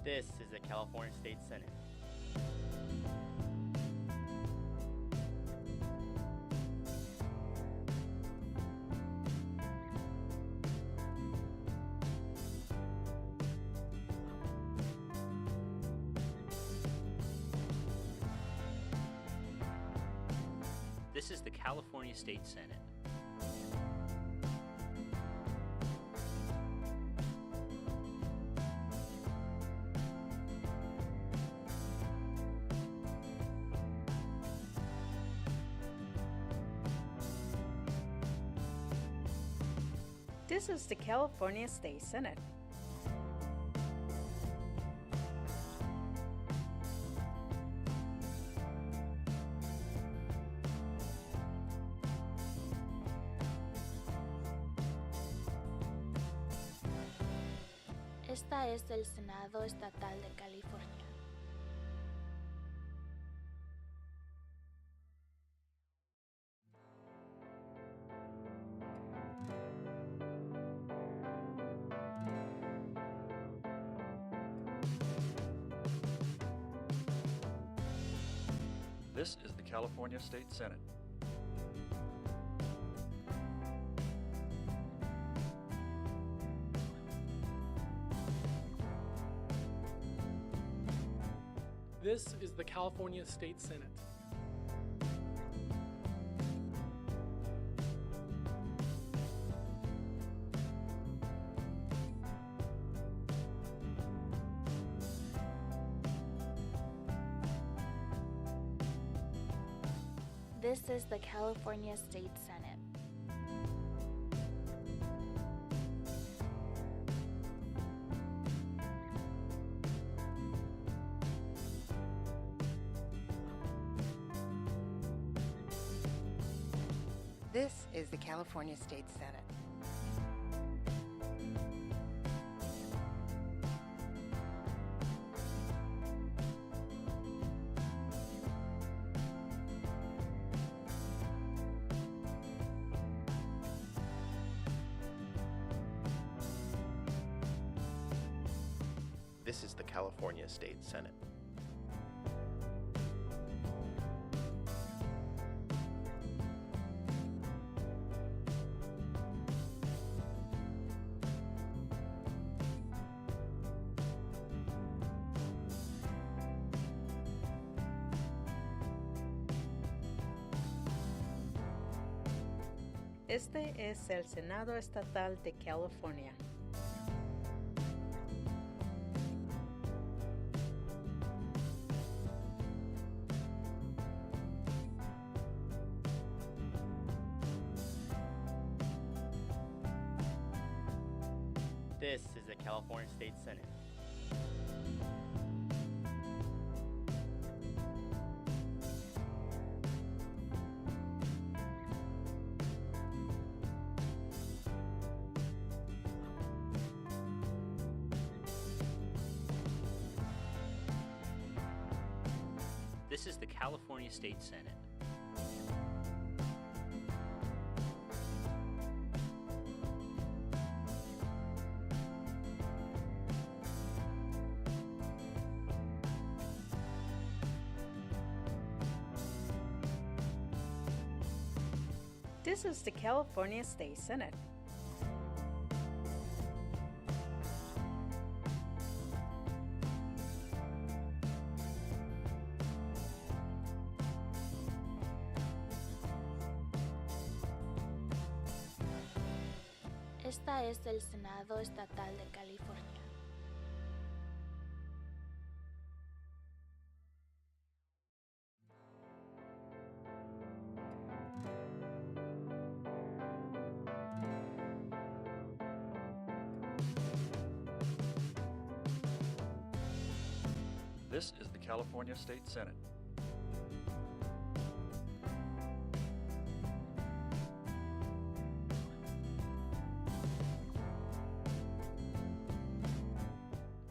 This is the California State Senate. This is the California State Senate. This is the California State Senate. Esta es el Senado Estatal de California. This is the California State Senate. This is the California State Senate. This is the California State Senate. This is the California State Senate. This is the California State Senate. Este es el Senado Estatal de California. This is the California State Senate. This is the California State Senate. This is the California State Senate. Esta es el Senado Estatal de California. This is the California State Senate.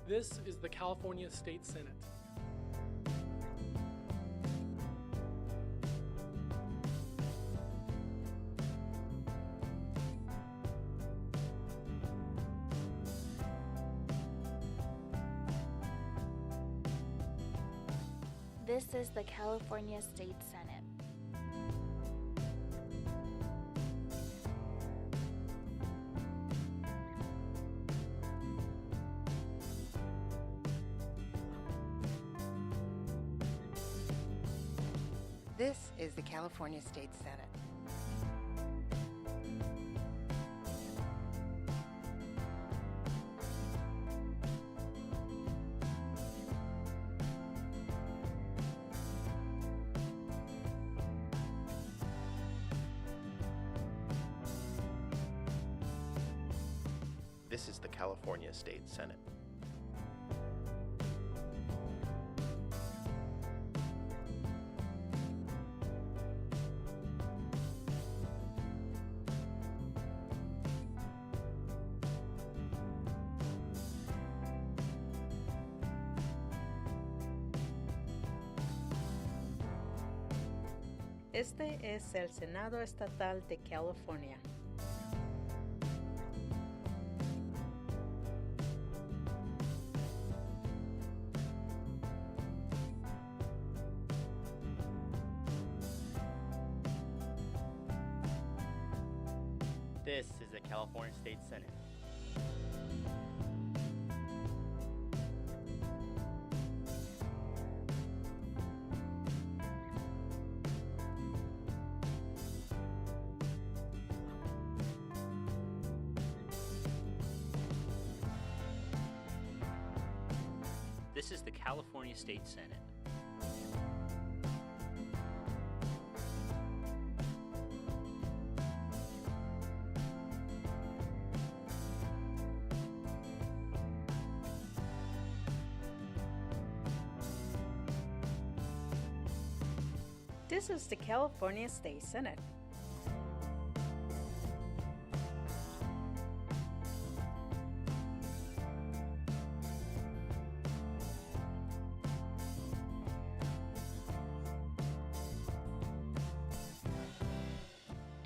This is the California State Senate. This is the California State Senate. This is the California State Senate. This is the California State Senate. Este es el Senado Estatal de California. This is the California State Senate. This is the California State Senate. This is the California State Senate.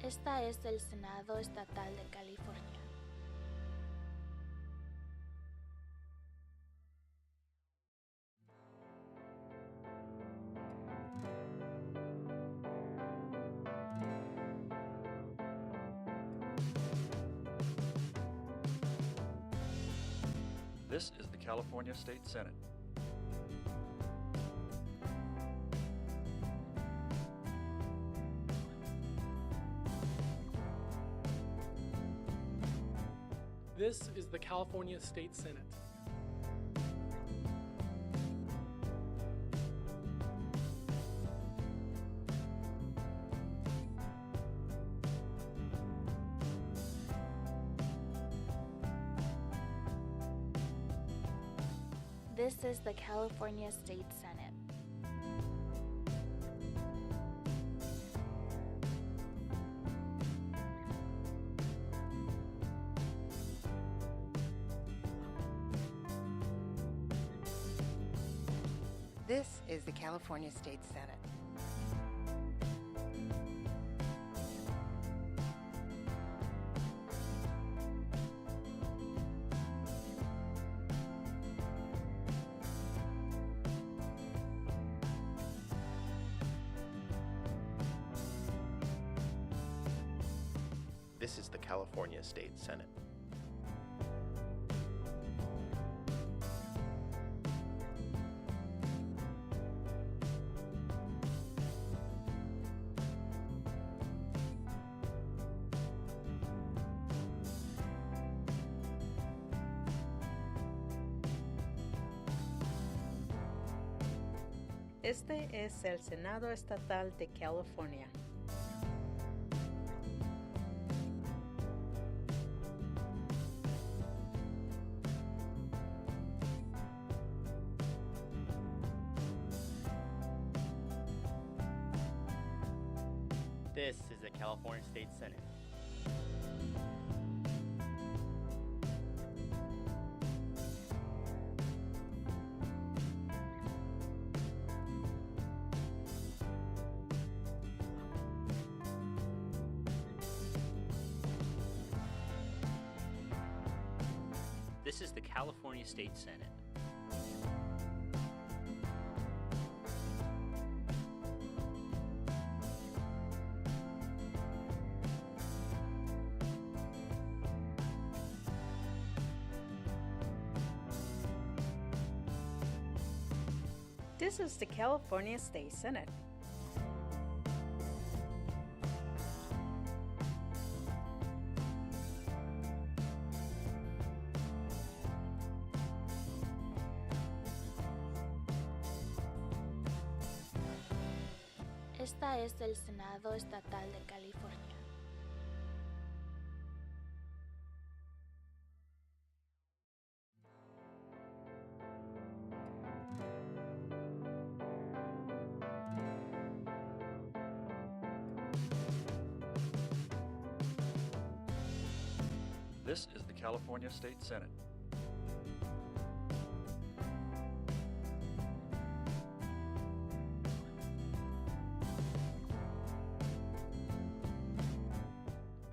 Esta es el Senado Estatal de California. This is the California State Senate. This is the California State Senate. This is the California State Senate. This is the California State Senate. This is the California State Senate. Este es el Senado Estatal de California. This is the California State Senate. This is the California State Senate. This is the California State Senate. Esta es el Senado Estatal de California. This is the California State Senate.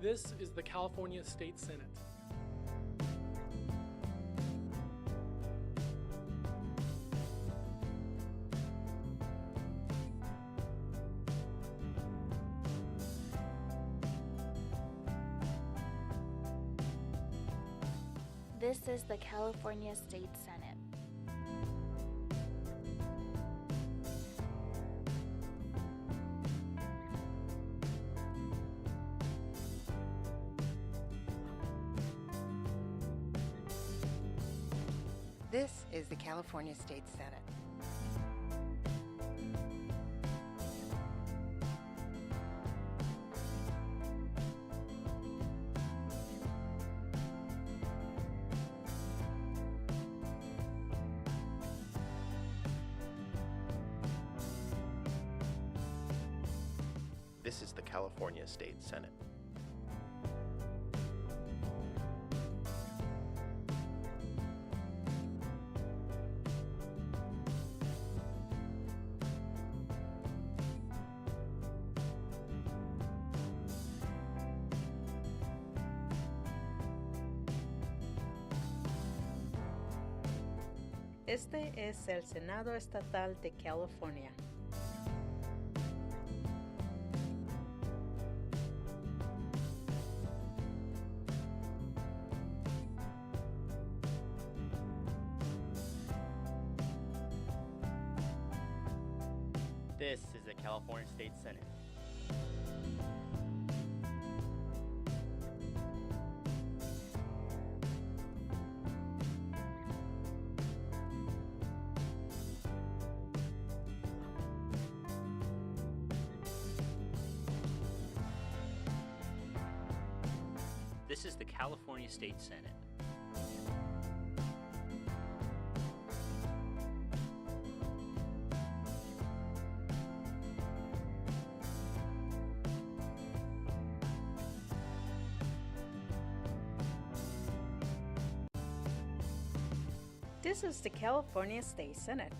This is the California State Senate. This is the California State Senate. This is the California State Senate. This is the California State Senate. Este es el Senado Estatal de California. This is the California State Senate. This is the California State Senate. This is the California State Senate.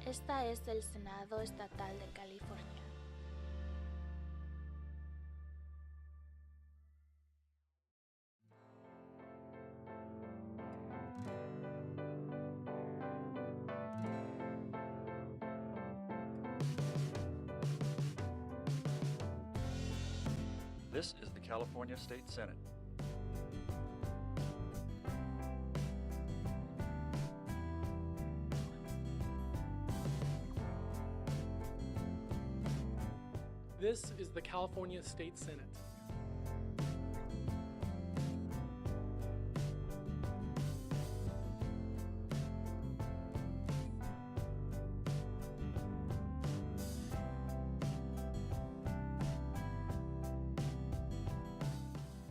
Esta es el Senado Estatal de California. This is the California State Senate. This is the California State Senate.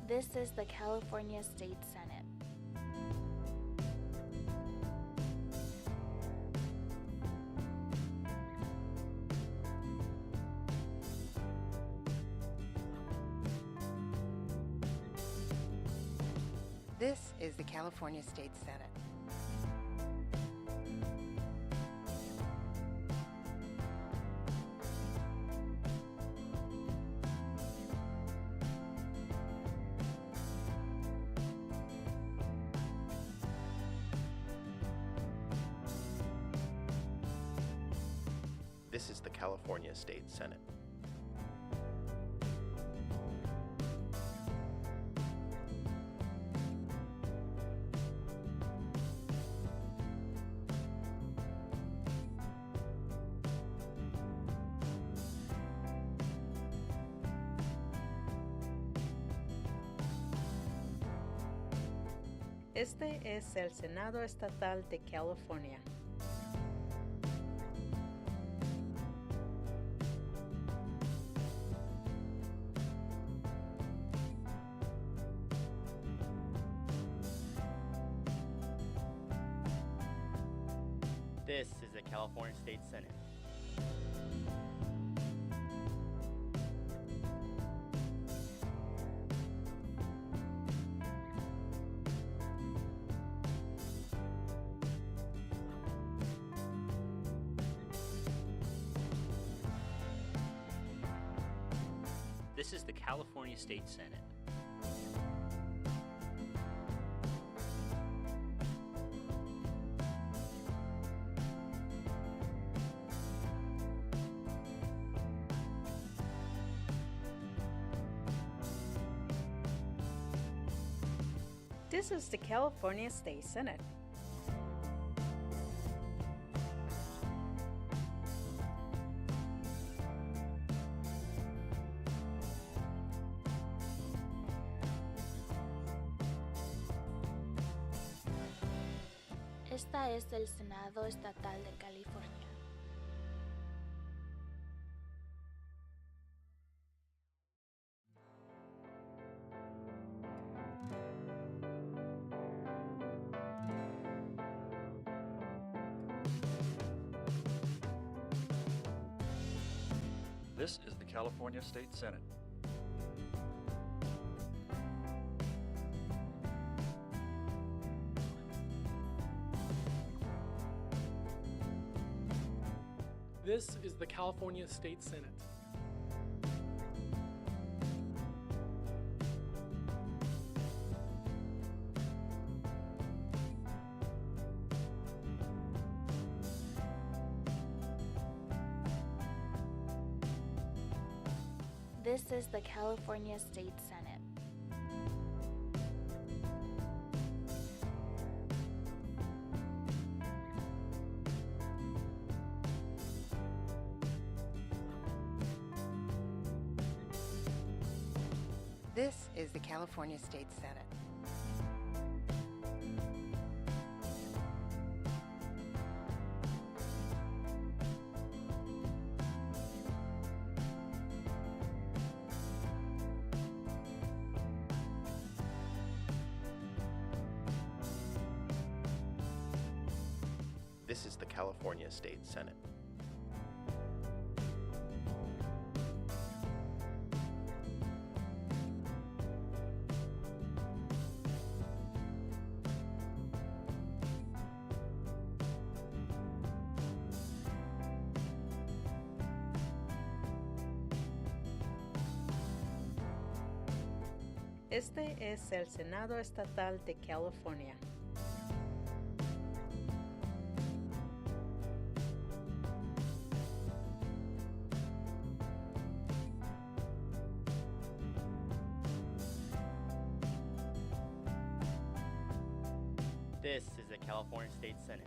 This is the California State Senate. This is the California State Senate. This is the California State Senate. Este es el Senado Estatal de California. This is the California State Senate. This is the California State Senate. This is the California State Senate. Esta es el Senado Estatal de California. This is the California State Senate. This is the California State Senate. This is the California State Senate. This is the California State Senate. This is the California State Senate. Este es el Senado Estatal de California. This is the California State Senate.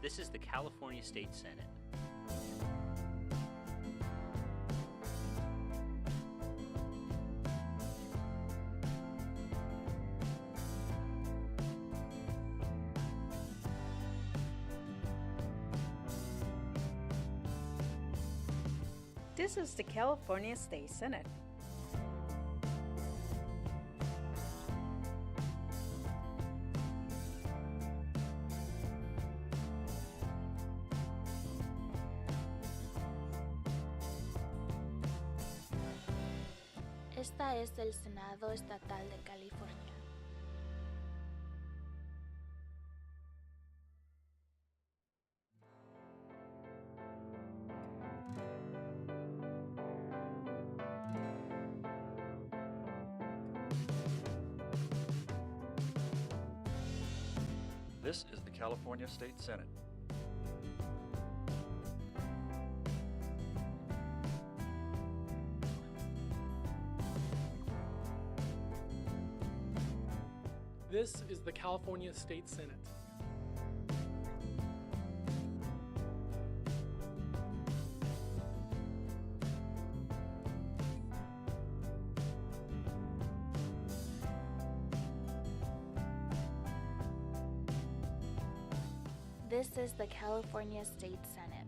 This is the California State Senate. This is the California State Senate. Esta es el Senado Estatal de California. This is the California State Senate. This is the California State Senate. This is the California State Senate.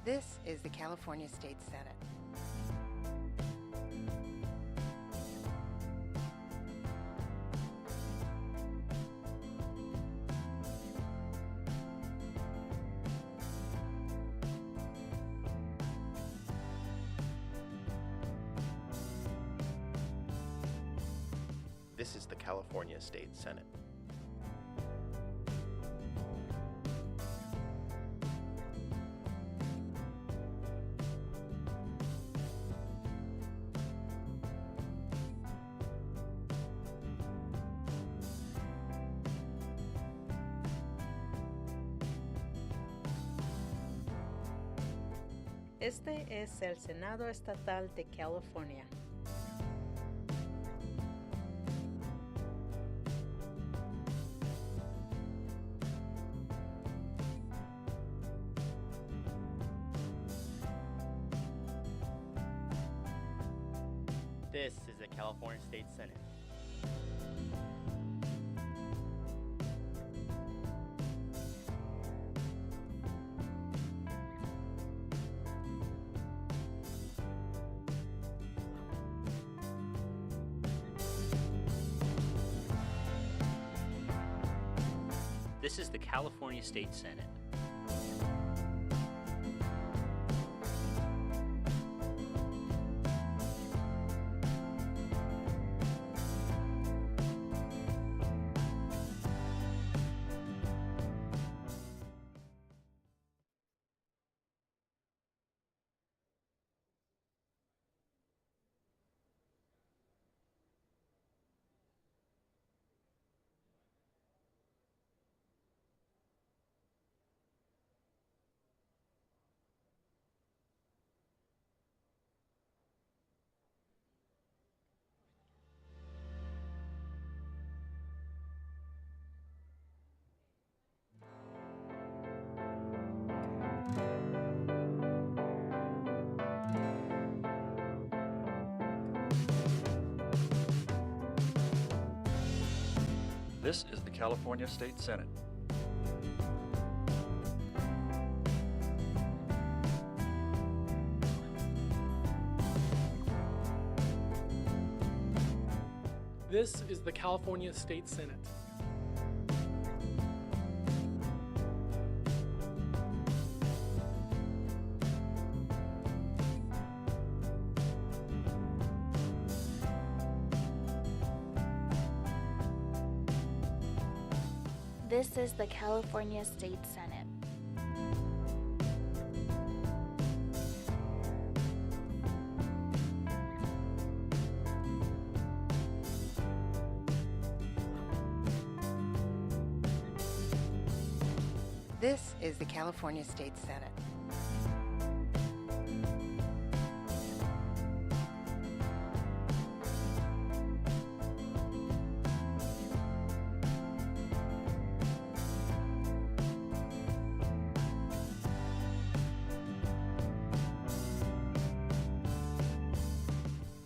This is the California State Senate. This is the California State Senate. Este es el Senado Estatal de California. This is the California State Senate. This is the California State Senate. This is the California State Senate. This is the California State Senate. This is the California State Senate. This is the California State Senate.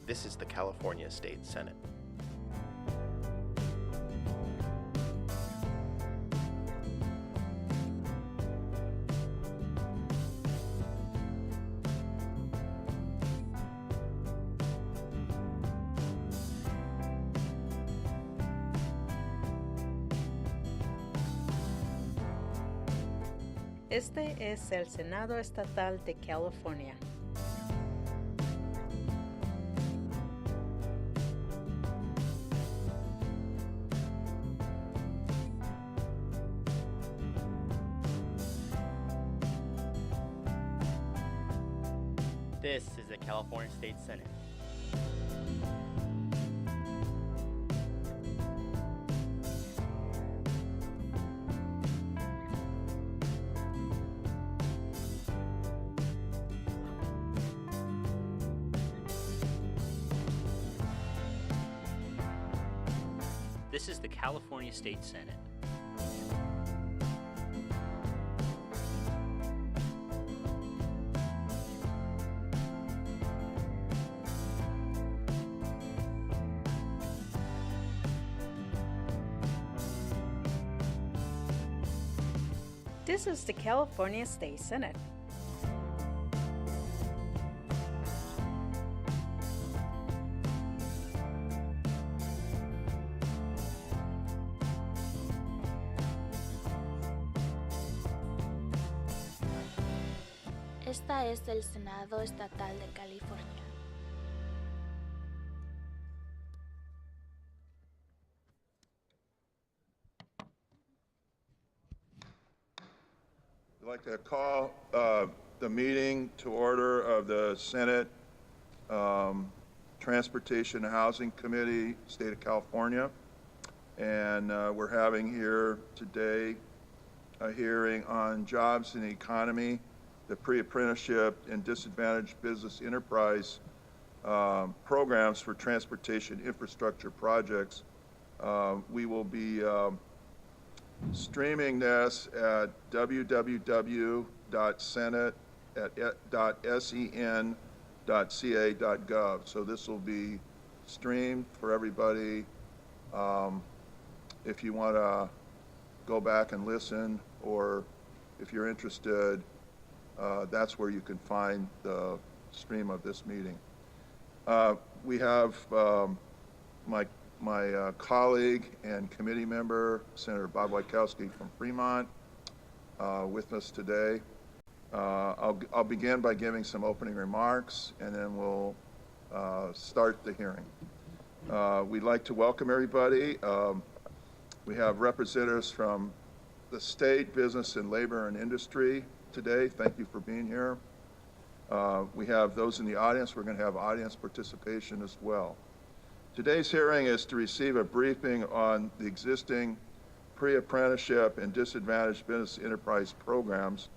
This is the California State Senate. Este es el Senado Estatal de California. This is the California State Senate. This is the California State Senate. This is the California State Senate. Esta es el Senado Estatal de California. I'd like to call the meeting to order of the Senate Transportation and Housing Committee, State of California. And we're having here today a hearing on jobs and the economy, the pre-apprenticeship and disadvantaged business enterprise programs for transportation infrastructure projects. We will be streaming this at www.senate.sen.ca.gov. So this will be streamed for everybody. If you want to go back and listen, or if you're interested, that's where you can find the stream of this meeting. We have my colleague and committee member, Senator Bob Wieckowski from Fremont, with us today. I'll begin by giving some opening remarks, and then we'll start the hearing. We'd like to welcome everybody. We have representatives from the state, business and labor and industry today. Thank you for being here. We have those in the audience. We're going to have audience participation as well. Today's hearing is to receive a briefing on the existing pre-apprenticeship and disadvantaged business enterprise programs,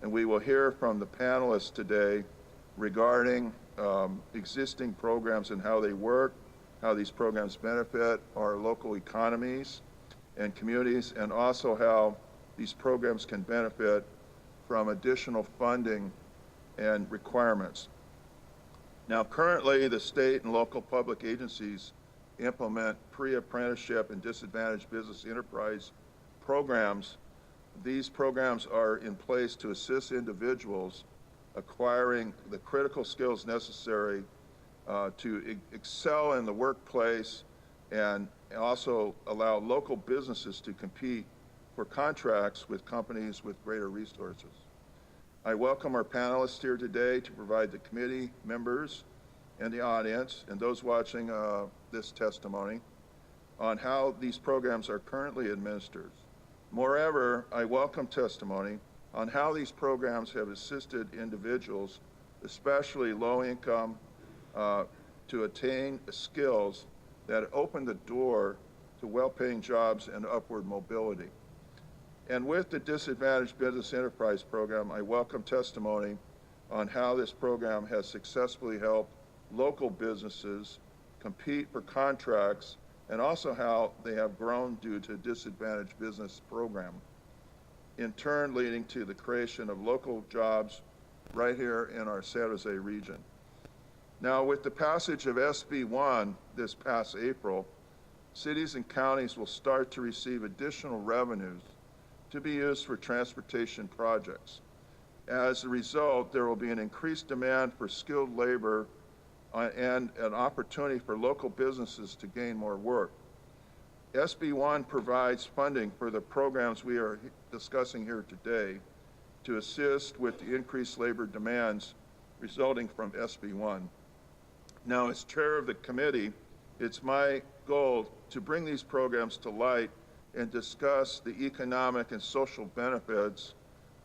and we will hear from the panelists today regarding existing programs and how they work, how these programs benefit our local economies and communities, and also how these programs can benefit from additional funding and requirements. Now, currently, the state and local public agencies implement pre-apprenticeship and disadvantaged business enterprise programs. These programs are in place to assist individuals acquiring the critical skills necessary to excel in the workplace, and also allow local businesses to compete for contracts with companies with greater resources. I welcome our panelists here today to provide the committee members and the audience and those watching this testimony on how these programs are currently administered. Moreover, I welcome testimony on how these programs have assisted individuals, especially low-income, to attain skills that open the door to well-paying jobs and upward mobility. And with the Disadvantaged Business Enterprise Program, I welcome testimony on how this program has successfully helped local businesses compete for contracts, and also how they have grown due to Disadvantaged Business Program, in turn leading to the creation of local jobs right here in our San Jose region. Now, with the passage of SB 1 this past April, cities and counties will start to receive additional revenues to be used for transportation projects. As a result, there will be an increased demand for skilled labor and an opportunity for local businesses to gain more work. SB 1 provides funding for the programs we are discussing here today to assist with the increased labor demands resulting from SB 1. Now, as chair of the committee, it's my goal to bring these programs to light and discuss the economic and social benefits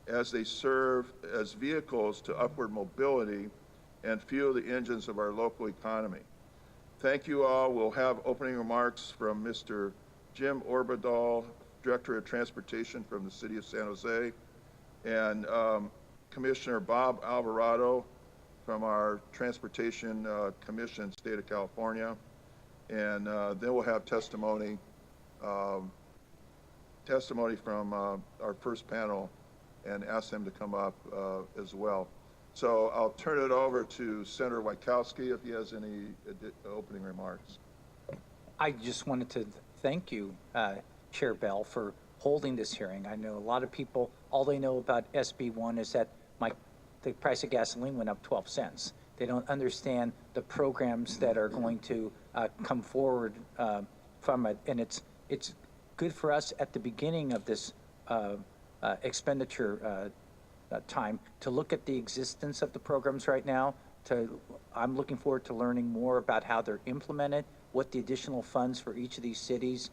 as they serve as vehicles to upward mobility and fuel the engines of our local economy. Thank you all. We'll have opening remarks from Mr. Jim Oberdahl, Director of Transportation from the City of San Jose, and Commissioner Bob Alvarado from our Transportation Commission, State of California. And then we'll have testimony from our first panel and ask them to come up as well. So I'll turn it over to Senator Wieckowski if he has any opening remarks. I just wanted to thank you, Chair Bell, for holding this hearing. I know a lot of people, all they know about SB1 is that the price of gasoline went up 12 cents. They don't understand the programs that are going to come forward from it. And it's good for us at the beginning of this expenditure time to look at the existence of the programs right now. I'm looking forward to learning more about how they're implemented, what the additional funds for each of these cities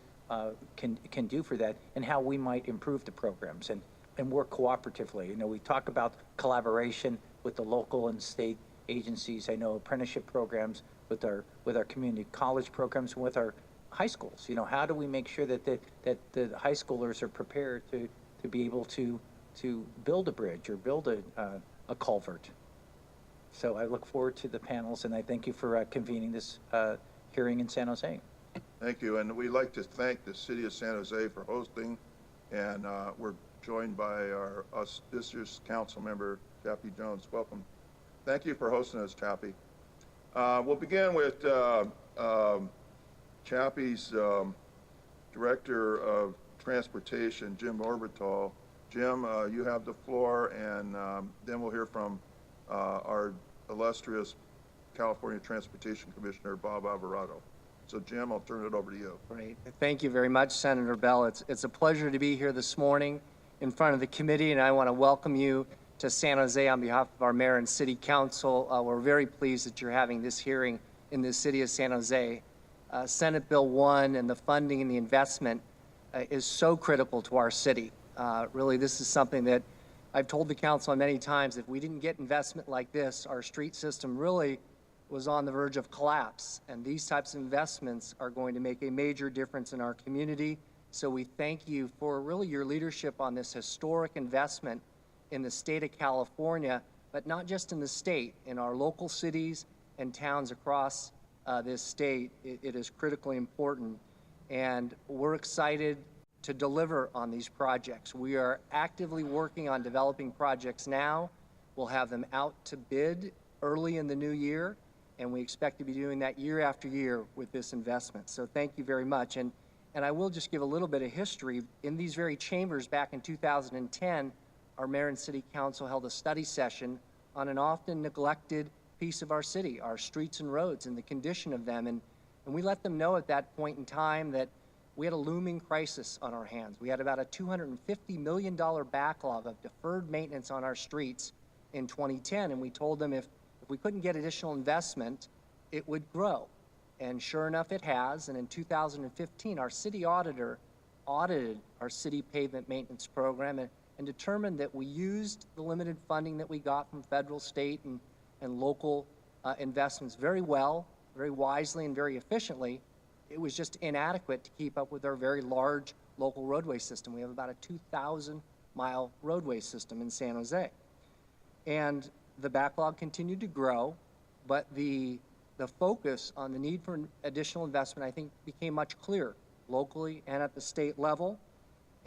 can do for that, and how we might improve the programs and work cooperatively. You know, we talk about collaboration with the local and state agencies. I know apprenticeship programs with our community college programs and with our high schools. You know, how do we make sure that the high schoolers are prepared to be able to build a bridge or build a culvert? So I look forward to the panels, and I thank you for convening this hearing in San Jose. Thank you, and we'd like to thank the City of San Jose for hosting, and we're joined by our District Council member, Chappie Jones. Welcome. Thank you for hosting us, Chappie. We'll begin with Chappie's Director of Transportation, Jim Oberdahl. Jim, you have the floor, and then we'll hear from our illustrious California Transportation Commissioner, Bob Alvarado. So, Jim, I'll turn it over to you. Great. Thank you very much, Senator Bell. It's a pleasure to be here this morning in front of the committee, and I want to welcome you to San Jose on behalf of our mayor and city council. We're very pleased that you're having this hearing in the city of San Jose. Senate Bill 1 and the funding and the investment is so critical to our city. Really, this is something that I've told the council many times. If we didn't get investment like this, our street system really was on the verge of collapse. And these types of investments are going to make a major difference in our community. So we thank you for really your leadership on this historic investment in the state of California, but not just in the state, in our local cities and towns across this state. It is critically important. And we're excited to deliver on these projects. We are actively working on developing projects now. We'll have them out to bid early in the new year, and we expect to be doing that year after year with this investment. So thank you very much. And I will just give a little bit of history. In these very chambers back in 2010, our mayor and city council held a study session on an often neglected piece of our city, our streets and roads and the condition of them. And we let them know at that point in time that we had a looming crisis on our hands. We had about a $250 million backlog of deferred maintenance on our streets in 2010. And we told them if we couldn't get additional investment, it would grow. And sure enough, it has. And in 2015, our city auditor audited our city pavement maintenance program and determined that we used the limited funding that we got from federal, state, and local investments very well, very wisely, and very efficiently. It was just inadequate to keep up with our very large local roadway system. We have about a 2,000-mile roadway system in San Jose. And the backlog continued to grow, but the focus on the need for additional investment, I think, became much clearer locally and at the state level.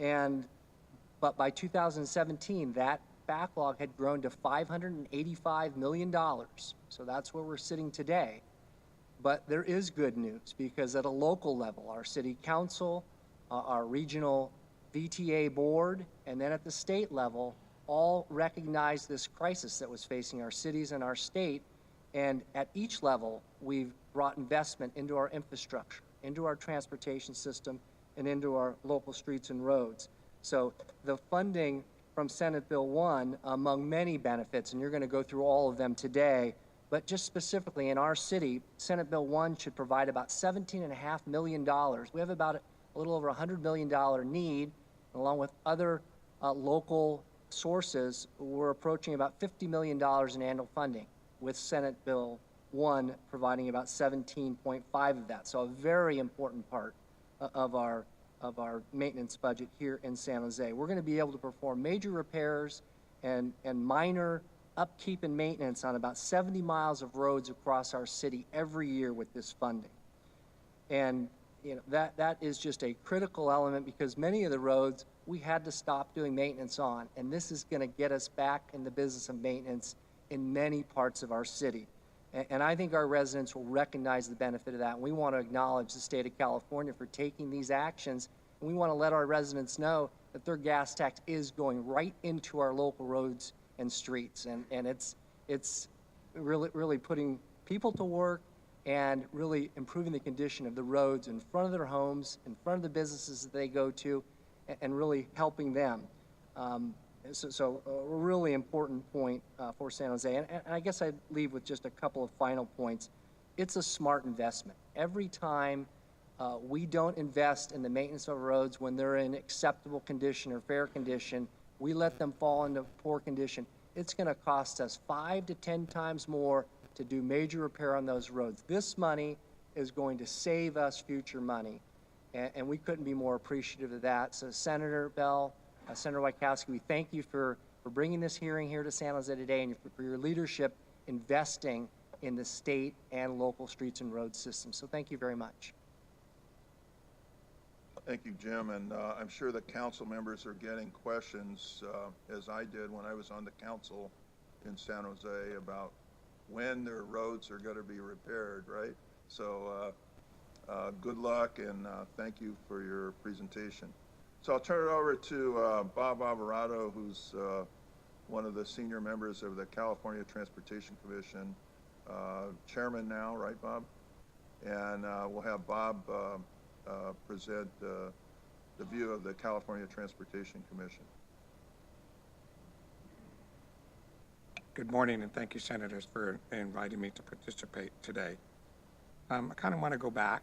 But by 2017, that backlog had grown to $585 million. So that's where we're sitting today. But there is good news, because at a local level, our city council, our regional VTA board, and then at the state level, all recognize this crisis that was facing our cities and our state. And at each level, we've brought investment into our infrastructure, into our transportation system, and into our local streets and roads. So the funding from Senate Bill 1, among many benefits, and you're going to go through all of them today, but just specifically in our city, Senate Bill 1 should provide about $17.5 million. We have about a little over $100 million need, along with other local sources. We're approaching about $50 million in annual funding. with Senate Bill 1 providing about 17.5 of that. So a very important part of our maintenance budget here in San Jose. We're going to be able to perform major repairs and minor upkeep and maintenance on about 70 miles of roads across our city every year with this funding. And you know, that is just a critical element because many of the roads we had to stop doing maintenance on, and this is going to get us back in the business of maintenance in many parts of our city. And I think our residents will recognize the benefit of that. And we want to acknowledge the state of California for taking these actions. And we want to let our residents know that their gas tax is going right into our local roads and streets. And it's really putting people to work and really improving the condition of the roads in front of their homes, in front of the businesses that they go to, and really helping them. So a really important point for San Jose. And I guess I'd leave with just a couple of final points. It's a smart investment. Every time we don't invest in the maintenance of roads when they're in acceptable condition or fair condition, we let them fall into poor condition, it's going to cost us 5 to 10 times more to do major repair on those roads. This money is going to save us future money, and we couldn't be more appreciative of that. So Senator Bell, Senator Wieckowski, we thank you for bringing this hearing here to San Jose today and for your leadership investing in the state and local streets and road systems. So thank you very much. Thank you, Jim, and I'm sure the council members are getting questions, as I did when I was on the council in San Jose, about when their roads are going to be repaired, right? So good luck, and thank you for your presentation. So I'll turn it over to Bob Alvarado, who's one of the senior members of the California Transportation Commission, chairman now, right, Bob? And we'll have Bob present the view of the California Transportation Commission. Good morning, and thank you, Senators, for inviting me to participate today. I kind of want to go back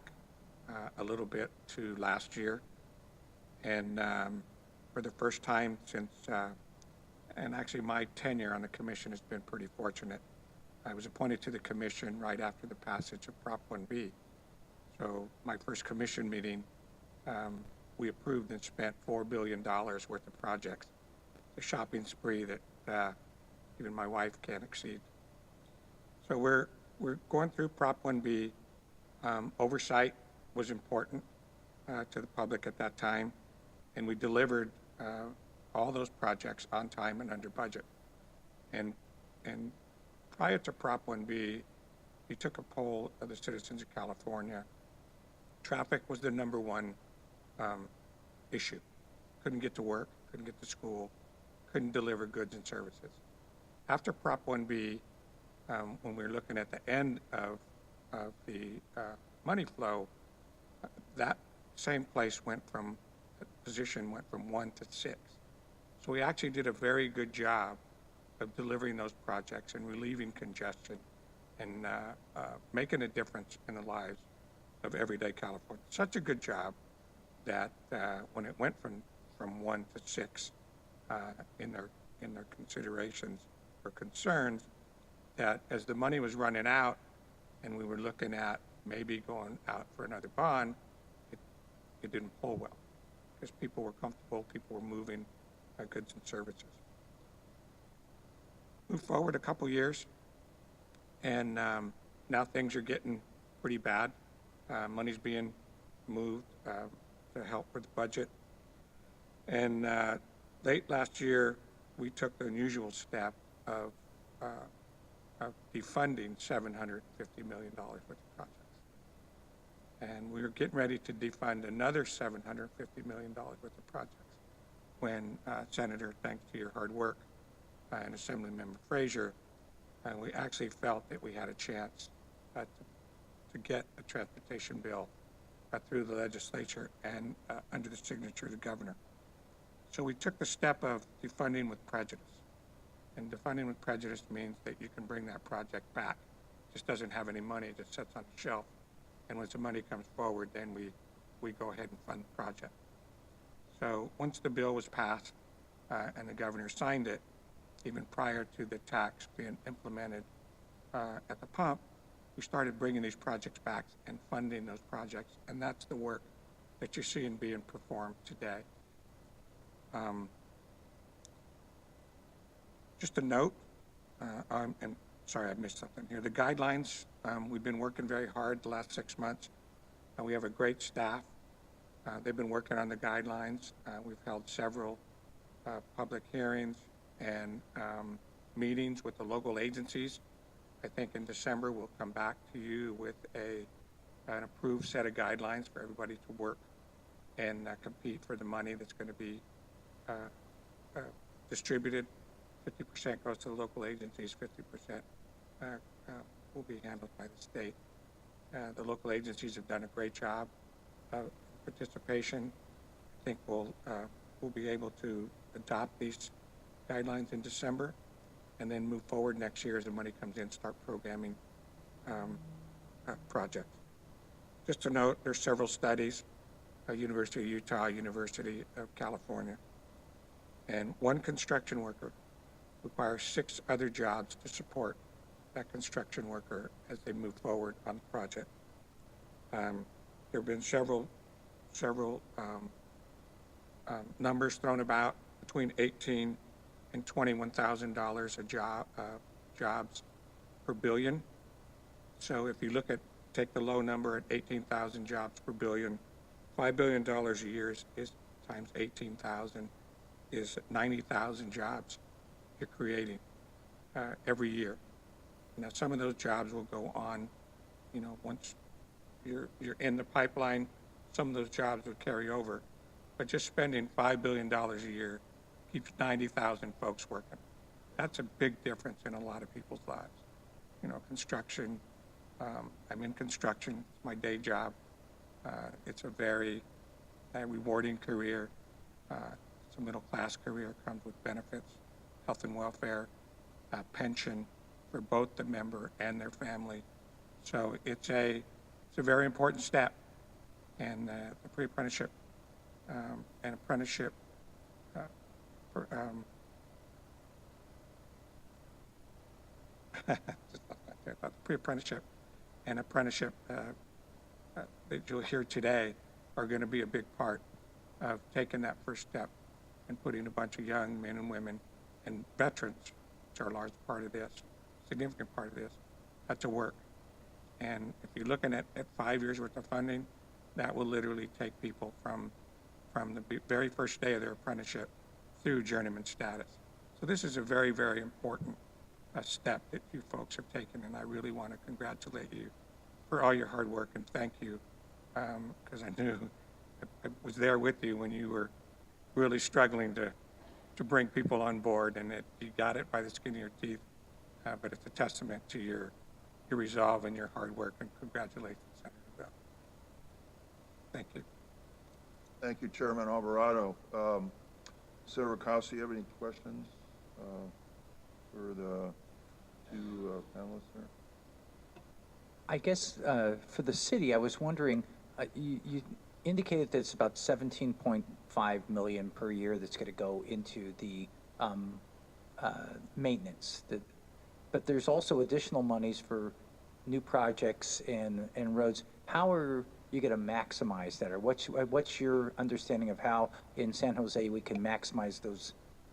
a little bit to last year, and for the first time since, and actually my tenure on the commission has been pretty fortunate. I was appointed to the commission right after the passage of Prop 1B. So my first commission meeting, we approved and spent $4 billion worth of projects, a shopping spree that even my wife can't exceed. So we're going through Prop 1B. Oversight was important to the public at that time, and we delivered all those projects on time and under budget. And prior to Prop 1B, we took a poll of the citizens of California. Traffic was the #1 issue. Couldn't get to work, couldn't get to school, couldn't deliver goods and services. After Prop 1B, when we were looking at the end of the money flow, that same place position went from 1 to 6. So we actually did a very good job of delivering those projects and relieving congestion and making a difference in the lives of everyday California. Such a good job that when it went from 1 to 6 in their considerations or concerns, that as the money was running out and we were looking at maybe going out for another bond, it didn't pull well because people were comfortable, people were moving goods and services. Move forward a couple years, and now things are getting pretty bad. Money's being moved to help with the budget. And late last year, we took the unusual step of defunding $750 million worth of projects. And we were getting ready to defund another $750 million worth of projects when, Senator, thanks to your hard work, and Assemblymember Frazier, we actually felt that we had a chance to get a transportation bill through the legislature and under the signature of the governor. So we took the step of defunding with prejudice. And defunding with prejudice means that you can bring that project back. It just doesn't have any money, it just sits on the shelf. And once the money comes forward, then we go ahead and fund the project. So once the bill was passed and the governor signed it, even prior to the tax being implemented at the pump, we started bringing these projects back and funding those projects, and that's the work that you're seeing being performed today. Just a note, and sorry, I missed something here. The guidelines, we've been working very hard the last 6 months. We have a great staff. They've been working on the guidelines. We've held several public hearings and meetings with the local agencies. I think in December we'll come back to you with an approved set of guidelines for everybody to work and compete for the money that's going to be distributed. 50% goes to the local agencies, 50% will be handled by the state. The local agencies have done a great job of participation. I think we'll be able to adopt these guidelines in December and then move forward next year as the money comes in, start programming projects. Just to note, there's several studies, University of Utah, University of California, and one construction worker requires 6 other jobs to support that construction worker as they move forward on the project. There have been several numbers thrown about between $18,000 and $21,000 a job, jobs per billion. So if you look at, take the low number at 18,000 jobs per billion, $5 billion a year is times 18,000 is 90,000 jobs you're creating every year. Now, some of those jobs will go on, you know, once you're in the pipeline, some of those jobs will carry over. But just spending $5 billion a year keeps 90,000 folks working. That's a big difference in a lot of people's lives. You know, construction, I'm in construction, it's my day job. It's a very rewarding career. It's a middle-class career, comes with benefits, health and welfare, pension for both the member and their family. So it's a very important step. And the pre-apprenticeship and apprenticeship pre-apprenticeship and apprenticeship that you'll hear today are going to be a big part of taking that first step and putting a bunch of young men and women and veterans, which are a large part of this, significant part of this, to work. And if you're looking at 5 years worth of funding, that will literally take people from the very first day of their apprenticeship through journeyman status. So this is a very, very important step that you folks have taken, and I really want to congratulate you for all your hard work and thank you, because I knew I was there with you when you were really struggling to bring people on board, and you got it by the skin of your teeth, but it's a testament to your resolve and your hard work, and congratulations, Senator Bell. Thank you. Thank you, Chairman Alvarado. Senator Rakowski, you have any questions for the two panelists there? I guess for the city, I was wondering, you indicated that it's about 17.5 million per year that's going to go into the maintenance. But there's also additional monies for new projects and roads. How are you going to maximize that, or what's your understanding of how in San Jose we can maximize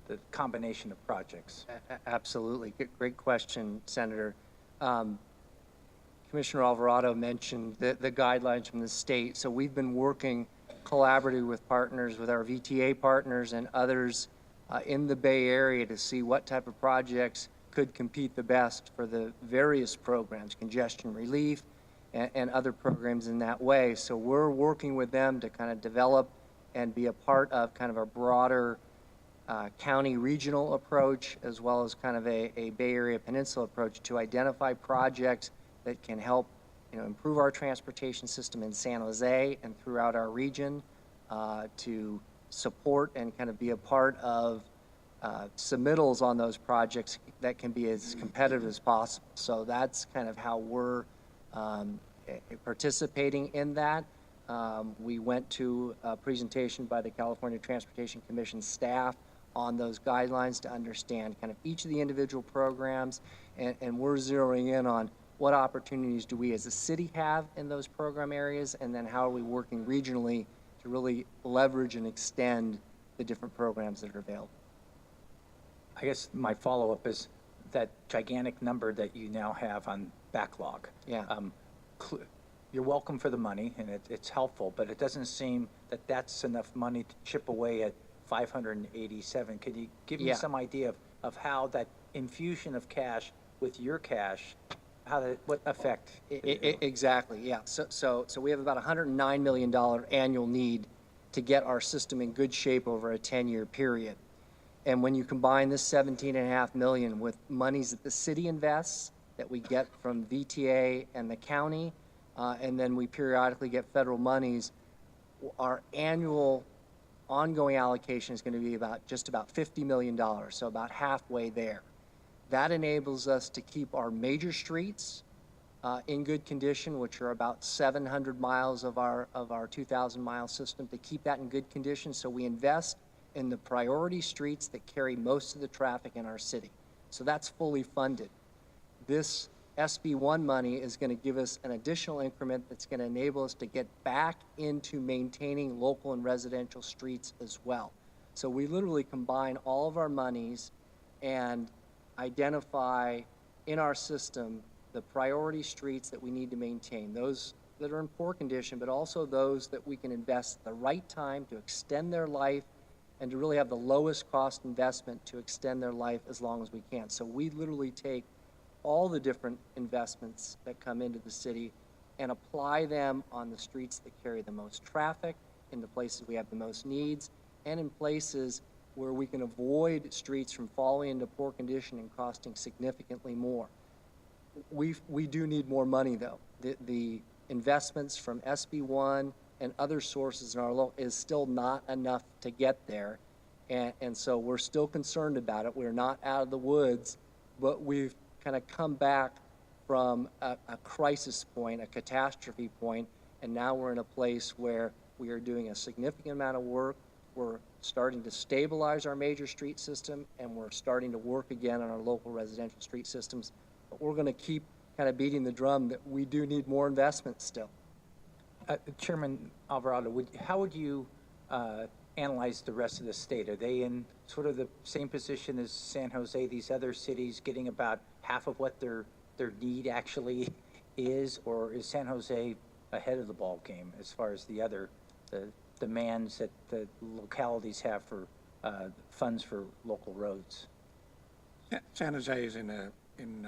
the combination of projects? Absolutely, great question, Senator. Commissioner Alvarado mentioned the guidelines from the state, so we've been working collaboratively with partners, with our VTA partners and others in the Bay Area to see what type of projects could compete the best for the various programs, congestion relief, and other programs in that way. So we're working with them to kind of develop and be a part of kind of a broader county regional approach, as well as kind of a Bay Area Peninsula approach to identify projects that can help, you know, improve our transportation system in San Jose and throughout our region, to support and kind of be a part of submittals on those projects that can be as competitive as possible. So that's kind of how we're participating in that. We went to a presentation by the California Transportation Commission staff on those guidelines to understand kind of each of the individual programs, and we're zeroing in on what opportunities do we as a city have in those program areas, and then how are we working regionally to really leverage and extend the different programs that are available. I guess my follow-up is that gigantic number that you now have on backlog. Yeah. You're welcome for the money, and it's helpful, but it doesn't seem that that's enough money to chip away at 587. Could you give me some idea of how that infusion of cash with your cash, what effect? Exactly, yeah. So we have about $109 million annual need to get our system in good shape over a 10-year period. And when you combine this $17.5 million with monies that the city invests, that we get from VTA and the county, and then we periodically get federal monies, our annual ongoing allocation is going to be just about $50 million, so about halfway there. That enables us to keep our major streets in good condition, which are about 700 miles of our 2,000-mile system, to keep that in good condition. So we invest in the priority streets that carry most of the traffic in our city. So that's fully funded. This SB1 money is going to give us an additional increment that's going to enable us to get back into maintaining local and residential streets as well. So we literally combine all of our monies and identify in our system the priority streets that we need to maintain, those that are in poor condition, but also those that we can invest at the right time to extend their life and to really have the lowest cost investment to extend their life as long as we can. So we literally take all the different investments that come into the city and apply them on the streets that carry the most traffic, in the places we have the most needs, and in places where we can avoid streets from falling into poor condition and costing significantly more. We do need more money, though. The investments from SB1 and other sources in our local is still not enough to get there, and so we're still concerned about it. We're not out of the woods, but we've kind of come back from a crisis point, a catastrophe point, and now we're in a place where we are doing a significant amount of work. We're starting to stabilize our major street system, and we're starting to work again on our local residential street systems. But we're going to keep kind of beating the drum that we do need more investment still. Chairman Alvarado, how would you analyze the rest of the state? Are they in sort of the same position as San Jose, these other cities getting about half of what their need actually is, or is San Jose ahead of the ball game as far as the demands that the localities have for funds for local roads? San Jose is in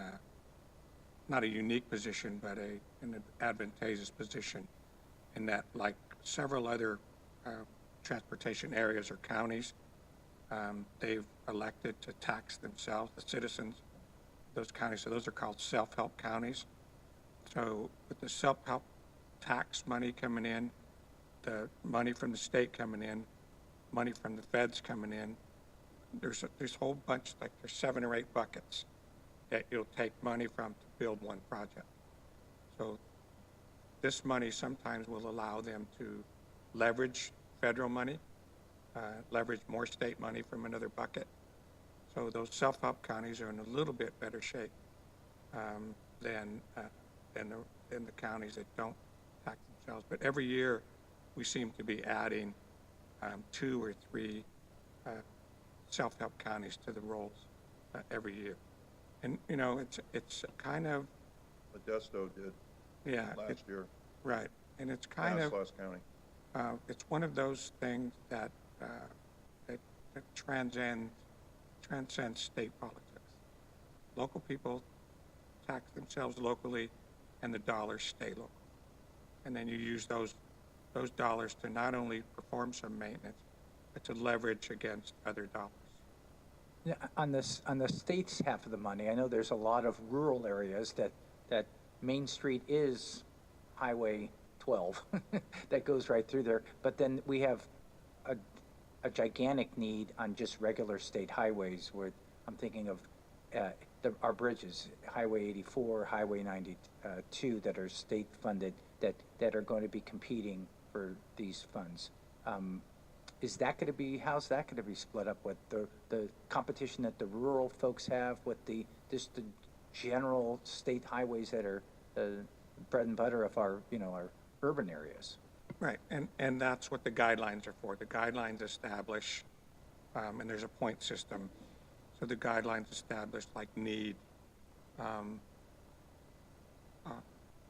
not a unique position, but in an advantageous position, in that, like several other transportation areas or counties, they've elected to tax themselves, the citizens of those counties. So those are called self-help counties. So with the self-help tax money coming in, the money from the state coming in, money from the feds coming in, there's a whole bunch, like there's 7 or 8 buckets that you'll take money from to build one project. So this money sometimes will allow them to leverage federal money, leverage more state money from another bucket. So those self-help counties are in a little bit better shape than the counties that don't tax themselves. But every year we seem to be adding 2 or 3 self-help counties to the rolls every year. And, you know, it's kind of... Modesto did last year. Right. And it's kind of... Stanislaus County. It's one of those things that transcends state politics. Local people tax themselves locally, and the dollars stay local. And then you use those dollars to not only perform some maintenance, but to leverage against other dollars. Yeah, on the state's half of the money, I know there's a lot of rural areas that Main Street is Highway 12 that goes right through there, but then we have a gigantic need on just regular state highways, where I'm thinking of our bridges, Highway 84, Highway 92, that are state funded, that are going to be competing for these funds. is that going to be, how's that going to be split up with the competition that the rural folks have with just the general state highways that are the bread and butter of our, our urban areas? Right, and that's what the guidelines are for. The guidelines establish, and there's a point system. So the guidelines establish like need,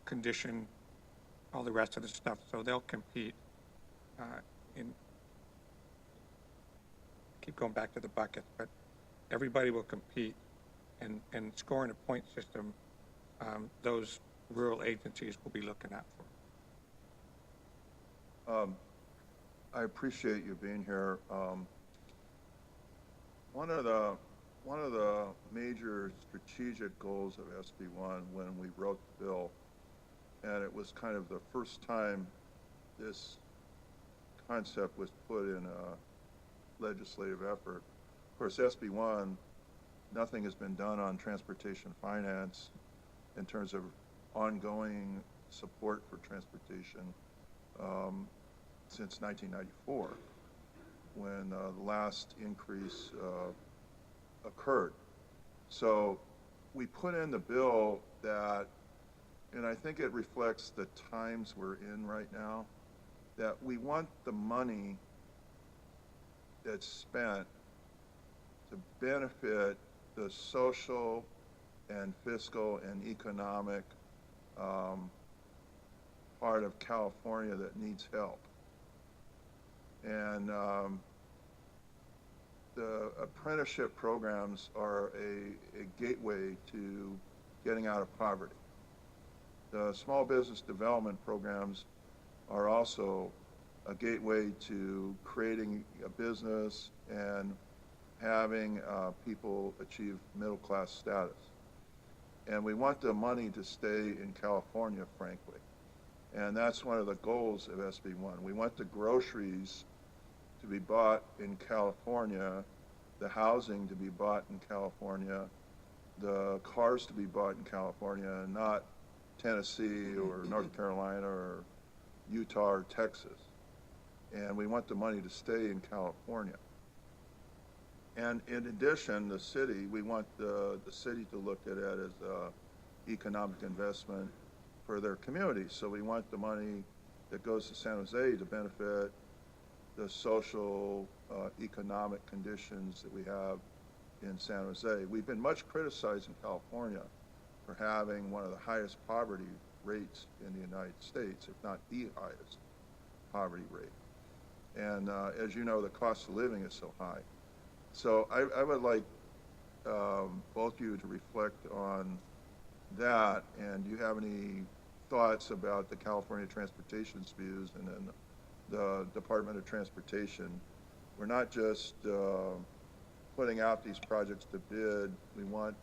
condition, all the rest of the stuff. So they'll compete keep going back to the buckets, but everybody will compete and score in a point system. Those rural agencies will be looking at for. I appreciate you being here. One of the major strategic goals of SB1 when we wrote the bill, and it was kind of the first time this concept was put in a legislative effort. Of course, SB1, nothing has been done on transportation finance in terms of ongoing support for transportation since 1994, when the last increase occurred. So we put in the bill that, and I think it reflects the times we're in right now, that we want the money that's spent to benefit the social and fiscal and economic part of California that needs help. And the apprenticeship programs are a gateway to getting out of poverty. The small business development programs are also a gateway to creating a business and having people achieve middle-class status. And we want the money to stay in California, frankly. And that's one of the goals of SB1. We want the groceries to be bought in California, the housing to be bought in California, the cars to be bought in California, and not Tennessee or North Carolina or Utah or Texas. And we want the money to stay in California. And in addition, the city, we want the city to look at it as economic investment for their community. So we want the money that goes to San Jose to benefit the social, economic conditions that we have in San Jose. We've been much criticized in California for having one of the highest poverty rates in the United States, if not the highest poverty rate. And as you know, the cost of living is so high. So I would like both of you to reflect on that, and do you have any thoughts about the California Transportation views and then the Department of Transportation? We're not just putting out these projects to bid. We want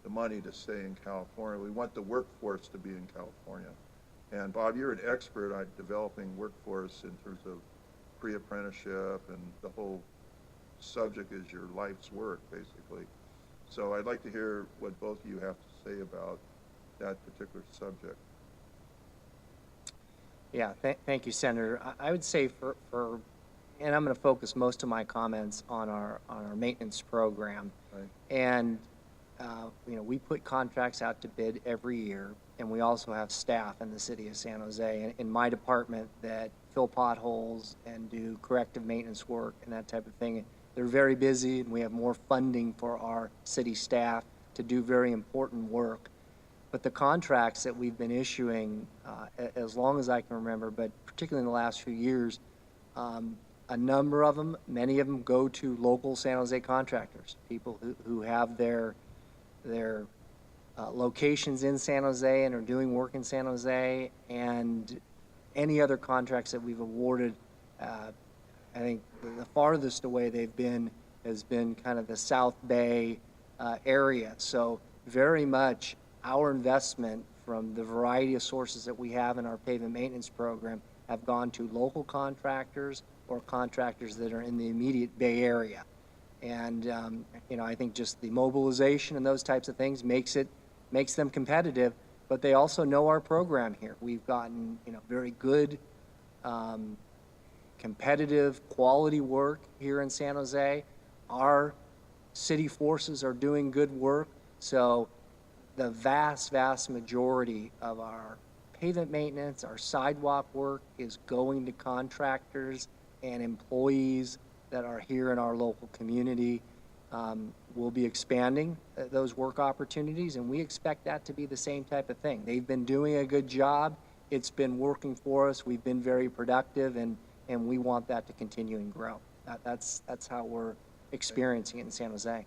the money to stay in California. We want the workforce to be in California. And Bob, you're an expert at developing workforce in terms of pre-apprenticeship, and the whole subject is your life's work, basically. So I'd like to hear what both of you have to say about that particular subject. Yeah, thank you, Senator. I would say for and I'm going to focus most of my comments on our maintenance program. Right. And we put contracts out to bid every year, and we also have staff in the city of San Jose in my department that fill potholes and do corrective maintenance work and that type of thing. They're very busy, and we have more funding for our city staff to do very important work. But the contracts that we've been issuing, as long as I can remember, but particularly in the last few years, a number of them, many of them go to local San Jose contractors, people who have their locations in San Jose and are doing work in San Jose. And any other contracts that we've awarded, I think the farthest away they've been has been kind of the South Bay area. So very much our investment from the variety of sources that we have in our pavement maintenance program have gone to local contractors or contractors that are in the immediate Bay Area. And I think just the mobilization and those types of things makes them competitive, but they also know our program here. We've gotten very good competitive, quality work here in San Jose. Our city forces are doing good work, so the vast, vast majority of our pavement maintenance, our sidewalk work is going to contractors and employees that are here in our local community. We'll be expanding those work opportunities, and we expect that to be the same type of thing. They've been doing a good job. It's been working for us. We've been very productive, and we want that to continue and grow. That's how we're experiencing it in San Jose.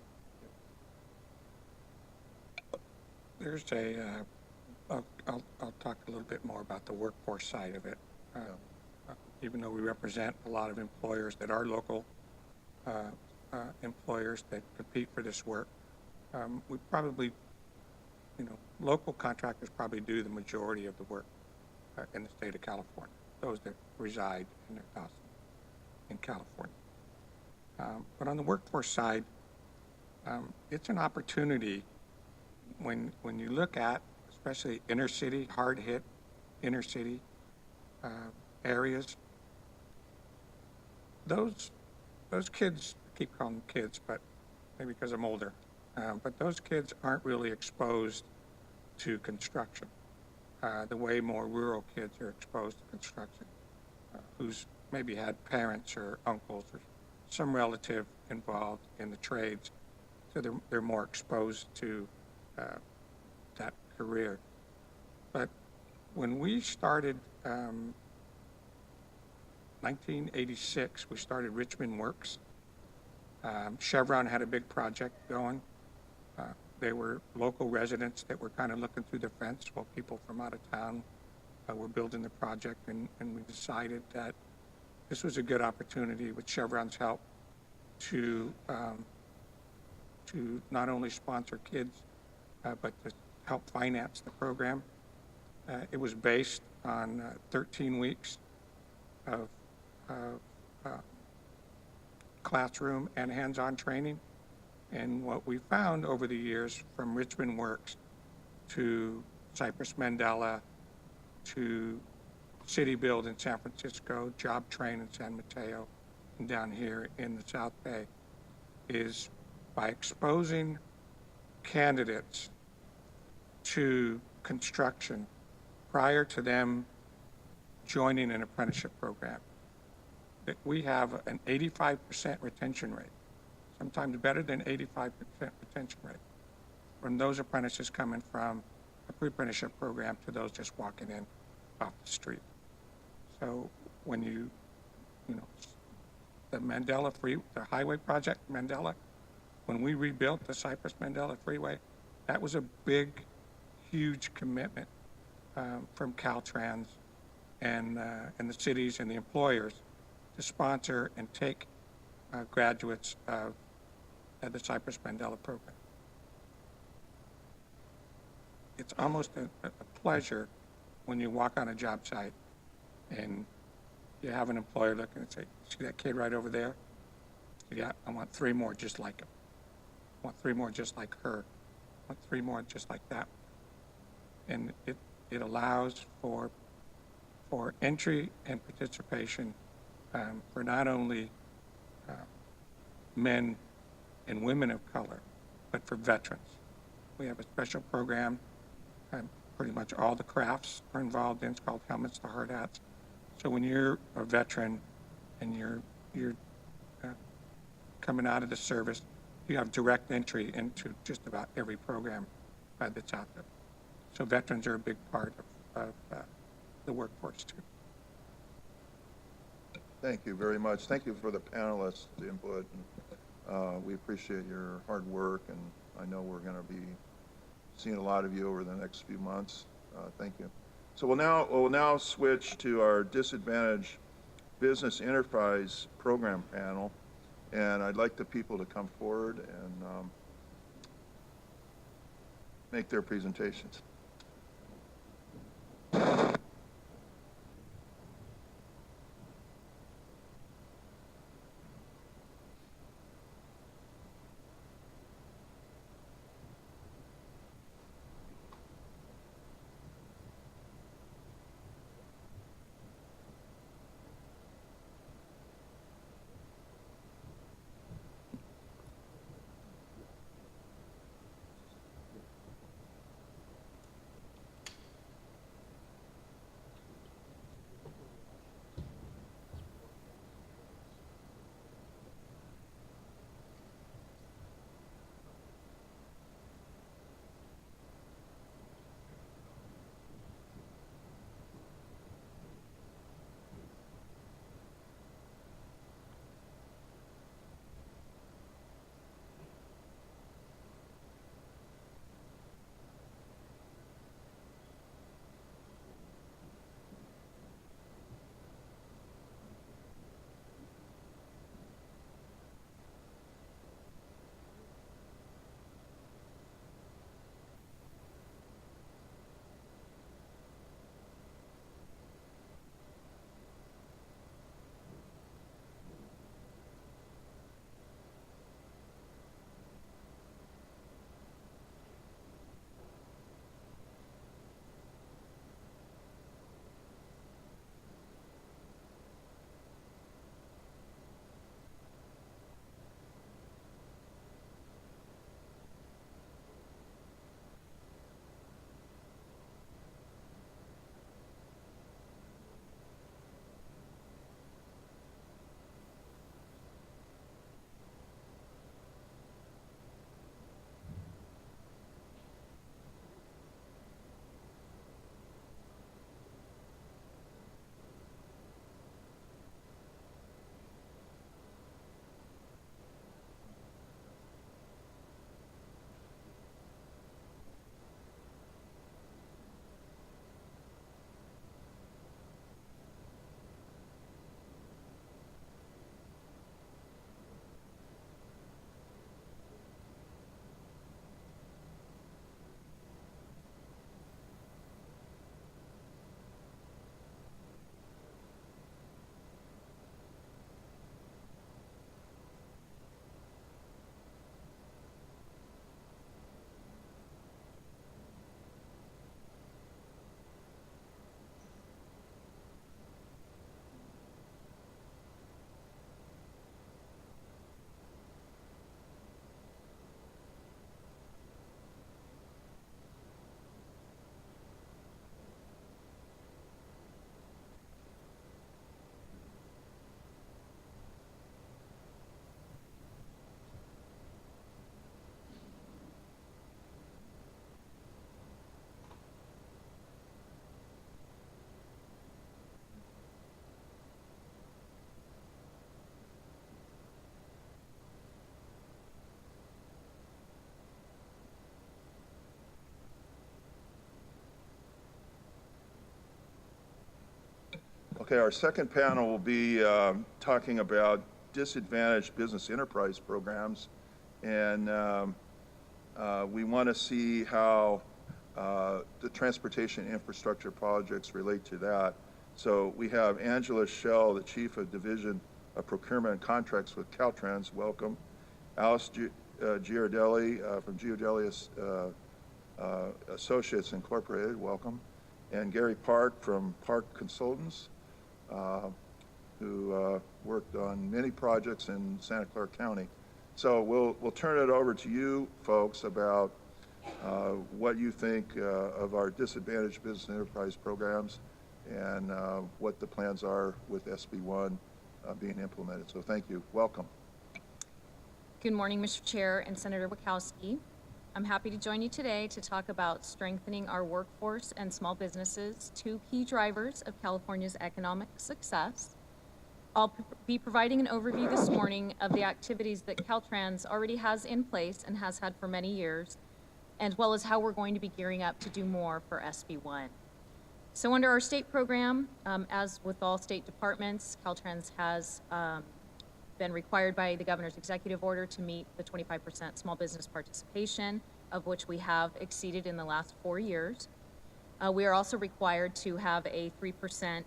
There's I'll talk a little bit more about the workforce side of it. Even though we represent a lot of employers that are local employers that compete for this work, we probably, local contractors probably do the majority of the work in the state of California, those that reside in their house in California. But on the workforce side, it's an opportunity when you look at, especially inner city, hard hit inner city areas, those kids, I keep calling them kids, but maybe because I'm older, but those kids aren't really exposed to construction the way more rural kids are exposed to construction, who's maybe had parents or uncles or some relative involved in the trades, so they're more exposed to that career. But when we started 1986, we started Richmond Works. Chevron had a big project going. They were local residents that were kind of looking through the fence while people from out of town were building the project, and we decided that this was a good opportunity with Chevron's help to not only sponsor kids, but to help finance the program. It was based on 13 weeks of classroom and hands-on training. And what we found over the years, from Richmond Works to Cypress Mandela to City Build in San Francisco, Job Train in San Mateo, and down here in the South Bay, is by exposing candidates to construction prior to them joining an apprenticeship program, that we have an 85% retention rate, sometimes better than 85% retention rate, from those apprentices coming from a pre-apprenticeship program to those just walking in off the street. So when the the highway project, Mandela, when we rebuilt the Cypress Mandela Freeway, that was a big, huge commitment from Caltrans and the cities and the employers to sponsor and take graduates of the Cypress Mandela program. It's almost a pleasure when you walk on a job site and you have an employer looking and say, see that kid right over there? Yeah, I want 3 more just like him. I want 3 more just like her. I want 3 more just like that. And it allows for entry and participation for not only men and women of color, but for veterans. We have a special program, and pretty much all the crafts are involved in. It's called Helmets to Hard Hats. So when you're a veteran and you're coming out of the service, you have direct entry into just about every program that's out there. So veterans are a big part of the workforce too. Thank you very much. Thank you for the panelists' input. We appreciate your hard work, and I know we're going to be seeing a lot of you over the next few months. Thank you. So we'll now switch to our Disadvantaged Business Enterprise Program panel, and I'd like the people to come forward and make their presentations. Okay, our second panel will be talking about disadvantaged business enterprise programs, and we want to see how the transportation infrastructure projects relate to that. So we have Angela Schell, the Chief of Division of Procurement and Contracts with Caltrans. Welcome. Alice Giardelli from Giardelli Associates Incorporated. Welcome. And Gary Park from Park Consultants, who worked on many projects in Santa Clara County. So we'll turn it over to you folks about what you think of our disadvantaged business enterprise programs and what the plans are with SB1 being implemented. So thank you. Welcome. Good morning, Mr. Chair and Senator Wachowski. I'm happy to join you today to talk about strengthening our workforce and small businesses, two key drivers of California's economic success. I'll be providing an overview this morning of the activities that Caltrans already has in place and has had for many years, as well as how we're going to be gearing up to do more for SB1. So under our state program, as with all state departments, Caltrans has been required by the governor's executive order to meet the 25% small business participation, of which we have exceeded in the last 4 years. We are also required to have a 3%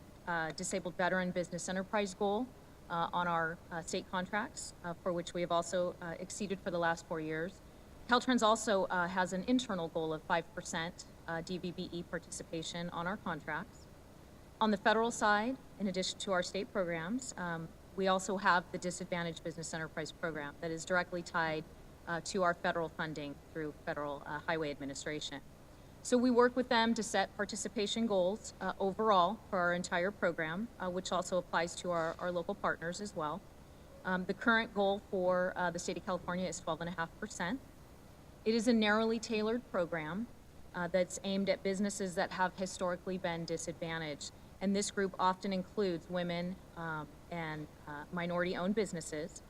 disabled veteran business enterprise goal on our state contracts, for which we have also exceeded for the last 4 years. Caltrans also has an internal goal of 5% DVBE participation on our contracts. On the federal side, in addition to our state programs, we also have the Disadvantaged Business Enterprise Program that is directly tied to our federal funding through Federal Highway Administration. So we work with them to set participation goals overall for our entire program, which also applies to our local partners as well. The current goal for the state of California is 12.5%. It is a narrowly tailored program that's aimed at businesses that have historically been disadvantaged. And this group often includes women and minority-owned businesses.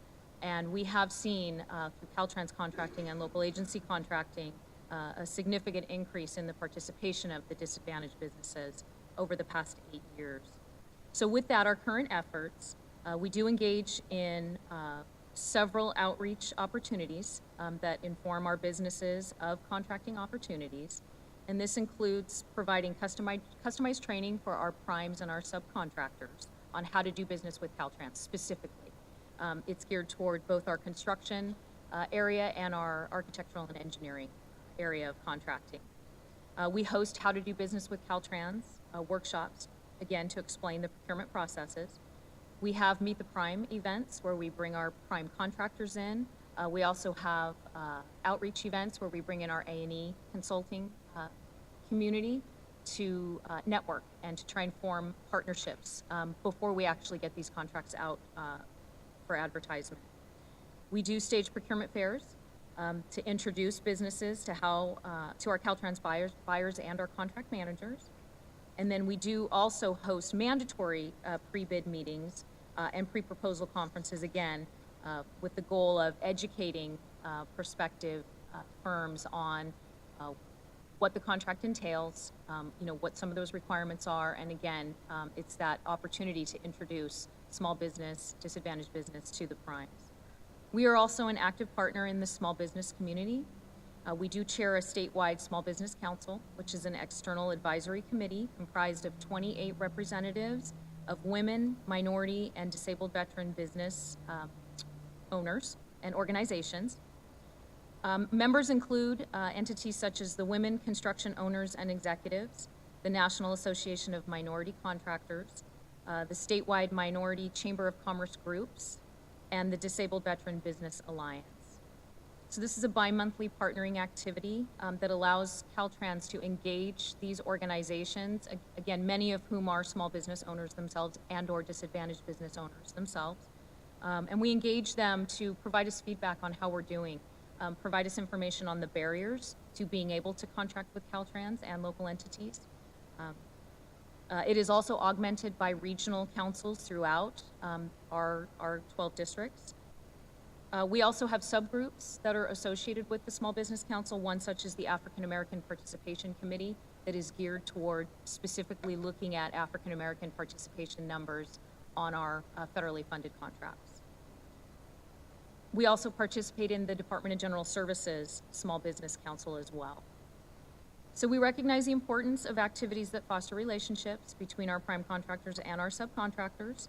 And we have seen through Caltrans contracting and local agency contracting a significant increase in the participation of the disadvantaged businesses over the past 8 years. So with that, our current efforts, we do engage in several outreach opportunities that inform our businesses of contracting opportunities. And this includes providing customized training for our primes and our subcontractors on how to do business with Caltrans specifically. It's geared toward both our construction area and our architectural and engineering area of contracting. We host how to do business with Caltrans workshops, again, to explain the procurement processes. We have Meet the Prime events where we bring our prime contractors in. We also have outreach events where we bring in our A&E consulting community to network and to try and form partnerships before we actually get these contracts out for advertisement. We do stage procurement fairs to introduce businesses to how to our Caltrans buyers and our contract managers. And then we do also host mandatory pre-bid meetings and pre-proposal conferences, again, with the goal of educating prospective firms on what the contract entails, what some of those requirements are, and again, it's that opportunity to introduce small business, disadvantaged business to the primes. We are also an active partner in the small business community. We do chair a statewide small business council, which is an external advisory committee comprised of 28 representatives of women, minority, and disabled veteran business owners and organizations. Members include entities such as the Women Construction Owners and Executives, the National Association of Minority Contractors, the statewide Minority Chamber of Commerce Groups, and the Disabled Veteran Business Alliance. So this is a bi-monthly partnering activity that allows Caltrans to engage these organizations, again, many of whom are small business owners themselves and or disadvantaged business owners themselves. And we engage them to provide us feedback on how we're doing, provide us information on the barriers to being able to contract with Caltrans and local entities. It is also augmented by regional councils throughout our 12 districts. We also have subgroups that are associated with the Small Business Council, one such as the African American Participation Committee that is geared toward specifically looking at African American participation numbers on our federally funded contracts. We also participate in the Department of General Services Small Business Council as well. So we recognize the importance of activities that foster relationships between our prime contractors and our subcontractors.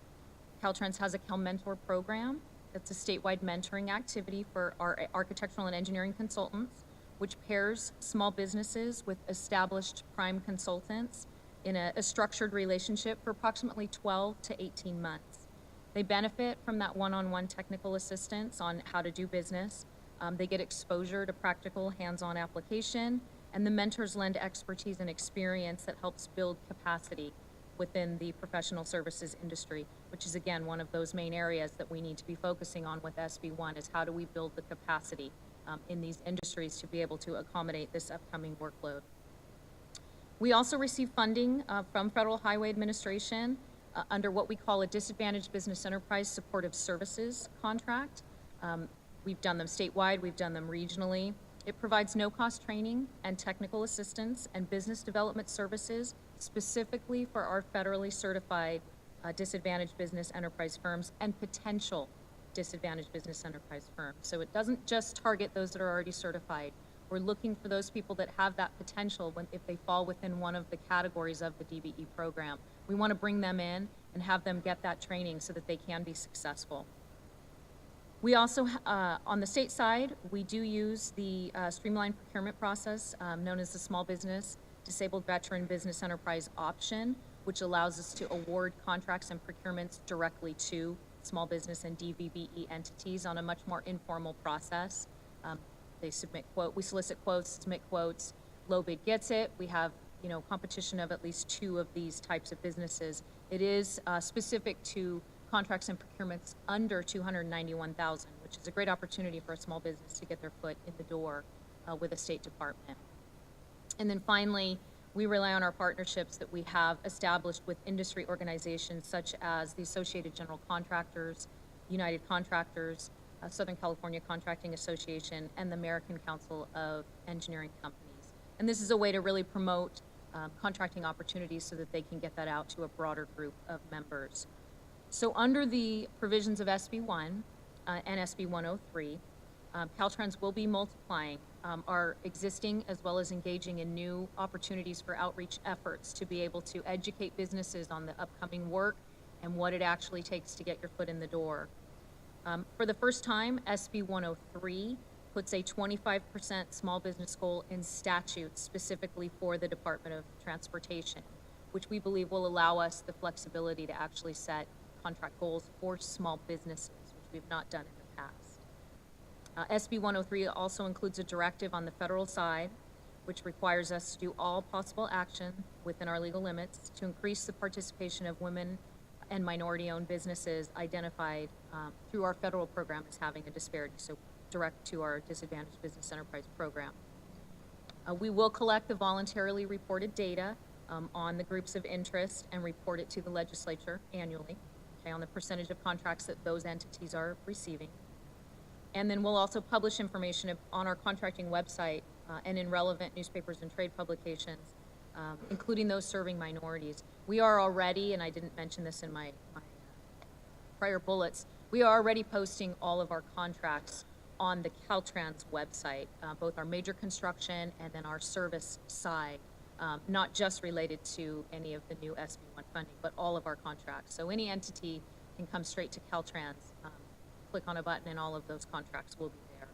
Caltrans has a CalMentor program. That's a statewide mentoring activity for our architectural and engineering consultants, which pairs small businesses with established prime consultants in a structured relationship for approximately 12 to 18 months. They benefit from that one-on-one technical assistance on how to do business. They get exposure to practical hands-on application, and the mentors lend expertise and experience that helps build capacity within the professional services industry, which is, again, one of those main areas that we need to be focusing on with SB1 is how do we build the capacity in these industries to be able to accommodate this upcoming workload. We also receive funding from Federal Highway Administration under what we call a Disadvantaged Business Enterprise Supportive Services contract. We've done them statewide, we've done them regionally. It provides no-cost training and technical assistance and business development services specifically for our federally certified disadvantaged business enterprise firms and potential disadvantaged business enterprise firms. So it doesn't just target those that are already certified. We're looking for those people that have that potential if they fall within one of the categories of the DBE program. We want to bring them in and have them get that training so that they can be successful. We also, on the state side, we do use the streamlined procurement process known as the Small Business Disabled Veteran Business Enterprise Option, which allows us to award contracts and procurements directly to small business and DVBE entities on a much more informal process. They submit we solicit quotes, submit quotes, low bid gets it. We have, competition of at least 2 of these types of businesses. It is specific to contracts and procurements under $291,000, which is a great opportunity for a small business to get their foot in the door with a state department. And then finally, we rely on our partnerships that we have established with industry organizations such as the Associated General Contractors, United Contractors, Southern California Contracting Association, and the American Council of Engineering Companies. And this is a way to really promote contracting opportunities so that they can get that out to a broader group of members. So under the provisions of SB1 and SB 103, Caltrans will be multiplying our existing as well as engaging in new opportunities for outreach efforts to be able to educate businesses on the upcoming work and what it actually takes to get your foot in the door. For the first time, SB 103 puts a 25% small business goal in statute specifically for the Department of Transportation, which we believe will allow us the flexibility to actually set contract goals for small businesses, which we've not done in the past. SB 103 also includes a directive on the federal side, which requires us to do all possible action within our legal limits to increase the participation of women and minority-owned businesses identified through our federal program as having a disparity, so direct to our Disadvantaged Business Enterprise program. We will collect the voluntarily reported data on the groups of interest and report it to the legislature annually. On the percentage of contracts that those entities are receiving. And then we'll also publish information on our contracting website and in relevant newspapers and trade publications, including those serving minorities. We are already, and I didn't mention this in my prior bullets, we are already posting all of our contracts on the Caltrans website, both our major construction and then our service side. Not just related to any of the new SB1 funding, but all of our contracts. So any entity can come straight to Caltrans, click on a button, and all of those contracts will be there.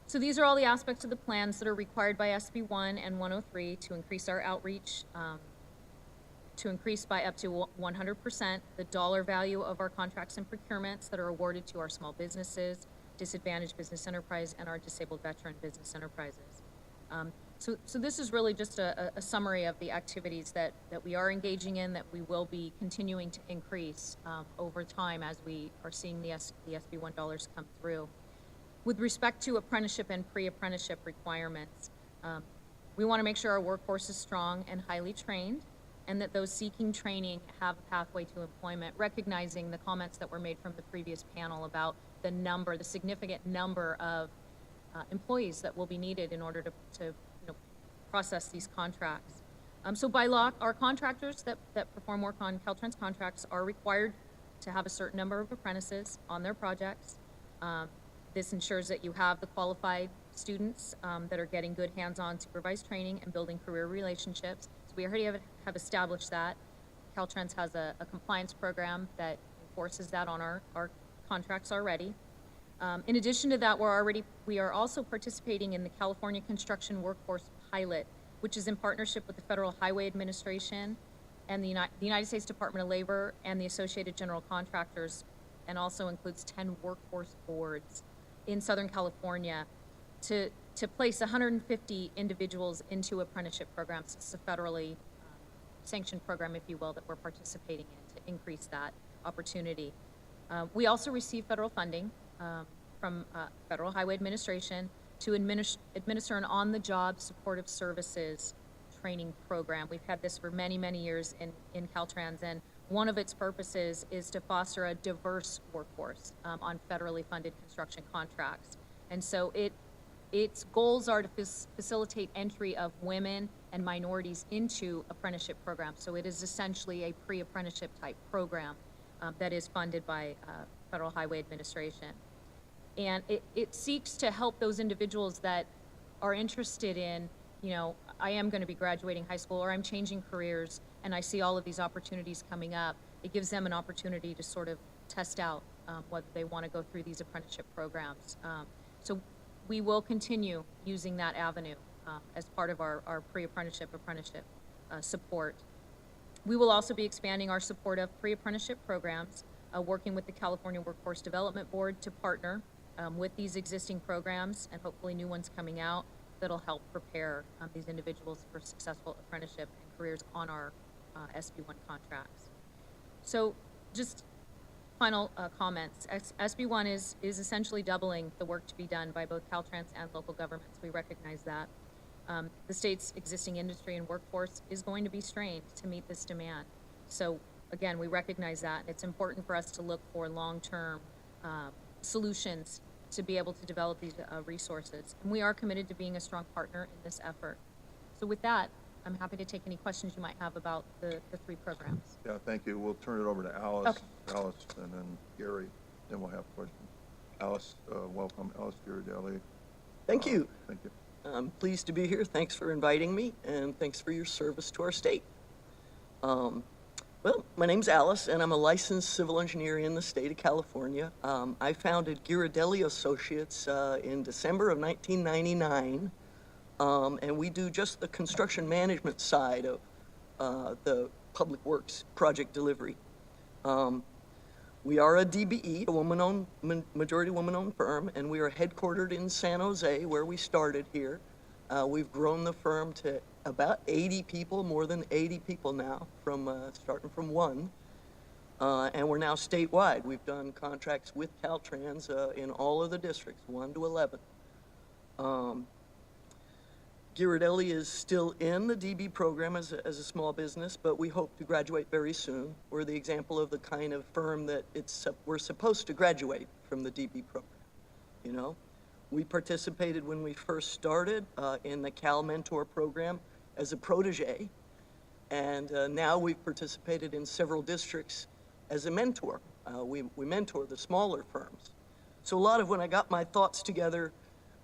So these are all the aspects of the plans that are required by SB1 and 103 to increase our outreach, to increase by up to 100% the dollar value of our contracts and procurements that are awarded to our small businesses, disadvantaged business enterprise, and our disabled veteran business enterprises. So this is really just a summary of the activities that we are engaging in, that we will be continuing to increase over time as we are seeing the SB1 dollars come through. With respect to apprenticeship and pre-apprenticeship requirements, we want to make sure our workforce is strong and highly trained, and that those seeking training have a pathway to employment, recognizing the comments that were made from the previous panel about the significant number of employees that will be needed in order to process these contracts. So by law, our contractors that perform work on Caltrans contracts are required to have a certain number of apprentices on their projects. This ensures that you have the qualified students that are getting good hands-on supervised training and building career relationships. So we already have established that. Caltrans has a compliance program that enforces that on our contracts already. In addition to that, we are also participating in the California Construction Workforce Pilot, which is in partnership with the Federal Highway Administration and the United States Department of Labor and the Associated General Contractors, and also includes 10 workforce boards in Southern California to place 150 individuals into apprenticeship programs. It's a federally sanctioned program, if you will, that we're participating in to increase that opportunity. We also receive federal funding from Federal Highway Administration to administer an on-the-job supportive services training program. We've had this for many, many years in Caltrans, and one of its purposes is to foster a diverse workforce on federally funded construction contracts. And so its goals are to facilitate entry of women and minorities into apprenticeship programs. So it is essentially a pre-apprenticeship type program that is funded by Federal Highway Administration. And it seeks to help those individuals that are interested in, I am going to be graduating high school or I'm changing careers and I see all of these opportunities coming up. It gives them an opportunity to sort of test out whether they want to go through these apprenticeship programs. So we will continue using that avenue as part of our pre-apprenticeship support. We will also be expanding our support of pre-apprenticeship programs, working with the California Workforce Development Board to partner with these existing programs and hopefully new ones coming out that'll help prepare these individuals for successful apprenticeship and careers on our SB1 contracts. So just final comments. SB1 is essentially doubling the work to be done by both Caltrans and local governments. We recognize that. The state's existing industry and workforce is going to be strained to meet this demand. So again, we recognize that, and it's important for us to look for long-term solutions to be able to develop these resources. And we are committed to being a strong partner in this effort. So with that, I'm happy to take any questions you might have about the three programs. Yeah, thank you. We'll turn it over to Alice. Okay. Alice, and then Gary, then we'll have questions. Alice, welcome. Alice Ghirardelli. Thank you. Thank you. I'm pleased to be here. Thanks for inviting me, and thanks for your service to our state. Well, my name's Alice, and I'm a licensed civil engineer in the state of California. I founded Ghirardelli Associates in December of 1999, and we do just the construction management side of the public works project delivery. We are a DBE, a majority woman-owned firm, and we are headquartered in San Jose, where we started here. We've grown the firm to about 80 people, more than 80 people now, starting from one. And we're now statewide. We've done contracts with Caltrans in all of the districts, 1 to 11. Ghirardelli is still in the DB program as a small business, but we hope to graduate very soon. We're the example of the kind of firm that we're supposed to graduate from the DB program, We participated when we first started in the Cal Mentor program as a protege, and now we've participated in several districts as a mentor. We mentor the smaller firms. So a lot of when I got my thoughts together,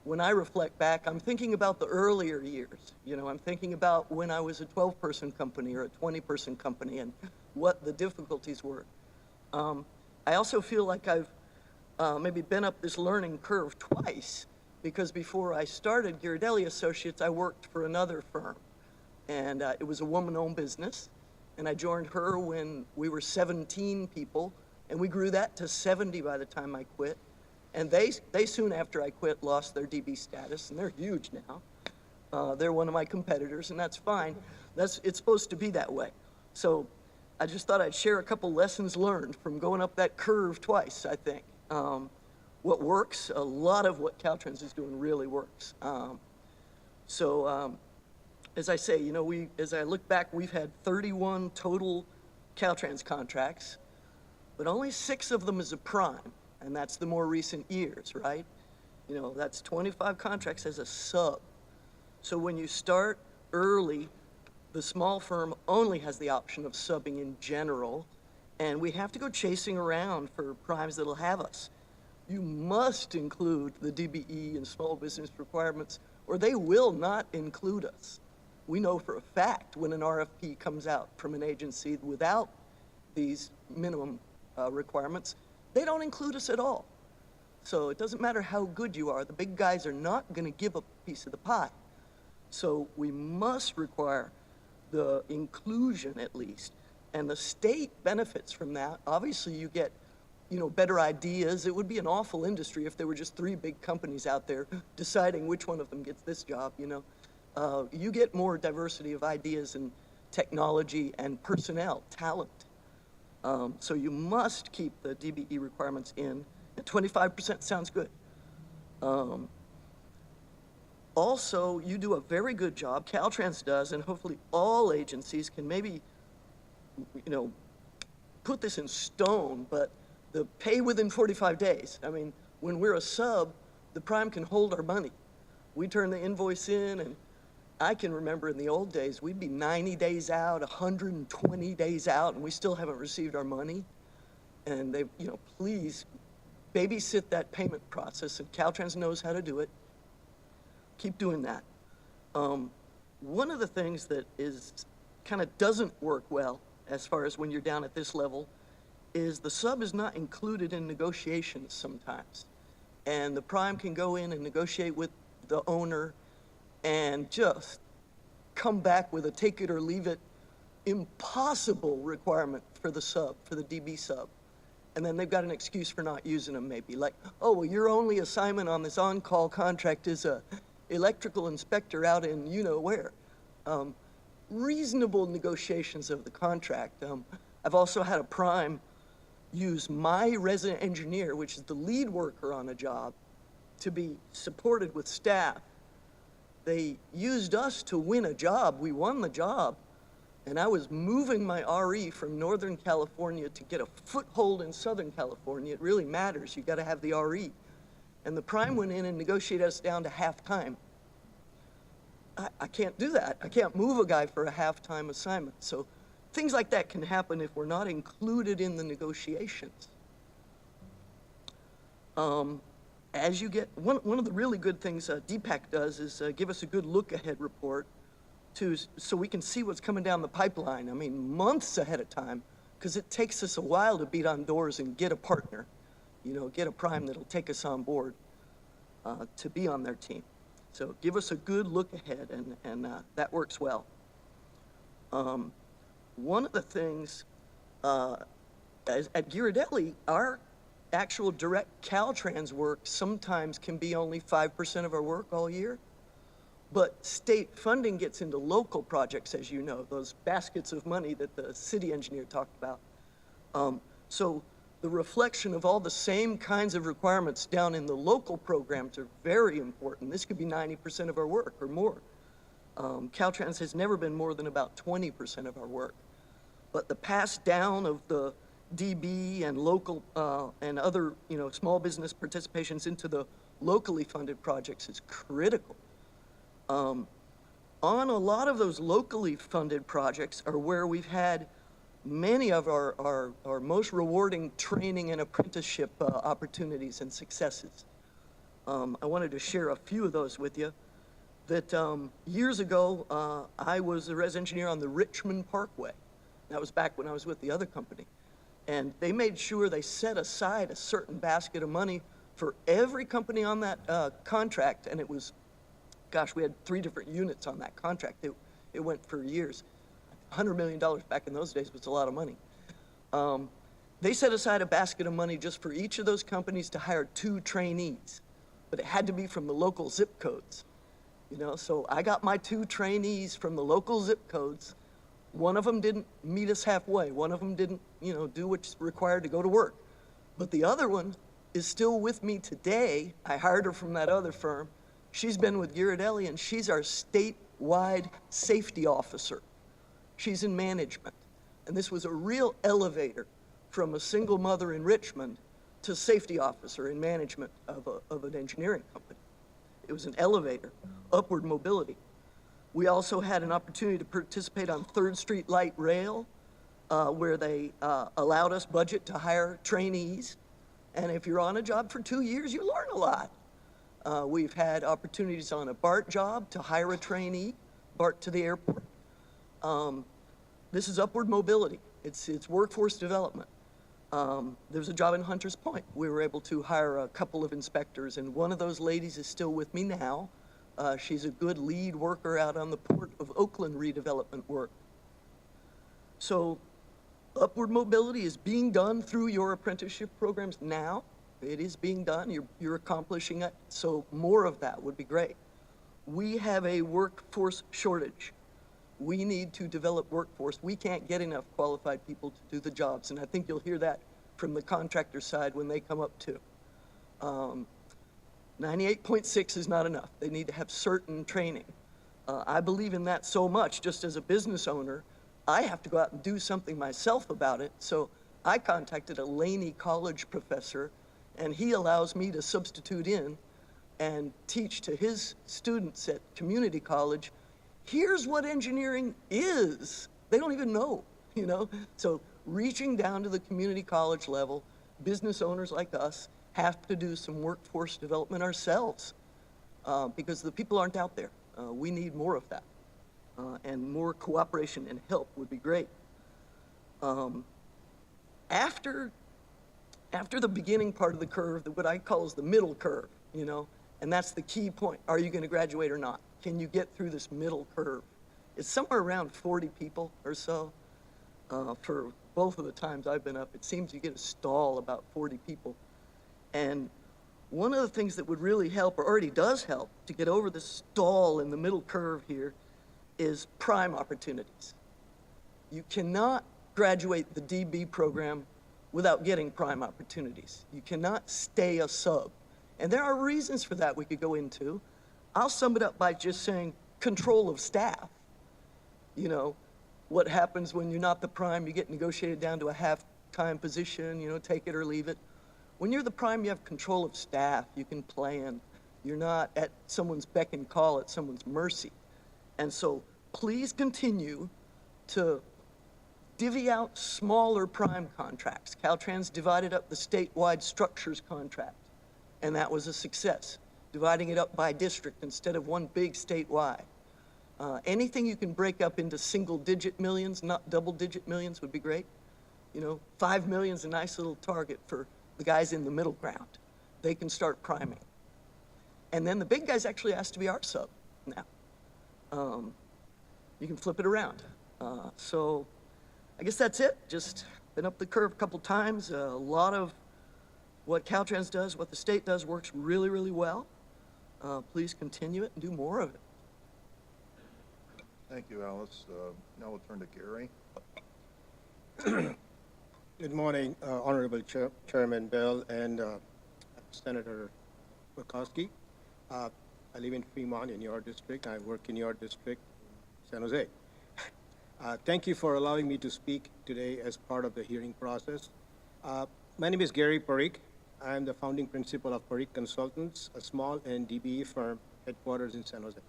when I reflect back, I'm thinking about the earlier years. I'm thinking about when I was a 12-person company or a 20-person company and what the difficulties were. I also feel like I've maybe been up this learning curve twice, because before I started Ghirardelli Associates, I worked for another firm. And it was a woman-owned business. And I joined her when we were 17 people, and we grew that to 70 by the time I quit. And they soon after I quit lost their DB status, and they're huge now. They're one of my competitors, and that's fine. It's supposed to be that way. So I just thought I'd share a couple lessons learned from going up that curve twice, I think. What works, a lot of what Caltrans is doing really works. As I say, as I look back, we've had 31 total Caltrans contracts, but only 6 of them as a prime. And that's the more recent years, right? That's 25 contracts as a sub. So when you start early, the small firm only has the option of subbing in general, and we have to go chasing around for primes that'll have us. You must include the DBE and small business requirements, or they will not include us. We know for a fact when an RFP comes out from an agency without these minimum requirements, they don't include us at all. So it doesn't matter how good you are, the big guys are not going to give up a piece of the pie. So we must require the inclusion at least, and the state benefits from that. Obviously you get, you know, better ideas. It would be an awful industry if there were just 3 big companies out there deciding which one of them gets this job, you know. You get more diversity of ideas and technology and personnel, talent. So you must keep the DBE requirements in. And 25% sounds good. Also, you do a very good job, Caltrans does, and hopefully all agencies can maybe, you know, put this in stone, but the pay within 45 days. I mean, when we're a sub, the prime can hold our money. We turn the invoice in, and I can remember in the old days, we'd be 90 days out, 120 days out, and we still haven't received our money. And they, you know, please babysit that payment process, and Caltrans knows how to do it. Keep doing that. One of the things that is kind of doesn't work well as far as when you're down at this level is the sub is not included in negotiations sometimes. And the prime can go in and negotiate with the owner and just come back with a take it or leave it impossible requirement for the sub, for the DB sub. And then they've got an excuse for not using them maybe, like, oh, well, your only assignment on this on-call contract is a electrical inspector out in you-know-where. Reasonable negotiations of the contract. I've also had a prime use my resident engineer, which is the lead worker on a job, to be supported with staff. They used us to win a job. We won the job. And I was moving my RE from Northern California to get a foothold in Southern California. It really matters. You got to have the RE. And the prime went in and negotiated us down to half-time. I can't do that. I can't move a guy for a half-time assignment. So things like that can happen if we're not included in the negotiations. As you get, one of the really good things DPAC does is give us a good look-ahead report so we can see what's coming down the pipeline. I mean, months ahead of time, because it takes us a while to beat on doors and get a partner, you know, get a prime that'll take us on board to be on their team. So give us a good look ahead, and that works well. One of the things at Ghirardelli, our actual direct Caltrans work sometimes can be only 5% of our work all year. But state funding gets into local projects, as you know, those baskets of money that the city engineer talked about. So the reflection of all the same kinds of requirements down in the local programs are very important. This could be 90% of our work or more. Caltrans has never been more than about 20% of our work. But the pass down of the DB and local and other, you know, small business participations into the locally funded projects is critical. On a lot of those locally funded projects are where we've had many of our most rewarding training and apprenticeship opportunities and successes. I wanted to share a few of those with you. That years ago, I was a res engineer on the Richmond Parkway. That was back when I was with the other company. And they made sure they set aside a certain basket of money for every company on that contract, and it was, gosh, we had 3 different units on that contract. It went for years. $100 million back in those days was a lot of money. They set aside a basket of money just for each of those companies to hire 2 trainees, but it had to be from the local zip codes. You know, so I got my 2 trainees from the local zip codes. One of them didn't meet us halfway. One of them didn't, you know, do what's required to go to work. But the other one is still with me today. I hired her from that other firm. She's been with Ghirardelli, and she's our statewide safety officer. She's in management. And this was a real elevator from a single mother in Richmond to safety officer in management of an engineering company. It was an elevator, upward mobility. We also had an opportunity to participate on 3rd Street Light Rail, where they allowed us budget to hire trainees. And if you're on a job for 2 years, you learn a lot. We've had opportunities on a BART job to hire a trainee, BART to the airport. This is upward mobility. It's workforce development. There's a job in Hunters Point. We were able to hire a couple of inspectors, and one of those ladies is still with me now. She's a good lead worker out on the Port of Oakland redevelopment work. So upward mobility is being done through your apprenticeship programs now. It is being done. You're accomplishing it. So more of that would be great. We have a workforce shortage. We need to develop workforce. We can't get enough qualified people to do the jobs, and I think you'll hear that from the contractor side when they come up too. 98.6 is not enough. They need to have certain training. I believe in that so much. Just as a business owner, I have to go out and do something myself about it. So I contacted a Laney College professor, and he allows me to substitute in and teach to his students at community college. Here's what engineering is. They don't even know, you know? So reaching down to the community college level, business owners like us have to do some workforce development ourselves because the people aren't out there. We need more of that. And more cooperation and help would be great. After the beginning part of the curve, what I call is the middle curve, you know? And that's the key point. Are you gonna graduate or not? Can you get through this middle curve? It's somewhere around 40 people or so. For both of the times I've been up, it seems you get a stall about 40 people. And one of the things that would really help, or already does help, to get over the stall in the middle curve here is prime opportunities. You cannot graduate the DB program without getting prime opportunities. You cannot stay a sub. And there are reasons for that we could go into. I'll sum it up by just saying control of staff. You know, what happens when you're not the prime, you get negotiated down to a half-time position, you know, take it or leave it. When you're the prime, you have control of staff, you can plan. You're not at someone's beck and call, at someone's mercy. And so please continue to divvy out smaller prime contracts. Caltrans divided up the statewide structures contract, and that was a success. Dividing it up by district instead of one big statewide. Anything you can break up into single-digit millions, not double-digit millions, would be great. You know, 5 million's a nice little target for the guys in the middle ground. They can start priming. And then the big guys actually ask to be our sub now. You can flip it around. So I guess that's it. Just been up the curve a couple times. A lot of what Caltrans does, what the state does, works really, really well. Please continue it and do more of it. Thank you, Alice. Now we'll turn to Gary. Good morning, Honorable Chairman Bell and Senator Wachowski. I live in Fremont in your district. I work in your district, San Jose. Thank you for allowing me to speak today as part of the hearing process. My name is Gary Parikh. I am the founding principal of Parikh Consultants, a small and DBE firm headquarters in San Jose.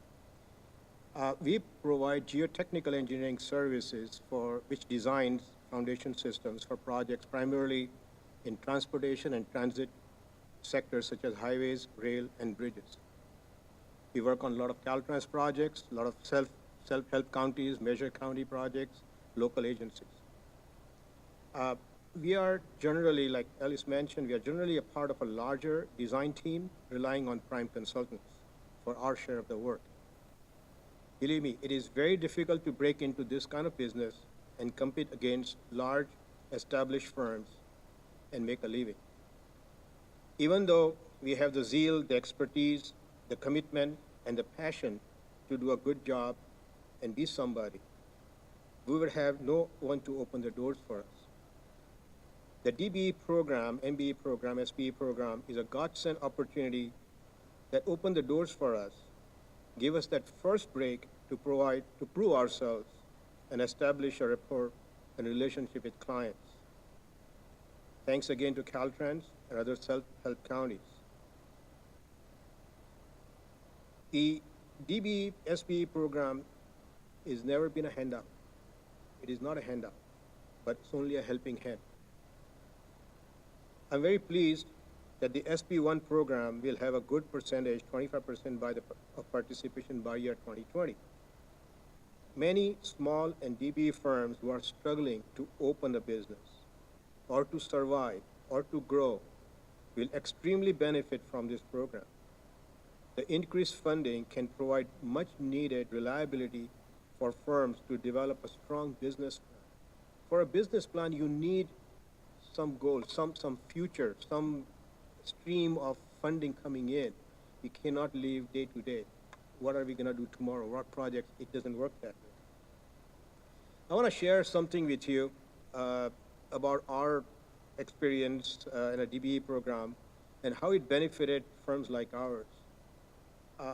We provide geotechnical engineering services which designs foundation systems for projects primarily in transportation and transit sectors such as highways, rail, and bridges. We work on a lot of Caltrans projects, a lot of self-help counties, measure county projects, local agencies. We are generally, like Alice mentioned, we are generally a part of a larger design team relying on prime consultants for our share of the work. Believe me, it is very difficult to break into this kind of business and compete against large, established firms and make a living. Even though we have the zeal, the expertise, the commitment, and the passion to do a good job and be somebody, we would have no one to open the doors for us. The DBE program, MBE program, SBE program is a godsend opportunity that opened the doors for us, give us that first break to prove ourselves and establish a rapport and relationship with clients. Thanks again to Caltrans and other self-help counties. The DB SBE program is never been a handout. It is not a handout, but it's only a helping hand. I'm very pleased that the SB1 program will have a good percentage, 25% of participation by year 2020. Many small and DBE firms who are struggling to open a business or to survive or to grow will extremely benefit from this program. The increased funding can provide much needed reliability for firms to develop a strong business plan. For a business plan, you need some goal, some future, some stream of funding coming in. We cannot live day to day. What are we going to do tomorrow? What projects? It doesn't work that way. I want to share something with you about our experience in a DBE program and how it benefited firms like ours.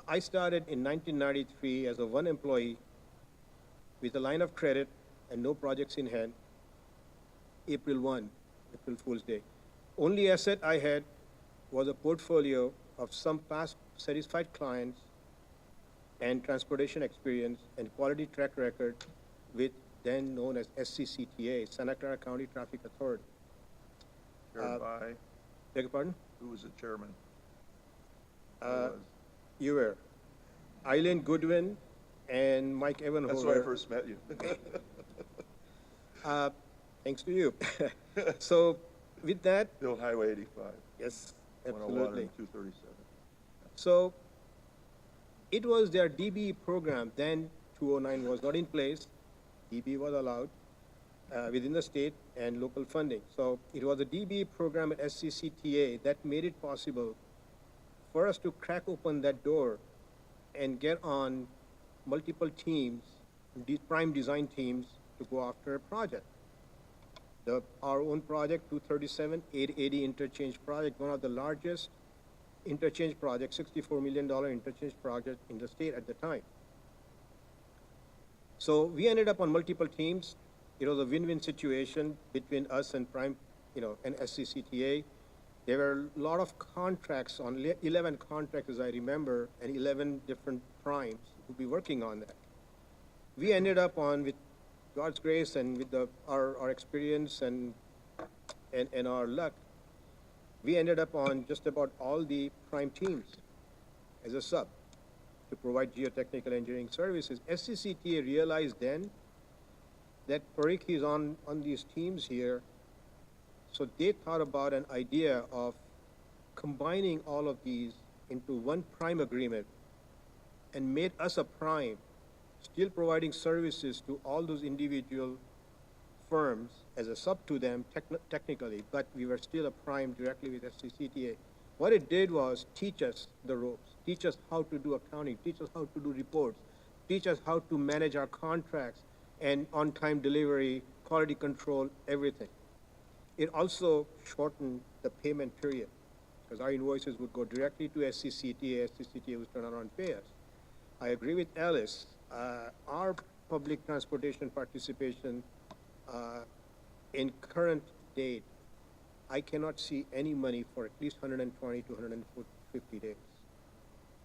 I started in 1993 as a one employee with a line of credit and no projects in hand. April Fool's Day. Only asset I had was a portfolio of some past satisfied clients and transportation experience and quality track record with then known as SCCTA, Santa Clara County Traffic Authority. Chaired by? Beg your pardon? Who was the chairman? You were. Eileen Goodwin and Mike Evanhofer. That's where I first met you. Thanks to you. So with that. Built Highway 85. Yes, 101 absolutely. and 237. So it was their DBE program. Then 209 was not in place. DBE was allowed within the state and local funding. So it was a DBE program at SCCTA that made it possible for us to crack open that door and get on multiple teams, prime design teams, to go after a project. Our own project, 237, 880 interchange project, one of the largest interchange projects, $64 million interchange project in the state at the time. So we ended up on multiple teams. It was a win-win situation between us and Prime, and SCCTA. There were a lot of contracts, 11 contracts as I remember, and 11 different primes who would be working on that. We ended up on, with God's grace and with our experience and our luck, we ended up on just about all the prime teams as a sub to provide geotechnical engineering services. SCCTA realized then that Parikh is on these teams here, so they thought about an idea of combining all of these into one prime agreement and made us a prime, still providing services to all those individual firms as a sub to them technically, but we were still a prime directly with SCCTA. What it did was teach us the ropes, teach us how to do accounting, teach us how to do reports, teach us how to manage our contracts and on-time delivery, quality control, everything. It also shortened the payment period because our invoices would go directly to SCCTA, SCCTA would turn around and pay us. I agree with Alice. Our public transportation participation in current date, I cannot see any money for at least 120 to 150 days.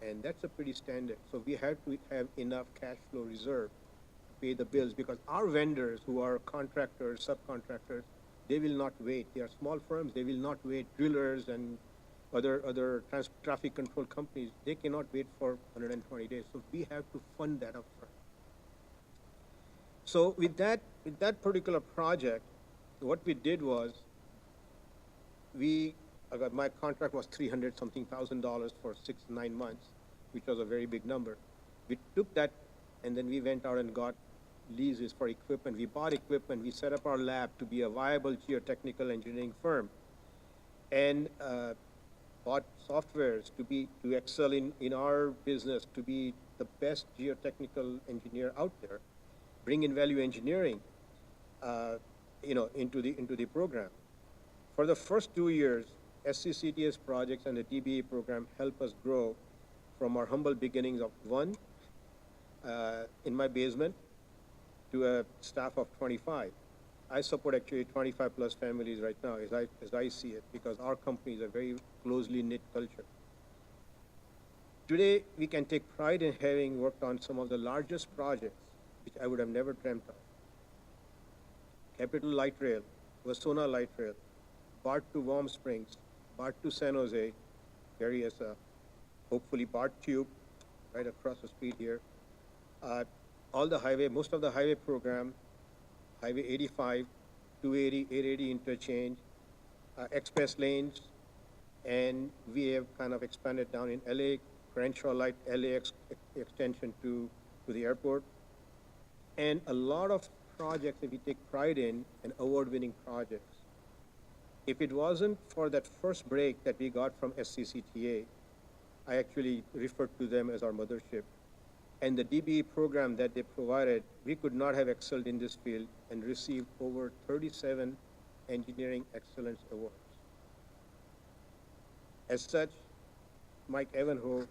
And that's a pretty standard. So we have to have enough cash flow reserve to pay the bills because our vendors who are contractors, subcontractors, they will not wait. They are small firms, they will not wait. Drillers and other traffic control companies, they cannot wait for 120 days. So we have to fund that up front. So with that particular project, what we did was my contract was $300-something thousand for 6-9 months, which was a very big number. We took that and then we went out and got leases for equipment. We bought equipment. We set up our lab to be a viable geotechnical engineering firm and bought softwares to excel in our business, to be the best geotechnical engineer out there, bring in value engineering into the program. For the first 2 years, SCCTA's projects and the DBE program helped us grow from our humble beginnings of 1 in my basement to a staff of 25. I support actually 25 plus families right now as I see it because our company is a very closely knit culture. Today, we can take pride in having worked on some of the largest projects, which I would have never dreamt of. Capitol Light Rail, Wasona Light Rail, BART to Warm Springs, BART to San Jose, Gary is hopefully BART Tube, right across the street here. All the highway, most of the highway program, Highway 85, 280, 880 interchange, express lanes, and we have kind of expanded down in LA, Crenshaw Light, LA extension to the airport, and a lot of projects that we take pride in, and award-winning projects. If it wasn't for that first break that we got from SCCTA, I actually referred to them as our mothership, and the DBE program that they provided, we could not have excelled in this field and received over 37 engineering excellence awards. As such, Mike Evanhoe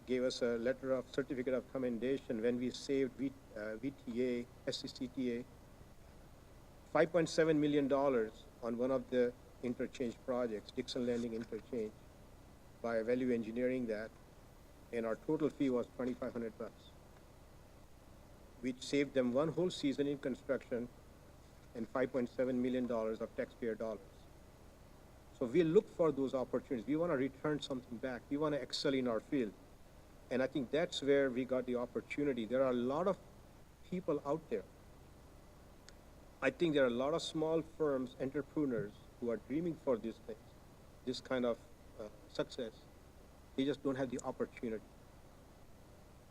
gave us a letter of certificate of commendation when we saved VTA, SCCTA, $5.7 million on one of the interchange projects, Dixon Landing Interchange, by value engineering that, and our total fee was $2,500, which saved them one whole season in construction and $5.7 million of taxpayer dollars. So we look for those opportunities. We want to return something back. We want to excel in our field. And I think that's where we got the opportunity. There are a lot of people out there. I think there are a lot of small firms, entrepreneurs, who are dreaming for these things, this kind of success. They just don't have the opportunity.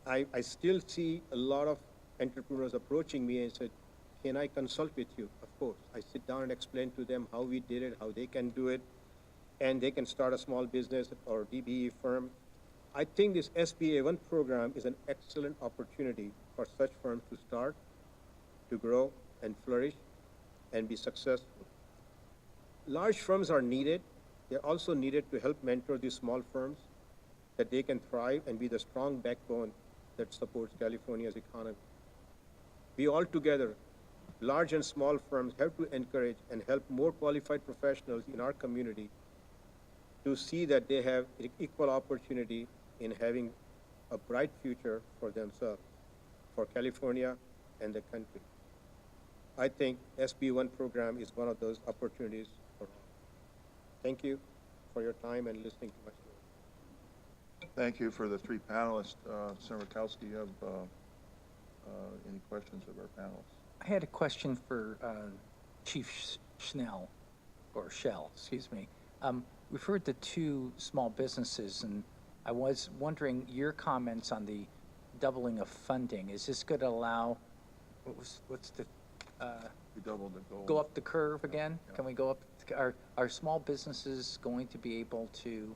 I still see a lot of entrepreneurs approaching me and said, can I consult with you? Of course. I sit down and explain to them how we did it, how they can do it, and they can start a small business or DBE firm. I think this SBA 1 program is an excellent opportunity for such firms to start, to grow and flourish and be successful. Large firms are needed. They're also needed to help mentor these small firms that they can thrive and be the strong backbone that supports California's economy. We all together, large and small firms, have to encourage and help more qualified professionals in our community to see that they have equal opportunity in having a bright future for themselves, for California and the country. I think SB1 program is one of those opportunities for all. Thank you for your time and listening to my story. Thank you for the three panelists. Senator Rakowski, you have any questions of our panelists? I had a question for Chief Schnell, or Shell, excuse me. We've heard the two small businesses, and I was wondering your comments on the doubling of funding. Is this going to allow, what's the, we doubled the goal. Go up the curve again? Yeah. Can we go up? Are small businesses going to be able to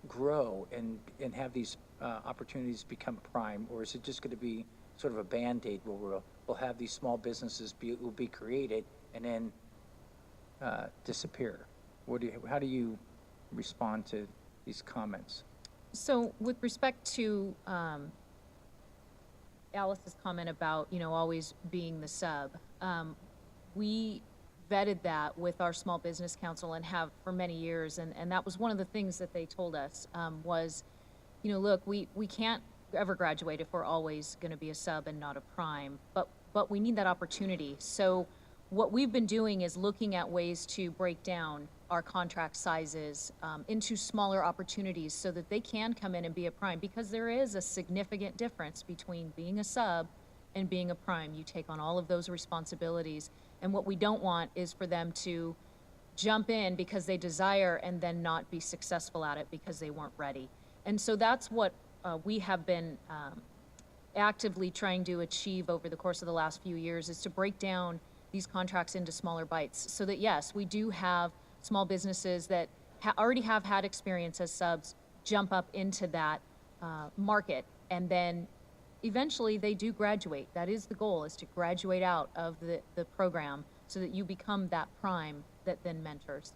grow and have these opportunities become prime, or is it just going to be sort of a Band-Aid where we'll have these small businesses will be created and then disappear? How do you respond to these comments? So with respect to Alice's comment about, always being the sub, we vetted that with our Small Business Council and have for many years, and that was one of the things that they told us was, look, we can't ever graduate if we're always going to be a sub and not a prime, but we need that opportunity. So what we've been doing is looking at ways to break down our contract sizes into smaller opportunities so that they can come in and be a prime, because there is a significant difference between being a sub and being a prime. You take on all of those responsibilities, and what we don't want is for them to jump in because they desire and then not be successful at it because they weren't ready. And so that's what we have been actively trying to achieve over the course of the last few years, is to break down these contracts into smaller bites so that, yes, we do have small businesses that already have had experience as subs jump up into that market, and then eventually they do graduate. That is the goal, is to graduate out of the program so that you become that prime that then mentors.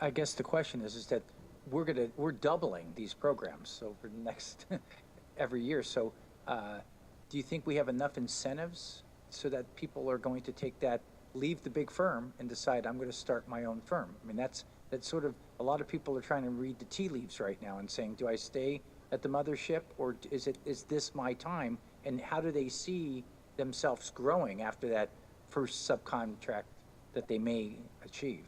I guess the question is that we're doubling these programs over the next every year. So do you think we have enough incentives so that people are going to leave the big firm and decide, I'm going to start my own firm? I mean, that's that sort of, a lot of people are trying to read the tea leaves right now and saying, do I stay at the mothership, or is this my time? And how do they see themselves growing after that first subcontract that they may achieve?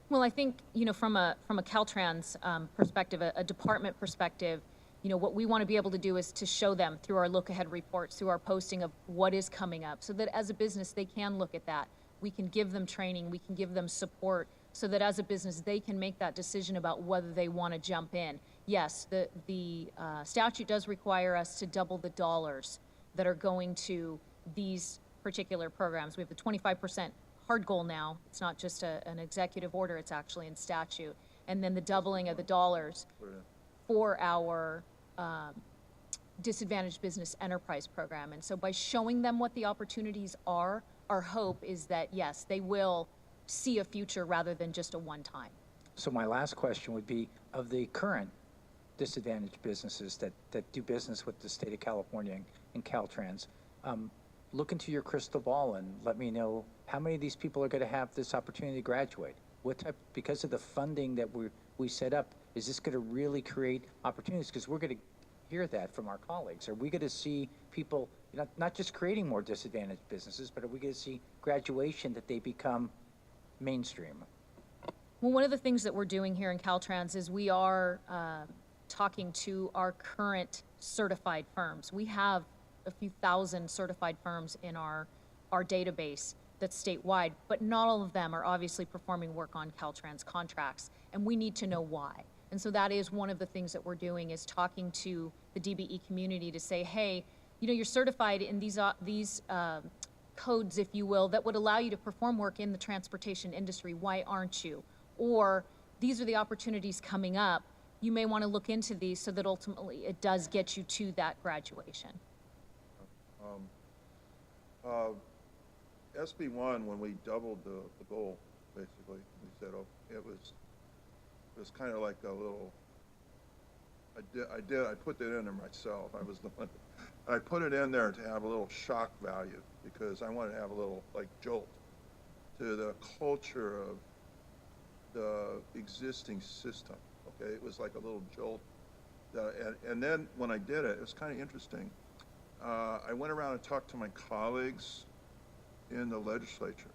Well, I think, from a Caltrans perspective, a department perspective, what we want to be able to do is to show them through our look ahead reports, through our posting of what is coming up, so that as a business, they can look at that. We can give them training, we can give them support, so that as a business, they can make that decision about whether they want to jump in. Yes, the statute does require us to double the dollars that are going to these particular programs. We have the 25% hard goal now. It's not just an executive order, it's actually in statute. And then the doubling of the dollars for our disadvantaged business enterprise program. And so by showing them what the opportunities are, our hope is that, yes, they will see a future rather than just a one-time. So my last question would be, of the current disadvantaged businesses that do business with the state of California and Caltrans, look into your crystal ball and let me know how many of these people are going to have this opportunity to graduate. What type, because of the funding that we set up, is this going to really create opportunities? Because we're going to hear that from our colleagues. Are we going to see people not just creating more disadvantaged businesses, but are we going to see graduation that they become mainstream? Well, one of the things that we're doing here in Caltrans is we are talking to our current certified firms. We have a few thousand certified firms in our database that's statewide, but not all of them are obviously performing work on Caltrans contracts, and we need to know why. And so that is one of the things that we're doing, is talking to the DBE community to say, hey, you're certified in these codes, if you will, that would allow you to perform work in the transportation industry. Why aren't you? Or these are the opportunities coming up. You may want to look into these so that ultimately it does get you to that graduation. SB1, when we doubled the goal, basically, we said, oh, it was kind of like a little, I put that in there myself. I was the one, I put it in there to have a little shock value, because I wanted to have a little, like, jolt to the culture of the existing system, okay? It was like a little jolt. And then when I did it was kind of interesting. I went around and talked to my colleagues in the legislature,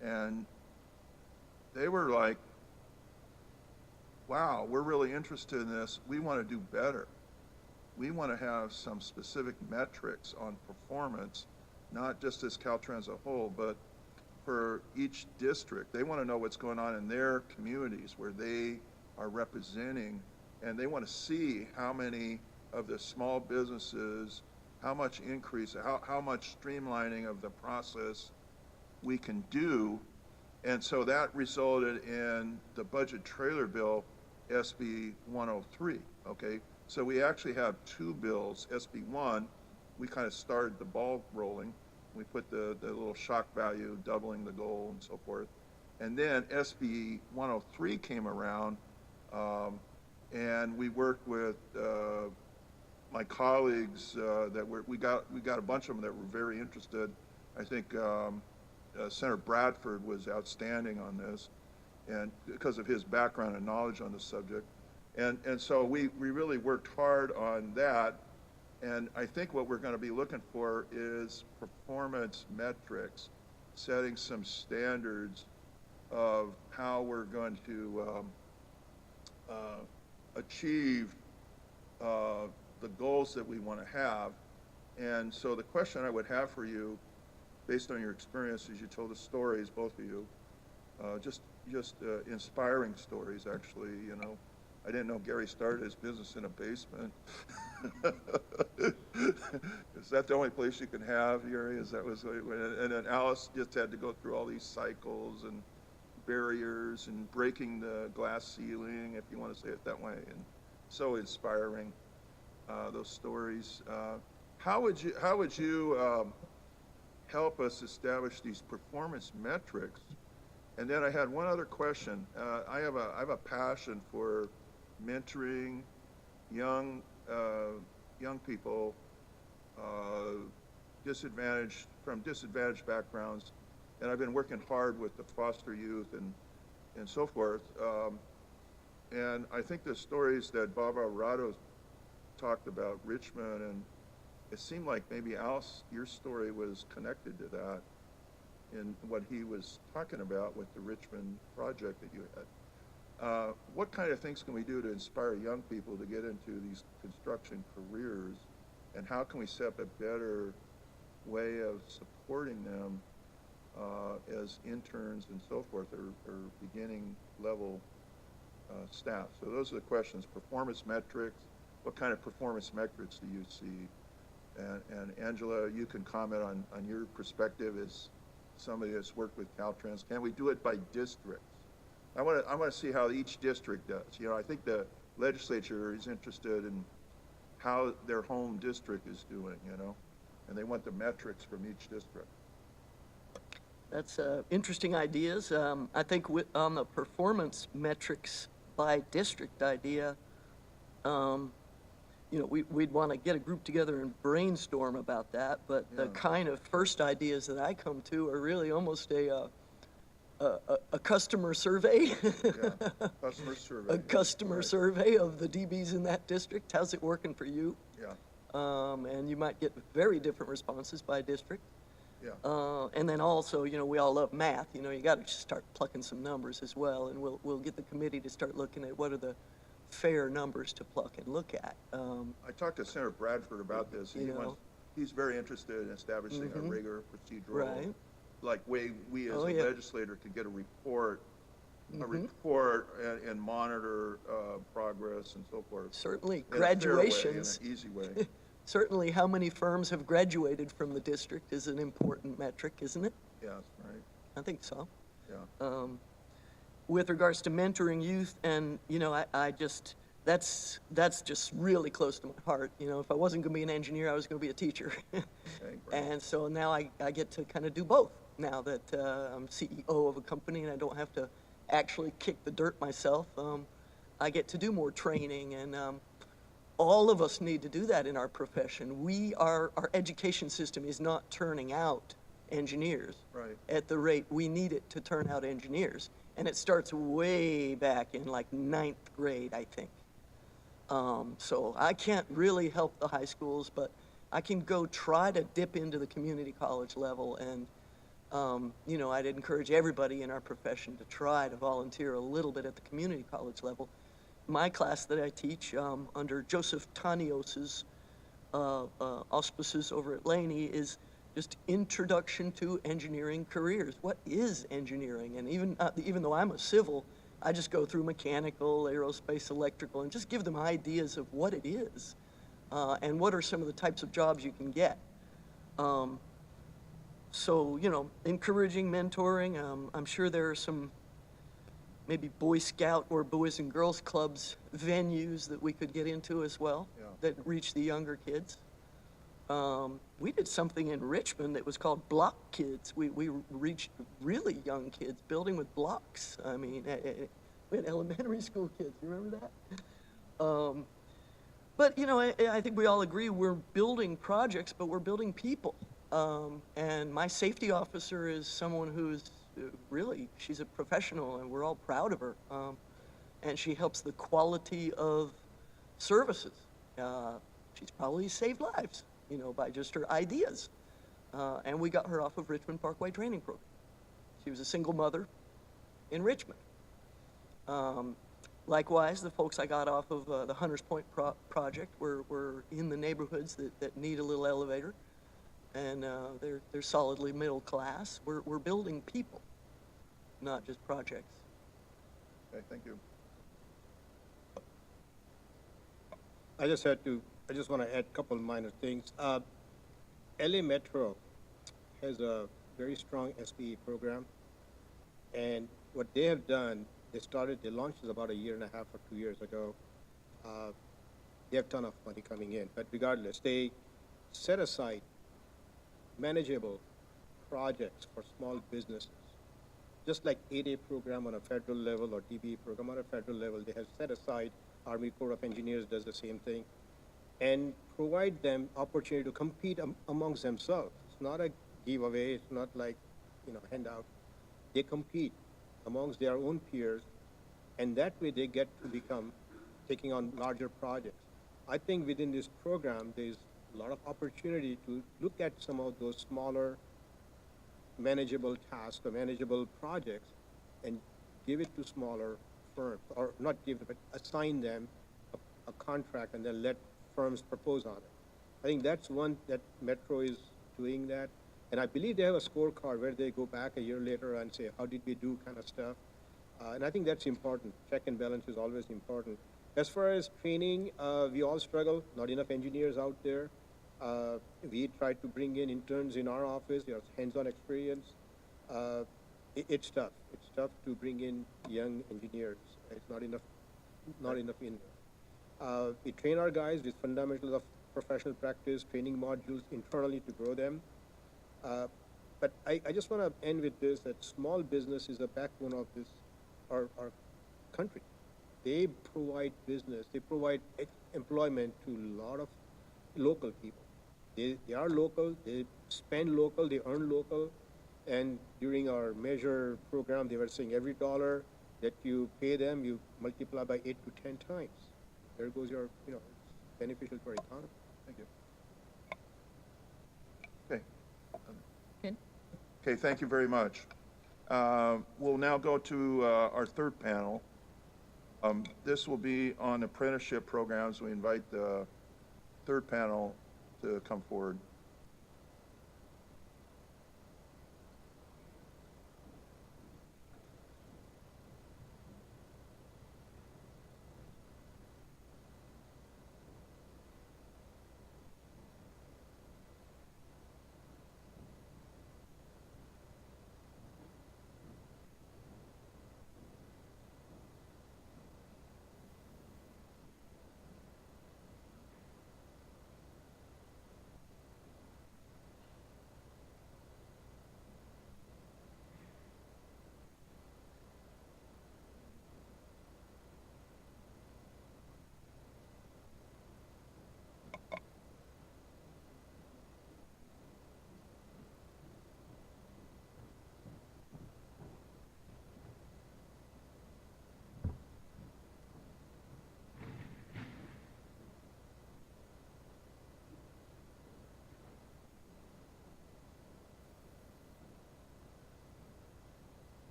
and they were like, wow, we're really interested in this. We want to do better. We want to have some specific metrics on performance, not just as Caltrans as a whole, but for each district. They want to know what's going on in their communities where they are representing, and they want to see how many of the small businesses, how much increase, how much streamlining of the process we can do. And so that resulted in the budget trailer bill, SB 103, okay? So we actually have two bills. SB 1, we kind of started the ball rolling. We put the little shock value, doubling the goal and so forth. And then SB 103 came around, and we worked with my colleagues that we got a bunch of them that were very interested. I think Senator Bradford was outstanding on this, and because of his background and knowledge on the subject. And so we really worked hard on that. And I think what we're going to be looking for is performance metrics, setting some standards of how we're going to achieve the goals that we want to have. And so the question I would have for you, based on your experiences, you told us stories, both of you, just inspiring stories, actually. I didn't know Gary started his business in a basement. Is that the only place you can have, Gary? And then Alice just had to go through all these cycles and barriers and breaking the glass ceiling, if you want to say it that way. And so inspiring, those stories. How would you help us establish these performance metrics? And then I had one other question. I have a passion for mentoring young people, disadvantaged backgrounds, and I've been working hard with the foster youth and and so forth. And I think the stories that Bob Alvarado talked about, Richmond, and it seemed like maybe Alice, your story was connected to that in what he was talking about with the Richmond project that you had. What kind of things can we do to inspire young people to get into these construction careers, and how can we set up a better way of supporting them as interns and so forth, or beginning level staff? So those are the questions. Performance metrics. What kind of performance metrics do you see? And Angela, you can comment on your perspective as somebody that's worked with Caltrans. Can we do it by districts? I want to see how each district does. You know, I think the legislature is interested in how their home district is doing, you know, and they want the metrics from each district. That's interesting ideas. I think on the performance metrics by district idea, you know, we'd want to get a group together and brainstorm about that, but the kind of first ideas that I come to are really almost a customer survey. Customer survey. A customer survey of the DBs in that district. How's it working for you? Yeah. And you might get very different responses by district. Yeah. And then also, you know, we all love math. You know, you got to just start plucking some numbers as well, and we'll get the committee to start looking at what are the fair numbers to pluck and look at. I talked to Senator Bradford about this. He's very interested in establishing a rigor procedural, like way we as a legislator could get a report, and monitor progress and so forth. Certainly, in graduations. A fair way, in an easy way. Certainly, how many firms have graduated from the district is an important metric, isn't it? Yes, right. I think so. Yeah. With regards to mentoring youth, and you know, I just that's just really close to my heart. You know, if I wasn't going to be an engineer, I was going to be a teacher. And so now I get to kind of do both. Now that I'm CEO of a company and I don't have to actually kick the dirt myself, I get to do more training, and all of us need to do that in our profession. Our education system is not turning out engineers at the rate we need it to turn out engineers. And it starts way back in like 9th grade, I think. So I can't really help the high schools, but I can go try to dip into the community college level. And, you know, I'd encourage everybody in our profession to try to volunteer a little bit at the community college level. My class that I teach under Joseph Tanios's auspices over at Laney is just introduction to engineering careers. What is engineering? And even though I'm a civil, I just go through mechanical, aerospace, electrical, and just give them ideas of what it is and what are some of the types of jobs you can get. So, you know, encouraging, mentoring. I'm sure there are some maybe Boy Scout or Boys and Girls Clubs venues that we could get into as well that reach the younger kids. We did something in Richmond that was called Block Kids. We reached really young kids building with blocks. I mean, we had elementary school kids. You remember that? But, you know, I think we all agree we're building projects, but we're building people. And my safety officer is someone who's really, she's a professional, and we're all proud of her. And she helps the quality of services. She's probably saved lives, you know, by just her ideas. And we got her off of Richmond Parkway Training Program. She was a single mother in Richmond. Likewise, the folks I got off of the Hunters Point project were in the neighborhoods that need a little elevator. And they're solidly middle class. We're building people, not just projects. Okay, thank you. I just want to add a couple of minor things. LA Metro has a very strong SPE program, and what they have done, they launched this about 1.5 years or 2 years ago. They have a ton of money coming in, but regardless, they set aside manageable projects for small businesses. Just like 8A program on a federal level or DBE program on a federal level, they have set aside, Army Corps of Engineers does the same thing, and provide them opportunity to compete amongst themselves. It's not a giveaway, it's not like, you know, handout. They compete. amongst their own peers, and that way they get to become taking on larger projects. I think within this program, there's a lot of opportunity to look at some of those smaller manageable tasks or manageable projects and give it to smaller firms, or not give them, but assign them a contract and then let firms propose on it. I think that's one that Metro is doing that. And I believe they have a scorecard where they go back a year later and say, how did we do kind of stuff. And I think that's important. Check and balance is always important. As far as training, we all struggle, not enough engineers out there. We try to bring in interns in our office, hands-on experience. It's tough. It's tough to bring in young engineers. It's not enough in there. We train our guys with fundamentals of professional practice, training modules internally to grow them. But I just want to end with this, that small business is the backbone of this, our country. They provide business, they provide employment to a lot of local people. They are local, they spend local, they earn local, and during our measure program, they were saying every dollar that you pay them, you multiply by 8 to 10 times. There goes your, it's beneficial to our economy. Thank you. Okay. Good. Okay, thank you very much. We'll now go to our third panel. This will be on apprenticeship programs. We invite the third panel to come forward.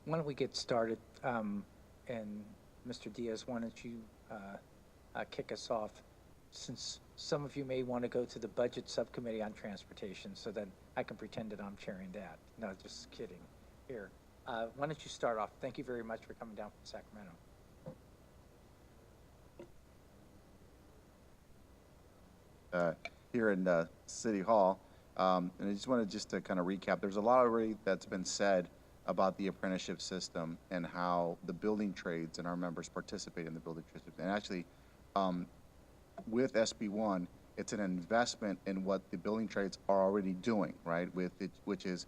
Why don't we get started? And Mr. Diaz, why don't you kick us off, since some of you may want to go to the Budget Subcommittee on Transportation, so then I can pretend that I'm chairing that. No, just kidding. Here, why don't you start off? Thank you very much for coming down from Sacramento. Here in City Hall, and I just wanted to kind of recap. There's a lot already that's been said about the apprenticeship system and how the building trades and our members participate in the building trades. And actually, with SB1, it's an investment in what the building trades are already doing, right? With it, which is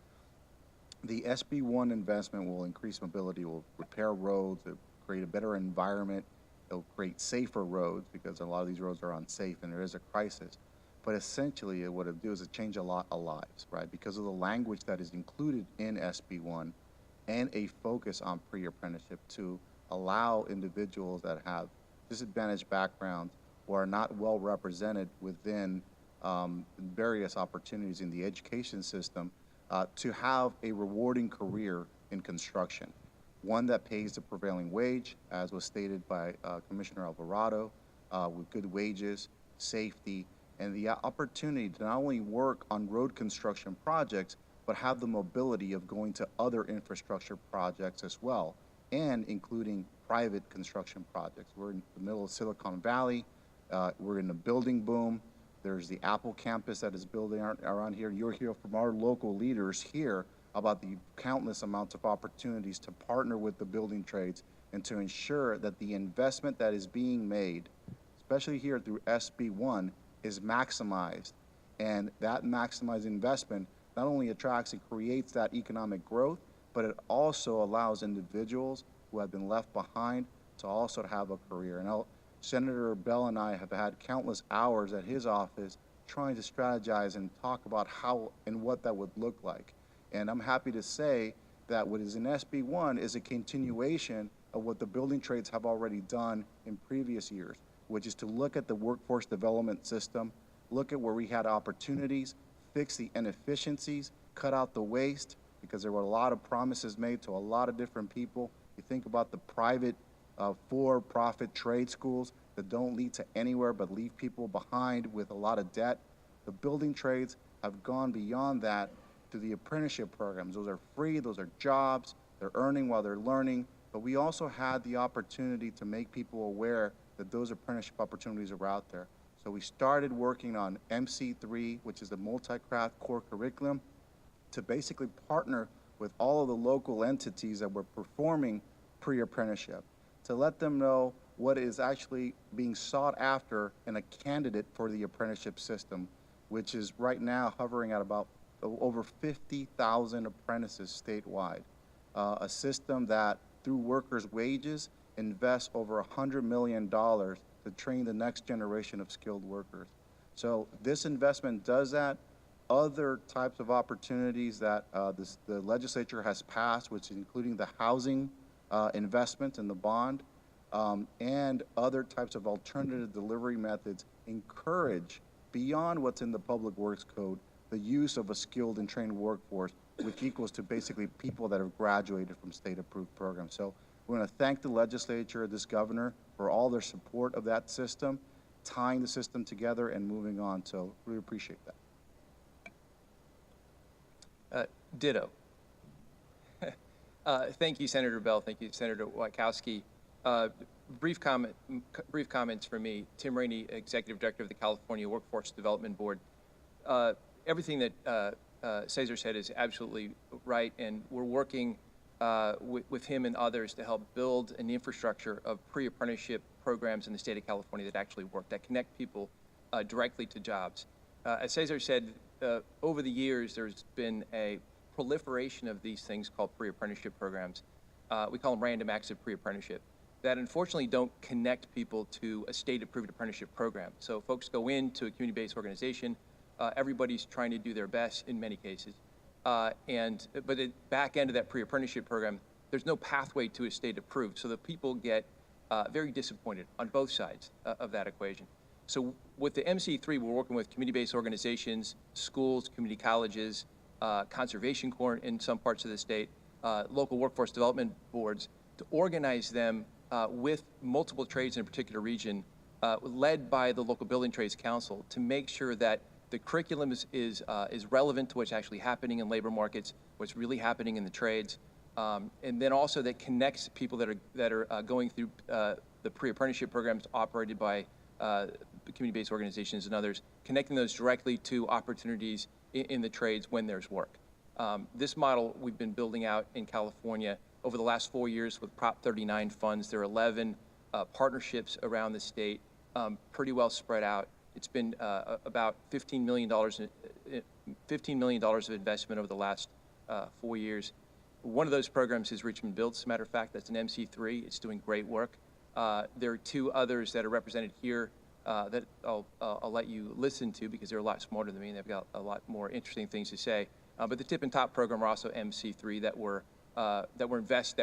the SB1 investment will increase mobility, will repair roads, it'll create a better environment, it'll create safer roads because a lot of these roads are unsafe and there is a crisis. But essentially, what it'll do is it change a lot of lives, right? Because of the language that is included in SB1 and a focus on pre-apprenticeship to allow individuals that have disadvantaged backgrounds or are not well represented within various opportunities in the education system to have a rewarding career in construction. One that pays the prevailing wage, as was stated by Commissioner Alvarado, with good wages, safety, and the opportunity to not only work on road construction projects, but have the mobility of going to other infrastructure projects as well, and including private construction projects. We're in the middle of Silicon Valley. We're in a building boom. There's the Apple campus that is building around here. You'll hear from our local leaders here about the countless amounts of opportunities to partner with the building trades and to ensure that the investment that is being made, especially here through SB1, is maximized. And that maximized investment not only attracts and creates that economic growth, but it also allows individuals who have been left behind to also have a career. And Senator Bell and I have had countless hours at his office trying to strategize and talk about how and what that would look like. And I'm happy to say that what is in SB1 is a continuation of what the building trades have already done in previous years, which is to look at the workforce development system, look at where we had opportunities, fix the inefficiencies, cut out the waste, because there were a lot of promises made to a lot of different people. You think about the private for-profit trade schools that don't lead to anywhere but leave people behind with a lot of debt. The building trades have gone beyond that to the apprenticeship programs. Those are free, those are jobs, they're earning while they're learning, but we also had the opportunity to make people aware that those apprenticeship opportunities are out there. So we started working on MC3, which is the multi-craft core curriculum, to basically partner with all of the local entities that were performing pre-apprenticeship, to let them know what is actually being sought after in a candidate for the apprenticeship system, which is right now hovering at about over 50,000 apprentices statewide. A system that, through workers' wages, invests over $100 million to train the next generation of skilled workers. So this investment does that. Other types of opportunities that the legislature has passed, which is including the housing investment in the bond, and other types of alternative delivery methods, encourage, beyond what's in the Public Works Code, the use of a skilled and trained workforce, which equals to basically people that have graduated from state-approved programs. So we want to thank the legislature, this governor, for all their support of that system, tying the system together and moving on. So really appreciate that. Ditto. Thank you, Senator Bell. Thank you, Senator Wachowski. Brief comments from me. Tim Rainey, Executive Director of the California Workforce Development Board. Everything that Cesar said is absolutely right, and we're working with him and others to help build an infrastructure of pre-apprenticeship programs in the state of California that actually work, that connect people directly to jobs. As Cesar said, over the years, there's been a proliferation of these things called pre-apprenticeship programs. We call them random acts of pre-apprenticeship that unfortunately don't connect people to a state-approved apprenticeship program. So folks go into a community-based organization, everybody's trying to do their best in many cases, but at the back end of that pre-apprenticeship program, there's no pathway to a state-approved, so the people get very disappointed on both sides of that equation. So with the MC3, we're working with community-based organizations, schools, community colleges, Conservation Corps in some parts of the state, local workforce development boards, to organize them with multiple trades in a particular region, led by the local Building Trades Council, to make sure that the curriculum is relevant to what's actually happening in labor markets, what's really happening in the trades, and then also that connects people that are going through the pre-apprenticeship programs operated by community-based organizations and others, connecting those directly to opportunities in the trades when there's work. This model we've been building out in California over the last 4 years with Prop 39 funds. There are 11 partnerships around the state, pretty well spread out. It's been about $15 million of investment over the last 4 years. One of those programs is Richmond Builds, as a matter of fact. That's an MC3. It's doing great work. There are two others that are represented here that I'll let you listen to because they're a lot smarter than me and they've got a lot more interesting things to say. But the Tip and Top program are also MC3 that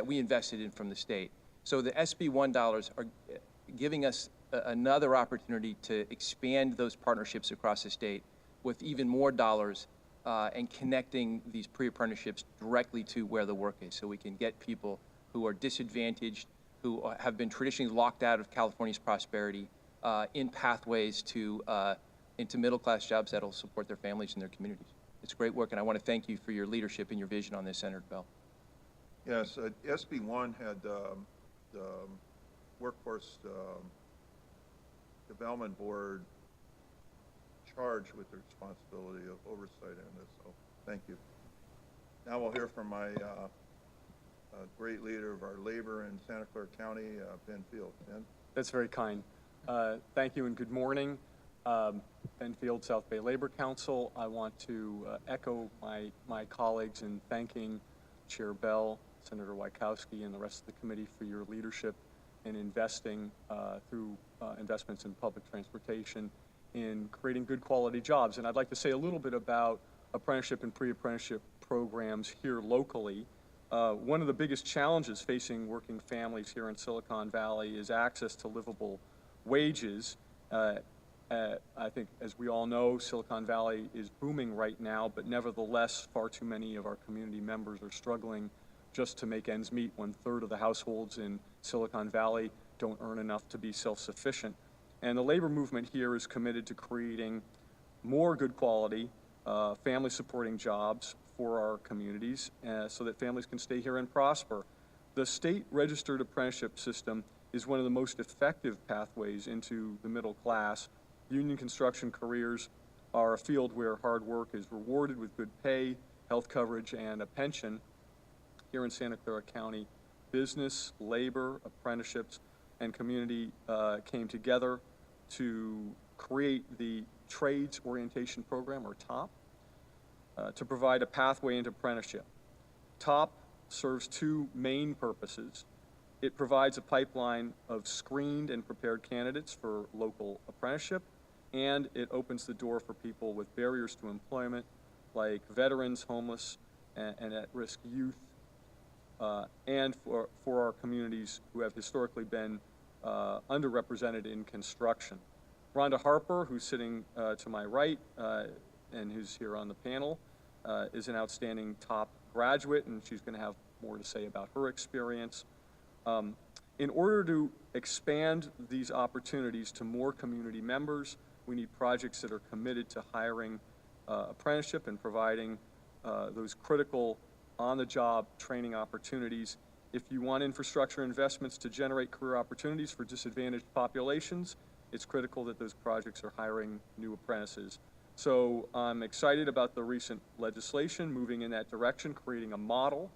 we invested in from the state. So the SB1 dollars are giving us another opportunity to expand those partnerships across the state with even more dollars and connecting these pre-apprenticeships directly to where the work is, so we can get people who are disadvantaged, who have been traditionally locked out of California's prosperity, in pathways to into middle-class jobs that will support their families and their communities. It's great work, and I want to thank you for your leadership and your vision on this, Senator Bell. Yes, SB1 had Workforce Development Board charged with the responsibility of oversight in this, so thank you. Now we'll hear from my great leader of our labor in Santa Clara County, Ben Field. Ben? That's very kind. Thank you and good morning. Ben Field, South Bay Labor Council. I want to echo my colleagues in thanking Chair Bell, Senator Wieckowski, and the rest of the committee for your leadership in investing through investments in public transportation in creating good quality jobs. And I'd like to say a little bit about apprenticeship and pre-apprenticeship programs here locally. One of the biggest challenges facing working families here in Silicon Valley is access to livable wages. I think, as we all know, Silicon Valley is booming right now, but nevertheless, far too many of our community members are struggling just to make ends meet. 1/3 of the households in Silicon Valley don't earn enough to be self-sufficient. And the labor movement here is committed to creating more good quality, family-supporting jobs for our communities so that families can stay here and prosper. The state-registered apprenticeship system is one of the most effective pathways into the middle class. Union construction careers are a field where hard work is rewarded with good pay, health coverage, and a pension. Here in Santa Clara County, business, labor, apprenticeships, and community came together to create the Trades Orientation Program, or TOP, to provide a pathway into apprenticeship. TOP serves two main purposes. It provides a pipeline of screened and prepared candidates for local apprenticeship, and it opens the door for people with barriers to employment, like veterans, homeless, and at-risk youth, and for our communities who have historically been underrepresented in construction. Rhonda Harper, who's sitting to my right and who's here on the panel, is an outstanding TOP graduate, and she's going to have more to say about her experience. In order to expand these opportunities to more community members, we need projects that are committed to hiring apprenticeship and providing those critical on-the-job training opportunities. If you want infrastructure investments to generate career opportunities for disadvantaged populations, it's critical that those projects are hiring new apprentices. So I'm excited about the recent legislation moving in that direction, creating a model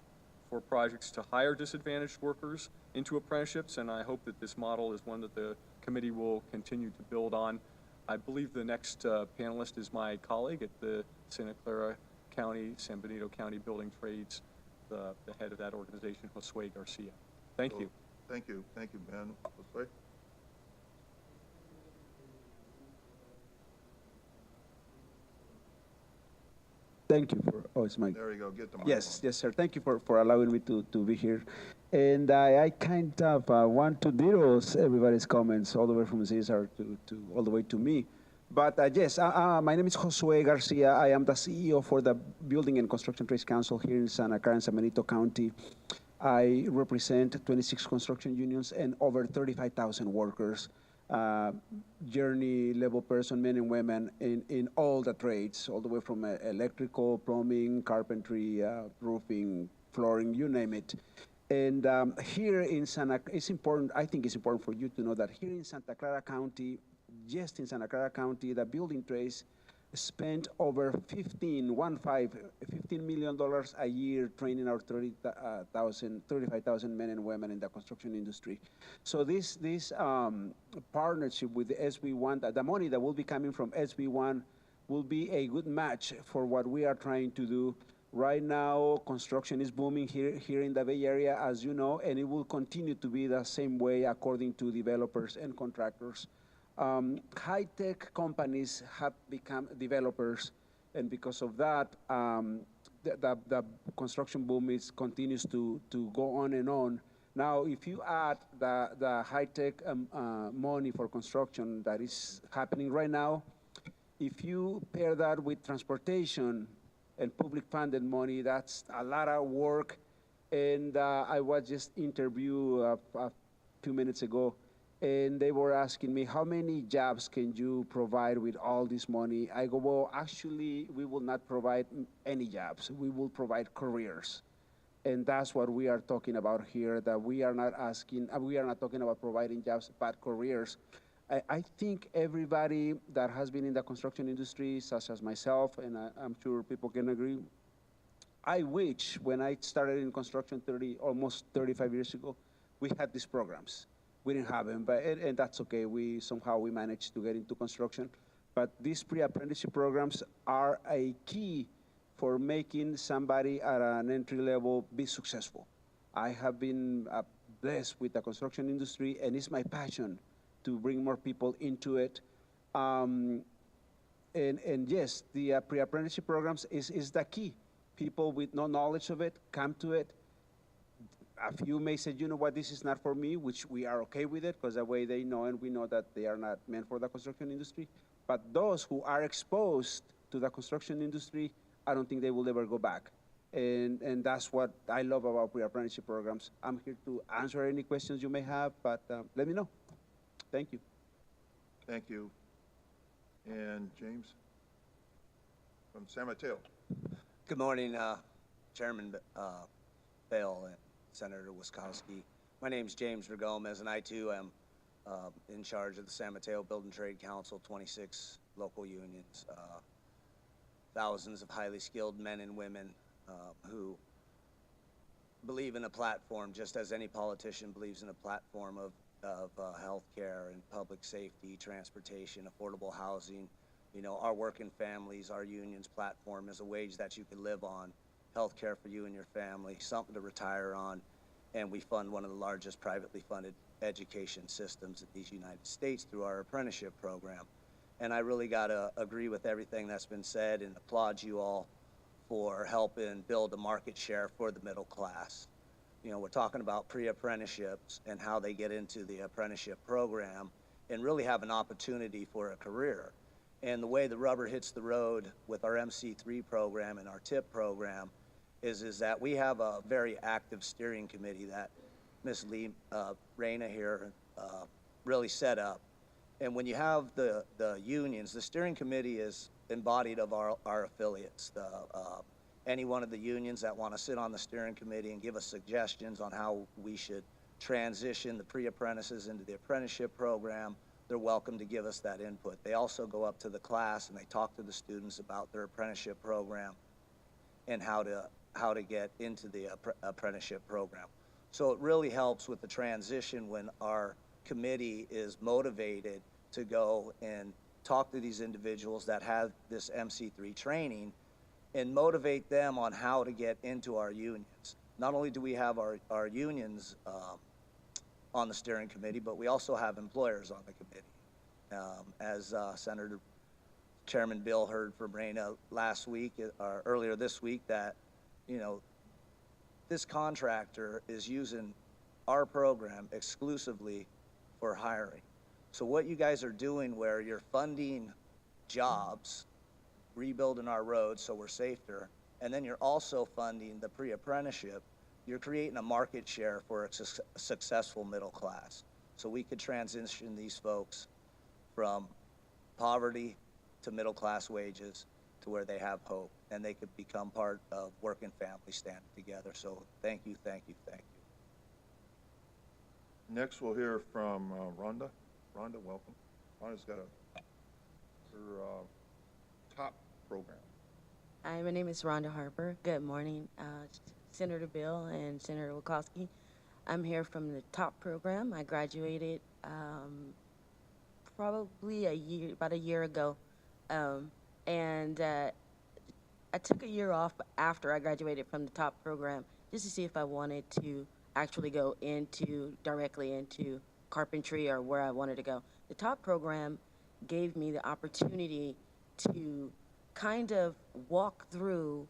for projects to hire disadvantaged workers into apprenticeships, and I hope that this model is one that the committee will continue to build on. I believe the next panelist is my colleague at the Santa Clara County, San Benito County Building Trades, the head of that organization, Josue Garcia. Thank you. Thank you, Ben. Josue? Thank you for, oh, it's Mike. There you go, get the mic. Yes, sir. Thank you for allowing me to be here. And I kind of want to ditto everybody's comments all the way from Cesar to all the way to me. But yes, my name is Josue Garcia. I am the CEO for the Building and Construction Trades Council here in Santa Clara and San Benito County. I represent 26 construction unions and over 35,000 workers, journey level person, men and women in all the trades, all the way from electrical, plumbing, carpentry, roofing, flooring, you name it. And here in it's important, I think it's important for you to know that here in Santa Clara County, just in Santa Clara County, the building trades spent over $15 million a year training our 35,000 men and women in the construction industry. So this partnership with the SB1, the money that will be coming from SB1 will be a good match for what we are trying to do. Right now, construction is booming here in the Bay Area, as you know, and it will continue to be the same way according to developers and contractors. High-tech companies have become developers, and because of that, the construction boom continues to go on and on. Now, if you add the high-tech money for construction that is happening right now, if you pair that with transportation and public funded money, that's a lot of work. And I was just interviewed a few minutes ago, and they were asking me, how many jobs can you provide with all this money? I go, well, actually, we will not provide any jobs. We will provide careers. And that's what we are talking about here, that we are not talking about providing jobs, but careers. I think everybody that has been in the construction industry, such as myself, and I'm sure people can agree, I wish when I started in construction almost 35 years ago, we had these programs. We didn't have them, and that's okay. We managed to get into construction. But these pre-apprenticeship programs are a key for making somebody at an entry level be successful. I have been blessed with the construction industry, and it's my passion to bring more people into it. And yes, the pre-apprenticeship programs is the key. People with no knowledge of it come to it. A few may say, you know what, this is not for me, which we are okay with it, because the way they know, and we know that they are not meant for the construction industry. But those who are exposed to the construction industry, I don't think they will ever go back. And that's what I love about pre-apprenticeship programs. I'm here to answer any questions you may have, but let me know. Thank you. Thank you. And James from San Mateo. Good morning, Chairman Bell and Senator Wiskowski. My name is James Gomez, and I too am in charge of the San Mateo Building Trade Council, 26 local unions, thousands of highly skilled men and women who believe in a platform, just as any politician believes in a platform of healthcare and public safety, transportation, affordable housing. You know, our working families, our union's platform is a wage that you can live on, healthcare for you and your family, something to retire on, and we fund one of the largest privately funded education systems in these United States through our apprenticeship program. And I really got to agree with everything that's been said and applaud you all for helping build a market share for the middle class. You know, we're talking about pre-apprenticeships and how they get into the apprenticeship program and really have an opportunity for a career. And the way the rubber hits the road with our MC3 program and our TIP program is that we have a very active steering committee that Ms. Lee Reyna here really set up. And when you have the unions, the steering committee is embodied of our affiliates. Any one of the unions that want to sit on the steering committee and give us suggestions on how we should transition the pre-apprentices into the apprenticeship program, they're welcome to give us that input. They also go up to the class and they talk to the students about their apprenticeship program and how to get into the apprenticeship program. So it really helps with the transition when our committee is motivated to go and talk to these individuals that have this MC3 training and motivate them on how to get into our unions. Not only do we have our unions on the steering committee, but we also have employers on the committee. As Senator Chairman Bill heard from Reyna last week, or earlier this week, that, you know, this contractor is using our program exclusively for hiring. So what you guys are doing where you're funding jobs, rebuilding our roads so we're safer, and then you're also funding the pre-apprenticeship, you're creating a market share for a successful middle class. So we could transition these folks from poverty to middle class wages to where they have hope, and they could become part of working families standing together. So thank you, thank you, thank you. Next, we'll hear from Rhonda. Rhonda, welcome. Rhonda's got her top program. Hi, my name is Rhonda Harper. Good morning, Senator Bill and Senator Witkowski. I'm here from the TOP program. I graduated probably about a year ago. And I took a year off after I graduated from the TOP program just to see if I wanted to actually go directly into carpentry or where I wanted to go. The TOP program gave me the opportunity to kind of walk through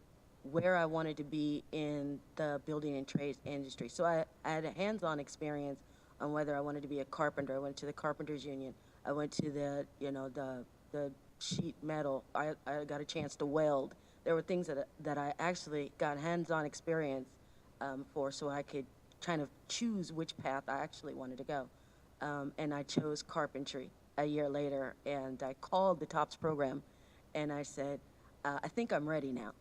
where I wanted to be in the building and trades industry. So I had a hands-on experience on whether I wanted to be a carpenter. I went to the Carpenters Union. I went to the sheet metal. I got a chance to weld. There were things that I actually got hands-on experience for, so I could kind of choose which path I actually wanted to go. And I chose carpentry a year later, and I called the TOPS program, and I said, I think I'm ready now.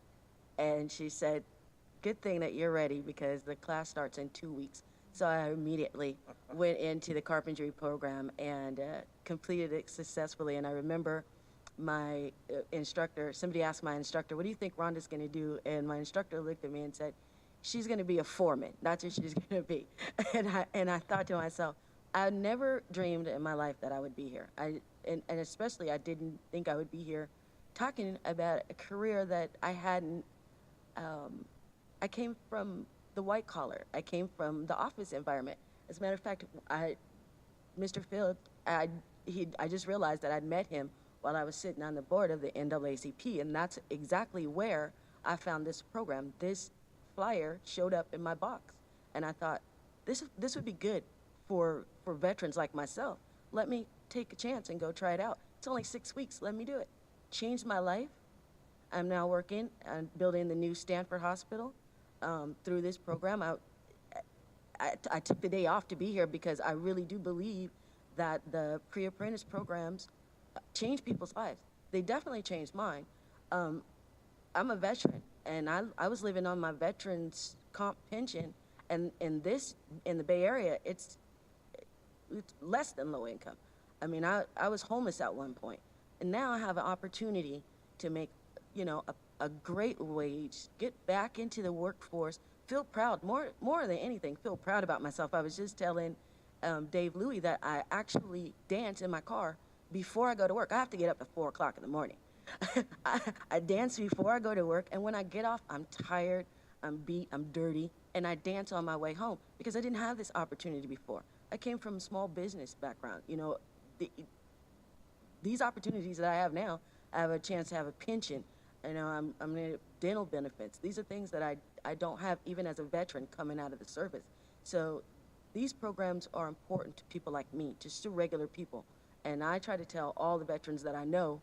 And she said, good thing that you're ready because the class starts in 2 weeks. So I immediately went into the carpentry program and completed it successfully. And I remember my instructor, somebody asked my instructor, what do you think Rhonda's going to do? And my instructor looked at me and said, she's going to be a foreman. That's what she's going to be. And I thought to myself, I never dreamed in my life that I would be here. And especially I didn't think I would be here talking about a career that I hadn't, I came from the white collar. I came from the office environment. As a matter of fact, Mr. Field, I just realized that I'd met him while I was sitting on the board of the NAACP, and that's exactly where I found this program. This flyer showed up in my box, and I thought, this would be good for veterans like myself. Let me take a chance and go try it out. It's only 6 weeks, let me do it. Changed my life. I'm now working on building the new Stanford Hospital. Through this program, I took the day off to be here because I really do believe that the pre-apprentice programs change people's lives. They definitely changed mine. I'm a veteran, and I was living on my veterans comp pension, and in the Bay Area, it's less than low income. I mean, I was homeless at one point, and now I have an opportunity to make, a great wage, get back into the workforce, feel proud, more than anything, feel proud about myself. I was just telling Dave Louie that I actually dance in my car before I go to work. I have to get up at 4 o'clock in the morning. I dance before I go to work, and when I get off, I'm tired, I'm beat, I'm dirty, and I dance on my way home because I didn't have this opportunity before. I came from a small business background. These opportunities that I have now, I have a chance to have a pension. I'm in dental benefits. These are things that I don't have even as a veteran coming out of the service. So these programs are important to people like me, just to regular people. And I try to tell all the veterans that I know,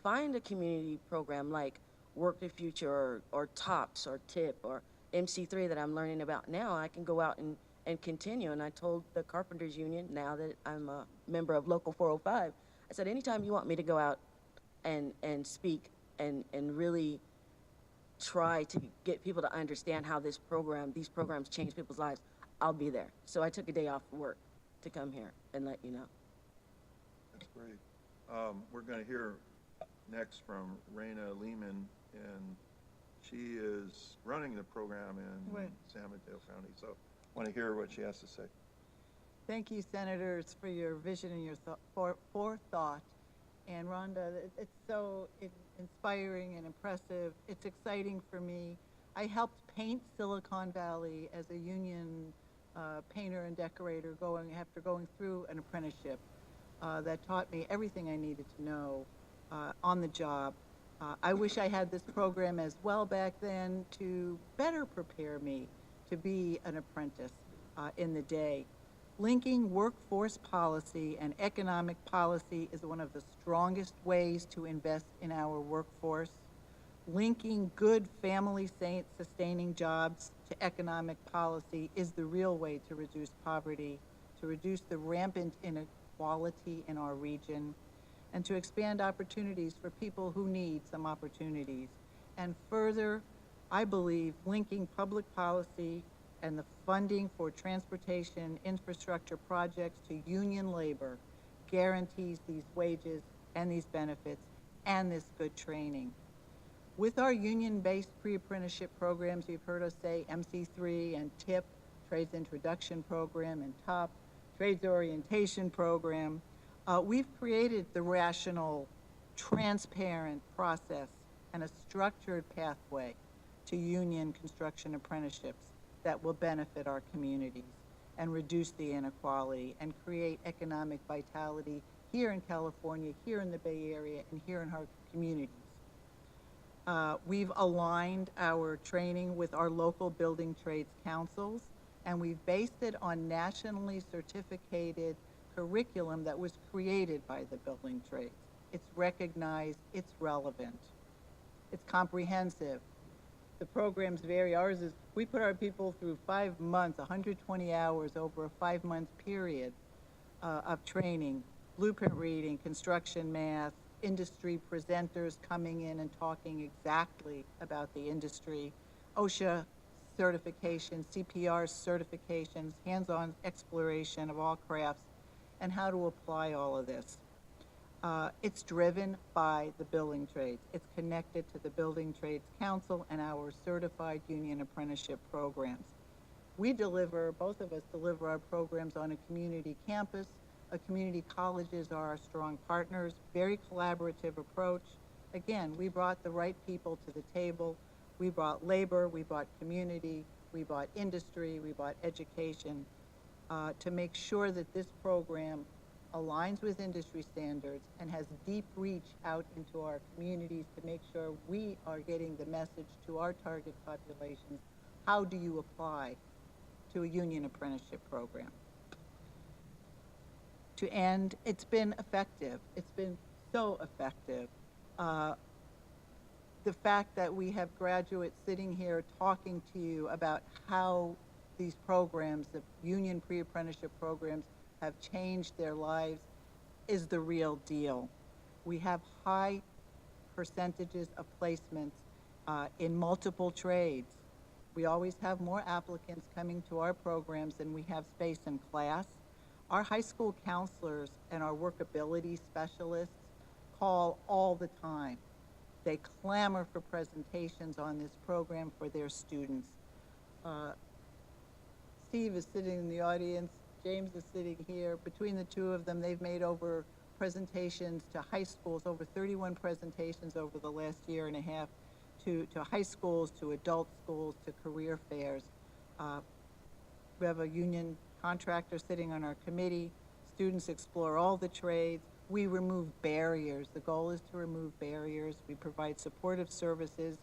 find a community program like Work the Future or TOPS or TIP or MC3 that I'm learning about now. I can go out and continue. And I told the Carpenters Union, now that I'm a member of Local 405, I said, anytime you want me to go out and speak and really try to get people to understand how these programs change people's lives, I'll be there. So I took a day off work to come here and let you know. That's great. We're going to hear next from Raina Lehman, and she is running the program in San Mateo County. So I want to hear what she has to say. Thank you, Senators, for your vision and your forethought. And Rhonda, it's so inspiring and impressive. It's exciting for me. I helped paint Silicon Valley as a union painter and decorator after going through an apprenticeship that taught me everything I needed to know on the job. I wish I had this program as well back then to better prepare me to be an apprentice in the day. Linking workforce policy and economic policy is one of the strongest ways to invest in our workforce. Linking good family-sustaining jobs to economic policy is the real way to reduce poverty, to reduce the rampant inequality in our region, and to expand opportunities for people who need some opportunities. And further, I believe linking public policy and the funding for transportation infrastructure projects to union labor guarantees these wages and these benefits and this good training. With our union-based pre-apprenticeship programs, you've heard us say MC3 and TIP, Trades Introduction Program, and TOP, Trades Orientation Program, we've created the rational, transparent process and a structured pathway to union construction apprenticeships that will benefit our communities and reduce the inequality and create economic vitality here in California, here in the Bay Area, and here in our communities. We've aligned our training with our local building trades councils, and we've based it on nationally certificated curriculum that was created by the building trades. It's recognized, it's relevant, it's comprehensive. The programs vary. Ours is, we put our people through 5 months, 120 hours over a 5-month period of training, blueprint reading, construction math, industry presenters coming in and talking exactly about the industry, OSHA certifications, CPR certifications, hands-on exploration of all crafts, and how to apply all of this. It's driven by the building trades. It's connected to the Building Trades Council and our certified union apprenticeship programs. We deliver, both of us deliver our programs on a community campus. Community colleges are our strong partners, very collaborative approach. Again, we brought the right people to the table. We brought labor, we brought community, we brought industry, we brought education to make sure that this program aligns with industry standards and has deep reach out into our communities to make sure we are getting the message to our target populations. How do you apply to a union apprenticeship program? To end, it's been effective. It's been so effective. The fact that we have graduates sitting here talking to you about how these programs, the union pre-apprenticeship programs, have changed their lives is the real deal. We have high percentages of placements in multiple trades. We always have more applicants coming to our programs than we have space in class. Our high school counselors and our workability specialists call all the time. They clamor for presentations on this program for their students. Steve is sitting in the audience. James is sitting here. Between the two of them, they've made over presentations to high schools, over 31 presentations over the last year and a half to high schools, to adult schools, to career fairs. We have a union contractor sitting on our committee. Students explore all the trades. We remove barriers. The goal is to remove barriers. We provide supportive services.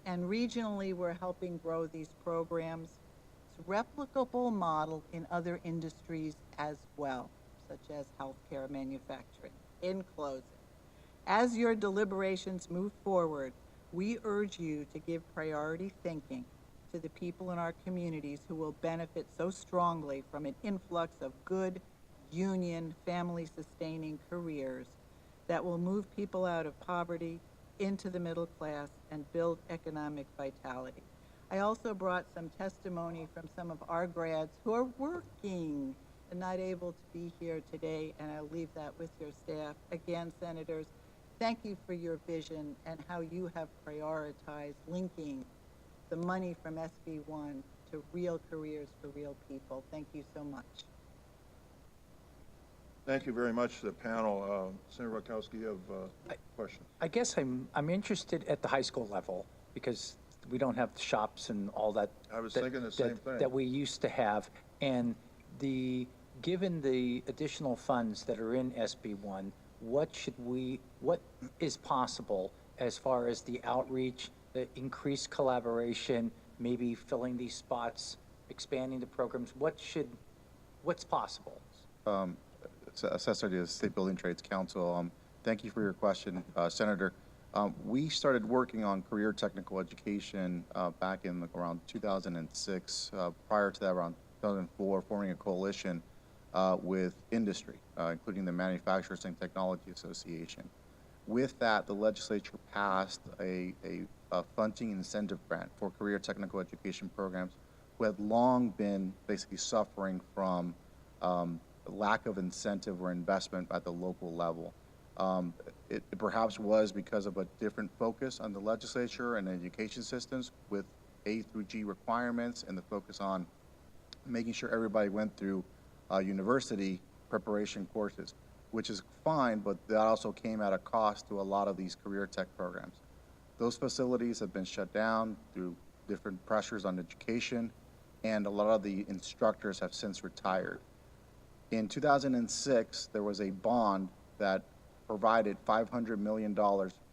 And regionally, we're helping grow these programs. It's a replicable model in other industries as well, such as healthcare, manufacturing. In closing, as your deliberations move forward, we urge you to give priority thinking to the people in our communities who will benefit so strongly from an influx of good, union, family-sustaining careers that will move people out of poverty into the middle class and build economic vitality. I also brought some testimony from some of our grads who are working and not able to be here today, and I'll leave that with your staff. Again, senators, thank you for your vision and how you have prioritized linking the money from SB1 to real careers for real people. Thank you so much. Thank you very much to the panel. Senator Rakowski, you have a question? I guess I'm interested at the high school level because we don't have the shops and all that. I was thinking the same thing. That we used to have. And given the additional funds that are in SB1, what is possible as far as the outreach, the increased collaboration, maybe filling these spots, expanding the programs? What's possible? Assessor to the State Building Trades Council. Thank you for your question, Senator. We started working on career technical education back in around 2006. Prior to that, around 2004, forming a coalition with industry, including the Manufacturers and Technology Association. With that, the legislature passed a funding incentive grant for career technical education programs who had long been basically suffering from lack of incentive or investment at the local level. It perhaps was because of a different focus on the legislature and education systems with A through G requirements and the focus on making sure everybody went through university preparation courses, which is fine, but that also came at a cost to a lot of these career tech programs. Those facilities have been shut down through different pressures on education, and a lot of the instructors have since retired. In 2006, there was a bond that provided $500 million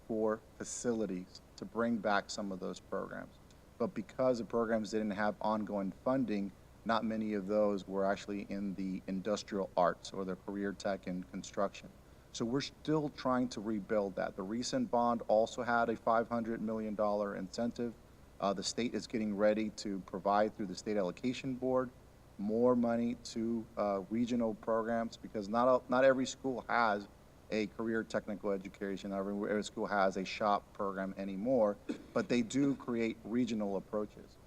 for facilities to bring back some of those programs. But because the programs didn't have ongoing funding, not many of those were actually in the industrial arts or the career tech and construction. So we're still trying to rebuild that. The recent bond also had a $500 million incentive. The state is getting ready to provide through the State Allocation Board more money to regional programs, because not every school has a career technical education. Not every school has a shop program anymore, but they do create regional approaches.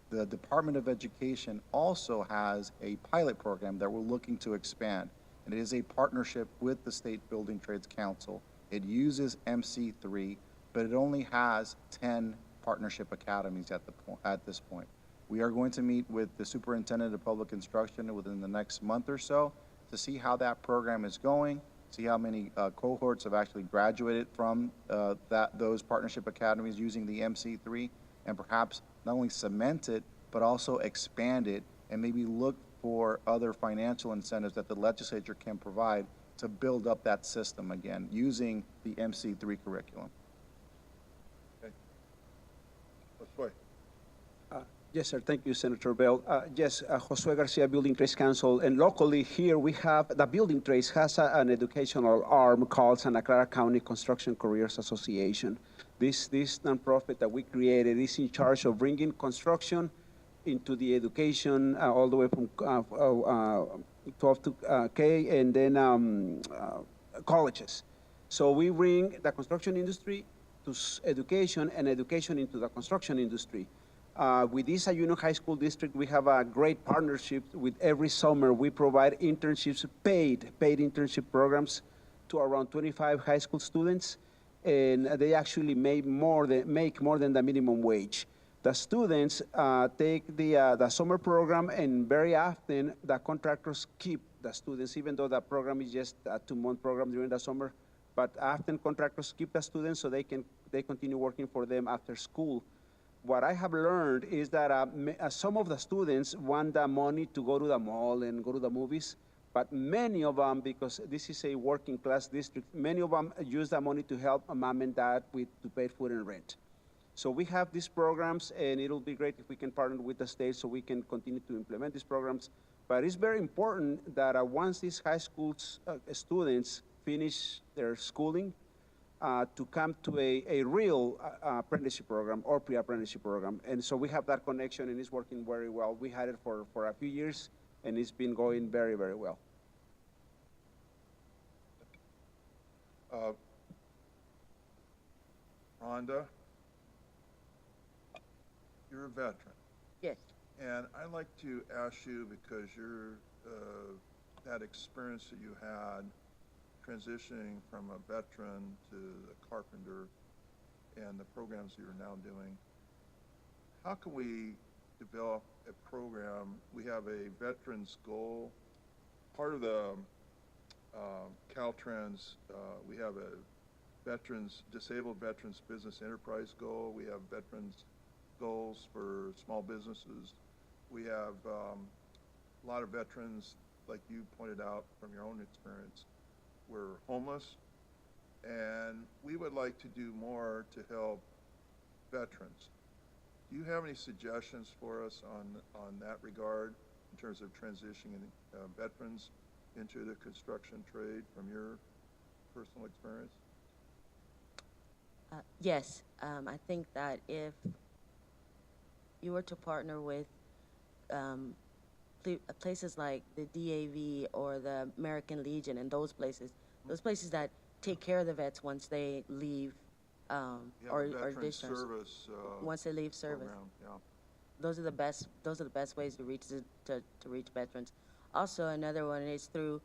the Department of Education also has a pilot program that we're looking to expand. And it is a partnership with the State Building Trades Council. It uses MC3, but it only has 10 partnership academies at this point. We are going to meet with the Superintendent of Public Instruction within the next month or so to see how that program is going, see how many cohorts have actually graduated from those partnership academies using the MC3, and perhaps not only cement it, but also expand it and maybe look for other financial incentives that the legislature can provide to build up that system again using the MC3 curriculum. Okay. Josue. Yes, sir. Thank you, Senator Bell. Yes, Josue Garcia, Building Trades Council, and locally here we have, the Building Trades has an educational arm called Santa Clara County Construction Careers Association. This nonprofit that we created is in charge of bringing construction into the education all the way from 12 to K and then colleges. So we bring the construction industry to education and education into the construction industry. With this Ayuno High School District, we have a great partnership with every summer. We provide internships, paid internship programs to around 25 high school students, and they actually make more than the minimum wage. The students take the summer program, and very often the contractors keep the students, even though the program is just a 2-month program during the summer. But often contractors keep the students so they continue working for them after school. What I have learned is that some of the students want the money to go to the mall and go to the movies, but many of them, because this is a working class district, many of them use the money to help mom and dad to pay food and rent. So we have these programs, and it'll be great if we can partner with the state so we can continue to implement these programs. But it's very important that once these high school students finish their schooling, to come to a real apprenticeship program or pre-apprenticeship program. And so we have that connection, and it's working very well. We had it for a few years, and it's been going very, very well. Rhonda, you're a veteran. Yes. And I'd like to ask you, because you're that experience that you had transitioning from a veteran to the carpenter and the programs that you're now doing, how can we develop a program? We have a veterans goal. Part of the Caltrans, we have a disabled veterans business enterprise goal. We have veterans goals for small businesses. We have a lot of veterans, like you pointed out from your own experience, were homeless, and we would like to do more to help veterans. Do you have any suggestions for us on that regard in terms of transitioning veterans into the construction trade from your personal experience? Yes, I think that if you were to partner with places like the DAV or the American Legion and those places that take care of the vets once they leave or discharge. Once they leave service. Program, yeah. Those are the best ways to reach veterans. Also, another one is through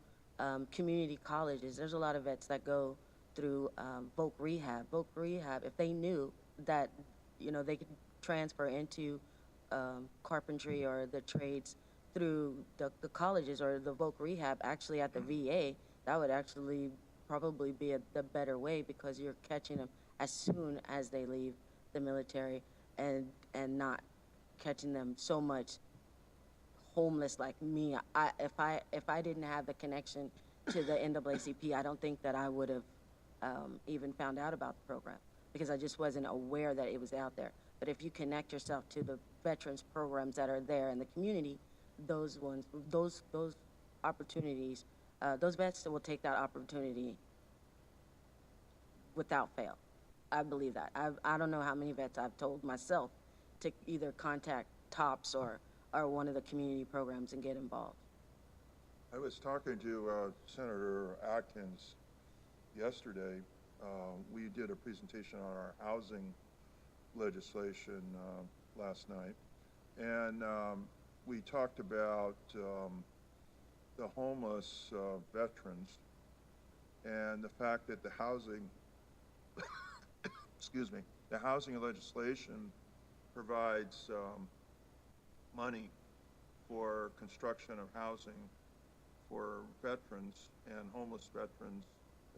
community colleges. There's a lot of vets that go through Voc Rehab. Voc Rehab, if they knew that they could transfer into carpentry or the trades through the colleges or the Voc Rehab actually at the VA, that would actually probably be the better way, because you're catching them as soon as they leave the military and not catching them so much homeless like me. If I didn't have the connection to the NAACP, I don't think that I would have even found out about the program, because I just wasn't aware that it was out there. But if you connect yourself to the veterans programs that are there in the community, those opportunities, those vets will take that opportunity without fail. I believe that. I don't know how many vets I've told myself to either contact TOPS or one of the community programs and get involved. I was talking to Senator Atkins yesterday. We did a presentation on our housing legislation last night, And we talked about the homeless veterans and the fact that the housing, excuse me, the housing legislation provides money for construction of housing for veterans and homeless veterans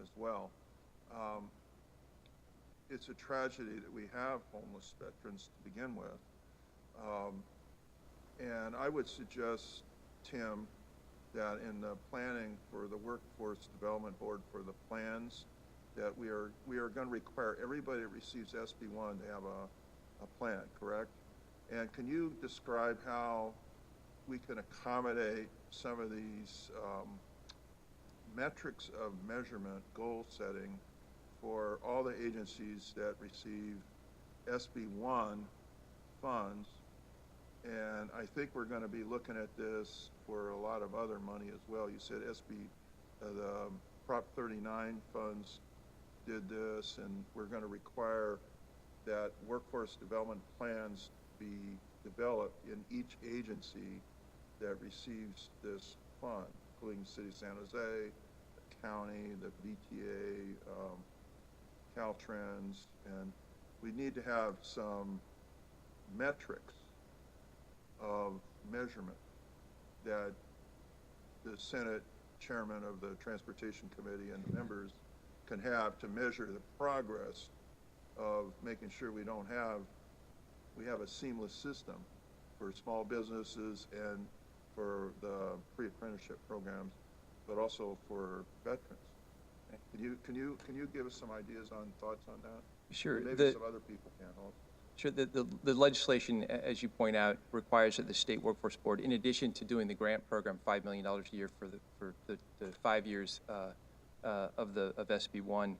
as well. It's a tragedy that we have homeless veterans to begin with. And I would suggest, Tim, that in the planning for the Workforce Development Board for the plans, that we are going to require everybody that receives SB1 to have a plan, correct? And can you describe how we can accommodate some of these metrics of measurement, goal setting, for all the agencies that receive SB1 funds? And I think we're going to be looking at this for a lot of other money as well. You said the Prop 39 funds did this, and we're going to require that workforce development plans be developed in each agency that receives this fund, including the City of San Jose, the county, the VTA, Caltrans, and we need to have some metrics of measurement that the Senate chairman of the Transportation Committee and the members can have to measure the progress of making sure we have a seamless system for small businesses and for the pre-apprenticeship programs, but also for veterans. Can you give us some ideas on thoughts on that? Sure. And maybe some other people can also. Sure. The legislation, as you point out, requires that the State Workforce Board, in addition to doing the grant program, $5 million a year for the 5 years of SB1,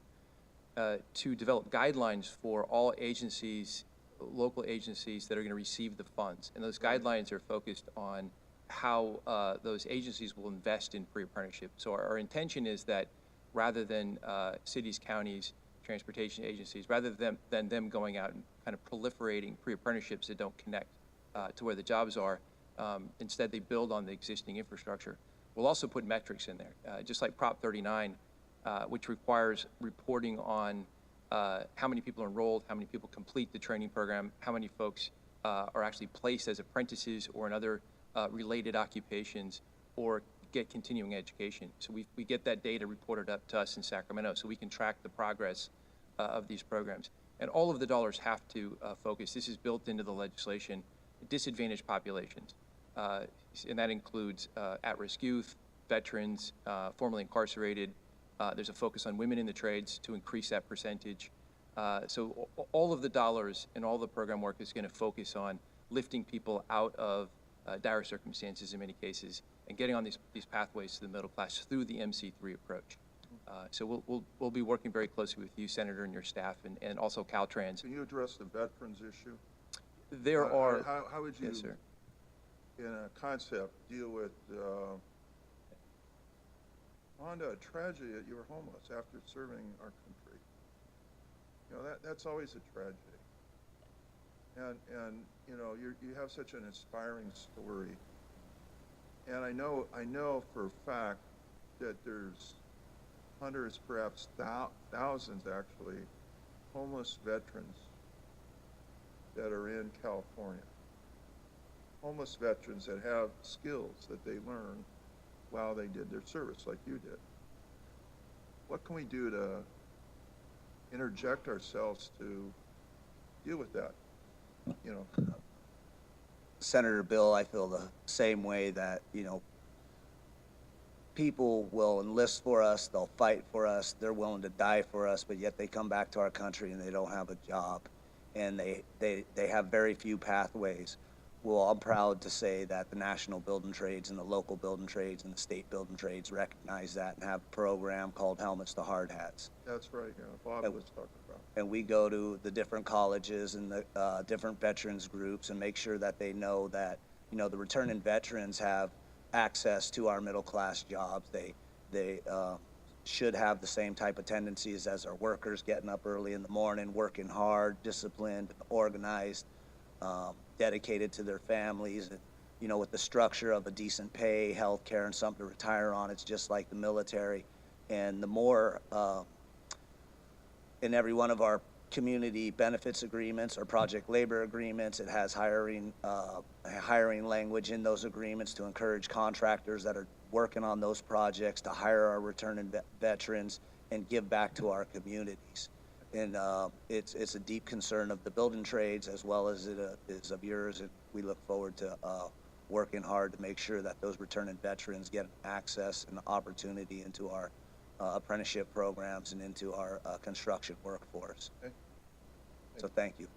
to develop guidelines for all agencies, local agencies that are going to receive the funds. And those guidelines are focused on how those agencies will invest in pre-apprenticeship. So our intention is that rather than cities, counties, transportation agencies, rather than them going out and kind of proliferating pre-apprenticeships that don't connect to where the jobs are, instead they build on the existing infrastructure. We'll also put metrics in there, just like Prop 39, which requires reporting on how many people are enrolled, how many people complete the training program, how many folks are actually placed as apprentices or in other related occupations or get continuing education. So we get that data reported up to us in Sacramento so we can track the progress of these programs. And all of the dollars have to focus, this is built into the legislation, disadvantaged populations. And that includes at-risk youth, veterans, formerly incarcerated. There's a focus on women in the trades to increase that percentage. So all of the dollars and all the program work is going to focus on lifting people out of dire circumstances in many cases and getting on these pathways to the middle class through the MC3 approach. So we'll be working very closely with you, Senator, and your staff, and also Caltrans. Can you address the veterans issue? There are. How would you, yes, sir, in a concept, deal with Wanda, a tragedy that you were homeless after serving our country? You know, that's always a tragedy. And you know, you have such an inspiring story. And I know for a fact that there's hundreds, perhaps thousands actually, homeless veterans that are in California. Homeless veterans that have skills that they learned while they did their service, like you did. What can we do to interject ourselves to deal with that? You know, Senator Bill, I feel the same way that, you know, people will enlist for us, they'll fight for us, they're willing to die for us, but yet they come back to our country and they don't have a job, and they have very few pathways. Well, I'm proud to say that the national building trades and the local building trades and the state building trades recognize that and have a program called Helmets to Hard Hats. that's right, yeah, Bob was talking about. And we go to the different colleges and the different veterans groups and make sure that they know that, you know, the returning veterans have access to our middle class jobs. They should have the same type of tendencies as our workers, getting up early in the morning, working hard, disciplined, organized. dedicated to their families, and, you know, with the structure of a decent pay, health care, and something to retire on. It's just like the military. And the more in every one of our community benefits agreements or project labor agreements, it has hiring language in those agreements to encourage contractors that are working on those projects to hire our returning veterans and give back to our communities. And it's a deep concern of the building trades as well as it is of yours, and we look forward to working hard to make sure that those returning veterans get access and opportunity into our apprenticeship programs and into our construction workforce. Okay. So thank you.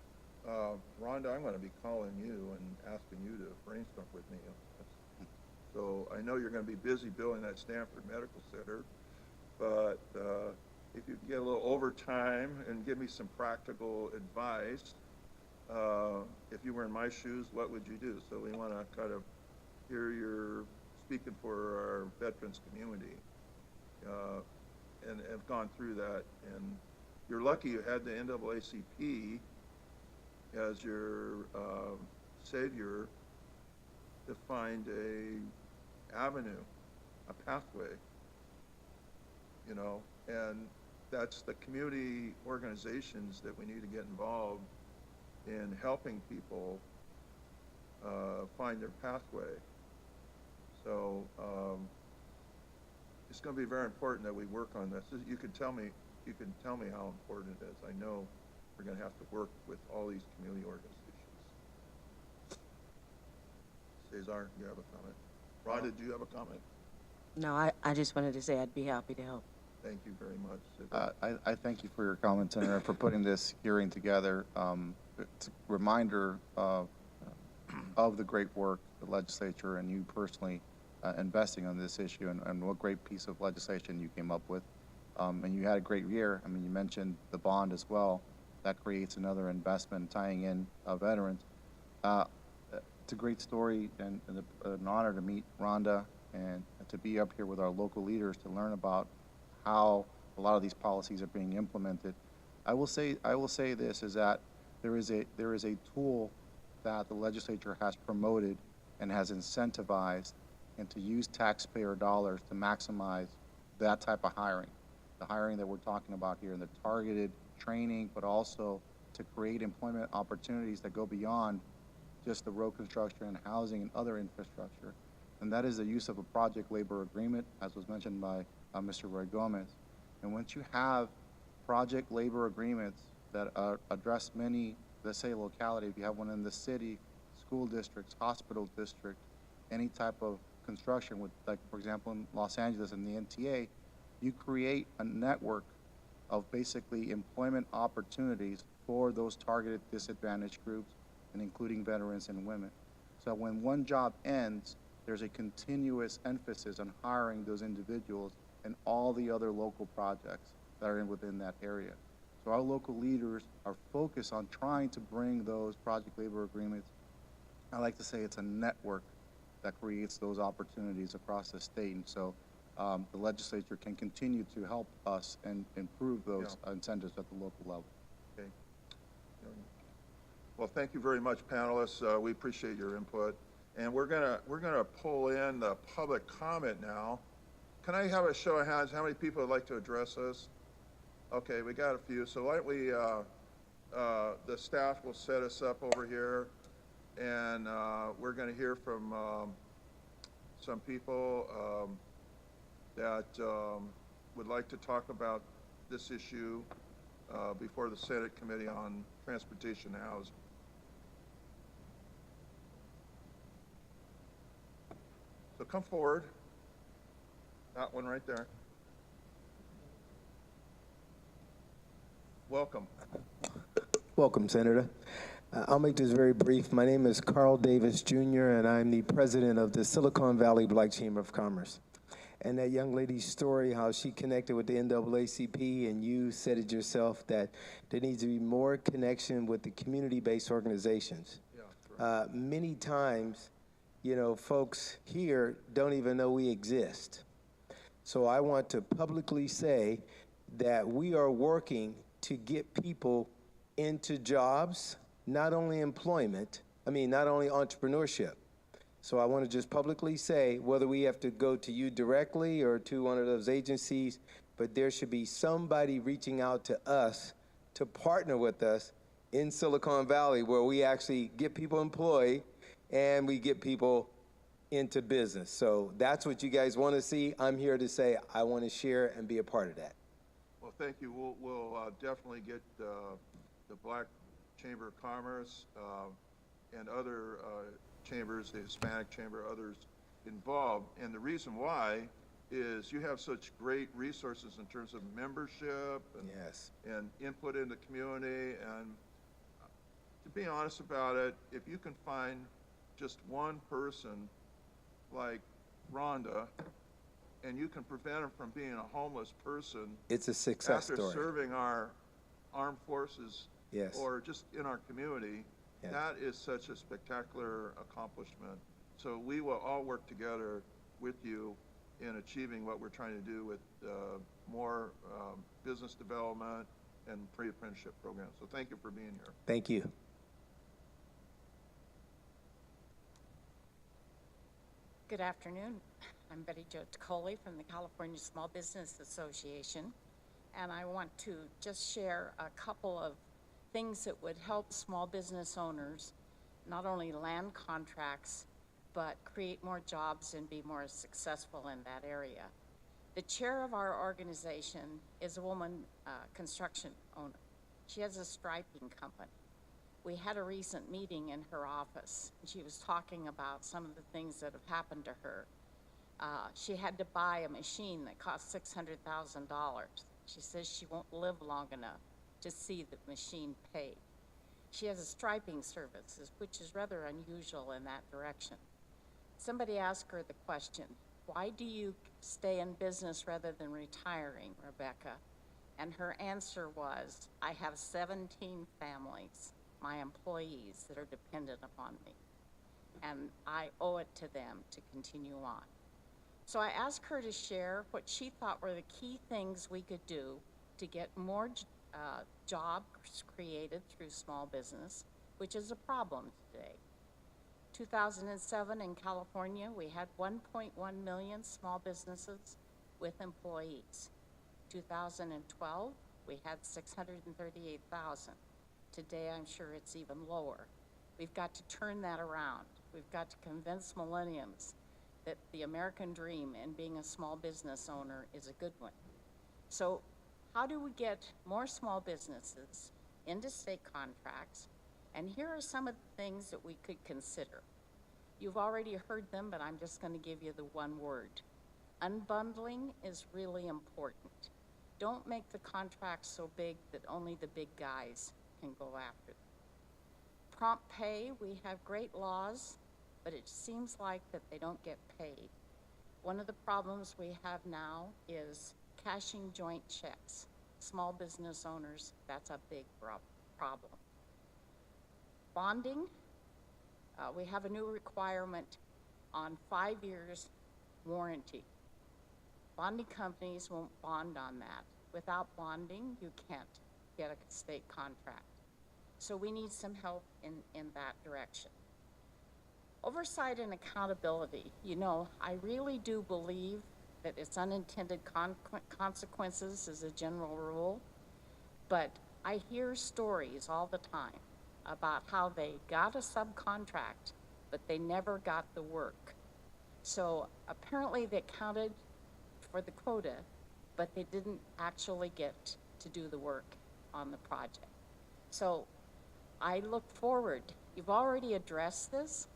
Rhonda, I'm going to be calling you and asking you to brainstorm with me on this. So I know you're going to be busy building that Stanford Medical Center, but if you could get a little overtime and give me some practical advice, if you were in my shoes, what would you do? So we want to kind of hear your speaking for our veterans community, and have gone through that. And you're lucky you had the NAACP as your savior to find a avenue, a pathway, you know, and that's the community organizations that we need to get involved in helping people find their pathway. So it's going to be very important that we work on this. You can tell me how important it is. I know we're going to have to work with all these community organizations. Cesar, you have a comment? Rhonda, do you have a comment? No, I just wanted to say I'd be happy to help. Thank you very much. I thank you for your comments, Senator, for putting this hearing together. It's a reminder of the great work the legislature and you personally investing on this issue, and what great piece of legislation you came up with. And you had a great year. I mean, you mentioned the bond as well. That creates another investment tying in veterans. It's a great story and an honor to meet Rhonda and to be up here with our local leaders to learn about how a lot of these policies are being implemented. I will say this is that there is a tool that the legislature has promoted and has incentivized, and to use taxpayer dollars to maximize that type of hiring, the hiring that we're talking about here, and the targeted training, but also to create employment opportunities that go beyond just the road construction and housing and other infrastructure. And that is the use of a project labor agreement, as was mentioned by Mr. Roy Gomez. And once you have project labor agreements that address many, let's say, locality, if you have one in the city, school districts, hospital district, any type of construction with, like, for example, in Los Angeles and the NTA, you create a network of basically employment opportunities for those targeted disadvantaged groups, and including veterans and women. So when one job ends, there's a continuous emphasis on hiring those individuals and all the other local projects that are within that area. So our local leaders are focused on trying to bring those project labor agreements. I like to say it's a network that creates those opportunities across the state. And so the legislature can continue to help us and improve those incentives at the local level. Okay. Well, thank you very much, panelists. We appreciate your input. And we're gonna pull in the public comment now. Can I have a show of hands? How many people would like to address us? Okay, we got a few. So why don't we, the staff will set us up over here, and we're going to hear from some people that would like to talk about this issue before the Senate Committee on Transportation and Housing. So come forward. That one right there. Welcome. Welcome, Senator. I'll make this very brief. My name is Carl Davis, Jr., and I'm the president of the Silicon Valley Black Chamber of Commerce. And that young lady's story, how she connected with the NAACP, and you said it yourself, that there needs to be more connection with the community-based organizations. Yeah, many times, you know, folks here don't even know we exist. So I want to publicly say that we are working to get people into jobs not only employment, not only entrepreneurship. So I want to just publicly say, whether we have to go to you directly or to one of those agencies, but there should be somebody reaching out to us to partner with us in Silicon Valley, where we actually get people employed and we get people into business. So that's what you guys want to see. I'm here to say I want to share and be a part of that. Well, thank you. We'll definitely get the Black Chamber of Commerce and other chambers, the Hispanic Chamber, others involved. And the reason why is you have such great resources in terms of membership and input in the community. And to be honest about it, if you can find just one person like Rhonda, and you can prevent them from being a homeless person, it's a success after story. serving our armed forces or just in our community, that is such a spectacular accomplishment. So we will all work together with you in achieving what we're trying to do with more business development and pre-apprenticeship programs. So thank you for being here. Thank you. Good afternoon. I'm Betty Jo Tacoli from the California Small Business Association, and I want to just share a couple of things that would help small business owners not only land contracts, but create more jobs and be more successful in that area. The chair of our organization is a woman construction owner. She has a striping company. We had a recent meeting in her office, and she was talking about some of the things that have happened to her. She had to buy a machine that cost $600,000. She says she won't live long enough to see the machine paid. She has a striping services, which is rather unusual in that direction. Somebody asked her the question, why do you stay in business rather than retiring, Rebecca? And her answer was, I have 17 families, my employees, that are dependent upon me, and I owe it to them to continue on. So I asked her to share what she thought were the key things we could do to get more jobs created through small business, which is a problem today. 2007 in California, we had 1.1 million small businesses with employees. 2012, we had 638,000. Today, I'm sure it's even lower. We've got to turn that around. We've got to convince millenniums that the American dream in being a small business owner is a good one. So how do we get more small businesses into state contracts? And here are some of the things that we could consider. You've already heard them, but I'm just going to give you the one word. Unbundling is really important. Don't make the contracts so big that only the big guys can go after them. Prompt pay, we have great laws, but it seems like that they don't get paid. One of the problems we have now is cashing joint checks. Small business owners, that's a big problem. Bonding, we have a new requirement on 5 years warranty. Bonding companies won't bond on that. Without bonding, you can't get a state contract. So we need some help in that direction. Oversight and accountability. You know, I really do believe that it's unintended consequences as a general rule, but I hear stories all the time about how they got a subcontract, but they never got the work. So apparently they counted for the quota, but they didn't actually get to do the work on the project. So I look forward, you've already addressed this,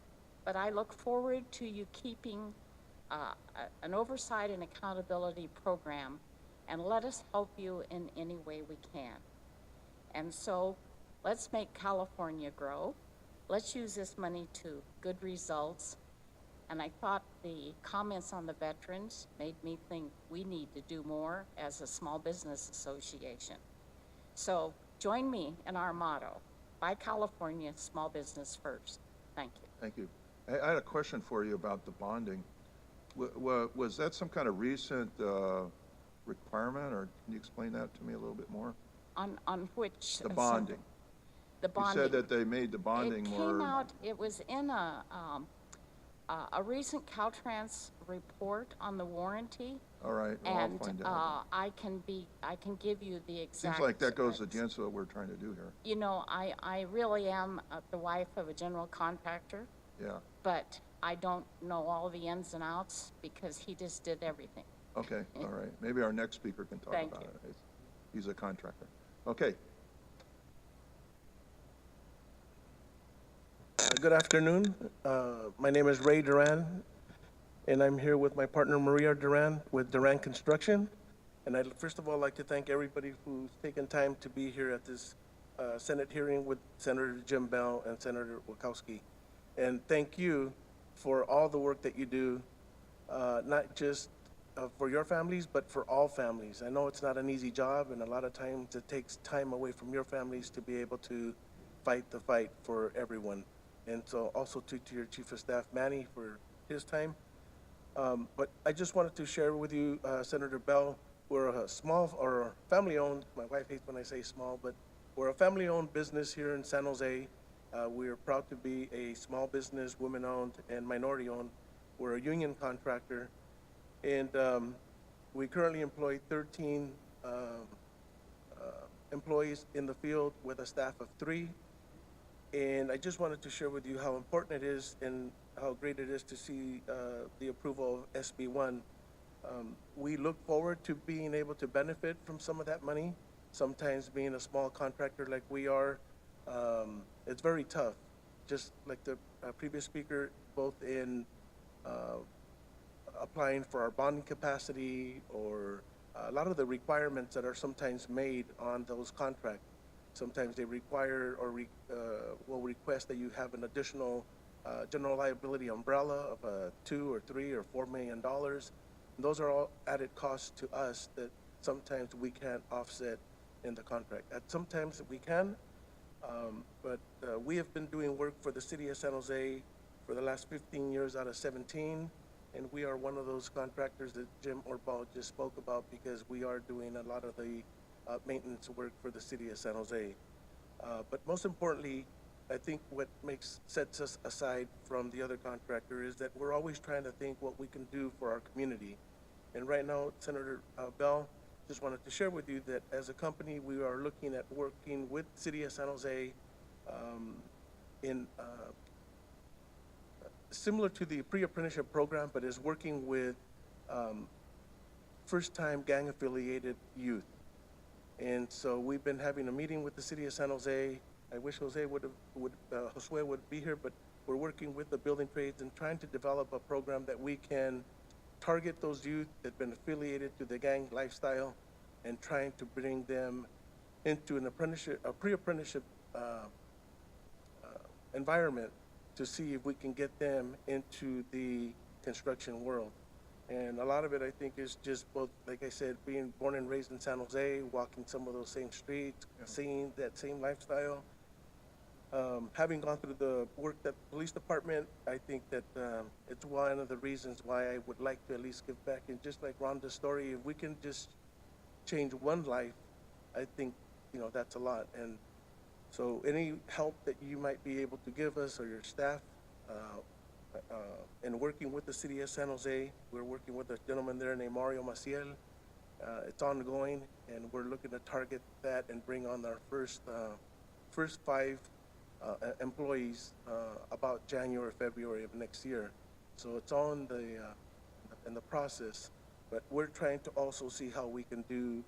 but I look forward to you keeping an oversight and accountability program, and let us help you in any way we can. And so let's make California grow. Let's use this money to good results. And I thought the comments on the veterans made me think we need to do more as a small business association. So join me in our motto, Buy California, Small Business First. Thank you. Thank you. I had a question for you about the bonding. Was that some kind of recent requirement, or can you explain that to me a little bit more? On which? The bonding. The You bonding. said that they made the bonding It more. came out, it was in a recent Caltrans report on the warranty. All right, well, I'll And find out. I can give you the exact. Seems like that goes against what we're trying to do here. You know, I really am the wife of a general contractor, Yeah, but I don't know all the ins and outs because he just did everything. okay, all right. Maybe our next speaker can talk Thank about you. it. He's a contractor. Okay, Good afternoon. My name is Ray Duran, and I'm here with my partner Maria Duran with Duran Construction. And I'd first of all like to thank everybody who's taken time to be here at this Senate hearing with Senator Jim Bell and Senator Wachowski. And thank you for all the work that you do, not just for your families, but for all families. I know it's not an easy job, and a lot of times it takes time away from your families to be able to fight the fight for everyone. And so also to your Chief of Staff, Manny, for his time. But I just wanted to share with you, Senator Bell, we're a small, or family-owned, my wife hates when I say small, but we're a family-owned business here in San Jose. We are proud to be a small business, women-owned and minority-owned. We're a union contractor, and we currently employ 13 employees in the field with a staff of 3. And I just wanted to share with you how important it is and how great it is to see the approval of SB1. We look forward to being able to benefit from some of that money. Sometimes being a small contractor like we are, it's very tough. Just like the previous speaker, both in applying for our bonding capacity or a lot of the requirements that are sometimes made on those contracts. Sometimes they require or will request that you have an additional general liability umbrella of $2 or $3 or $4 million. And those are all added costs to us that sometimes we can't offset in the contract. Sometimes we can, but we have been doing work for the city of San Jose for the last 15 years out of 17, and we are one of those contractors that Jim Orbal just spoke about because we are doing a lot of the maintenance work for the city of San Jose. But most importantly, I think what sets us aside from the other contractor is that we're always trying to think what we can do for our community. And right now, Senator Bell, just wanted to share with you that as a company, we are looking at working with the city of San Jose in similar to the pre-apprenticeship program, but is working with first-time gang-affiliated youth. And so we've been having a meeting with the city of San Jose. I wish Josue would be here, but we're working with the building trades and trying to develop a program that we can target those youth that have been affiliated to the gang lifestyle and trying to bring them into an apprenticeship, a pre-apprenticeship environment to see if we can get them into the construction world. And a lot of it, I think, is just both, like I said, being born and raised in San Jose, walking some of those same streets, seeing that same lifestyle. Having gone through the work at the police department, I think that it's one of the reasons why I would like to at least give back. And just like Rhonda's story, if we can just change one life, I think, that's a lot. And so any help that you might be able to give us or your staff, and working with the city of San Jose, we're working with a gentleman there named Mario Maciel. It's ongoing, and we're looking to target that and bring on our first 5 employees about January, February of next year. So it's all in the process, but we're trying to also see how we can do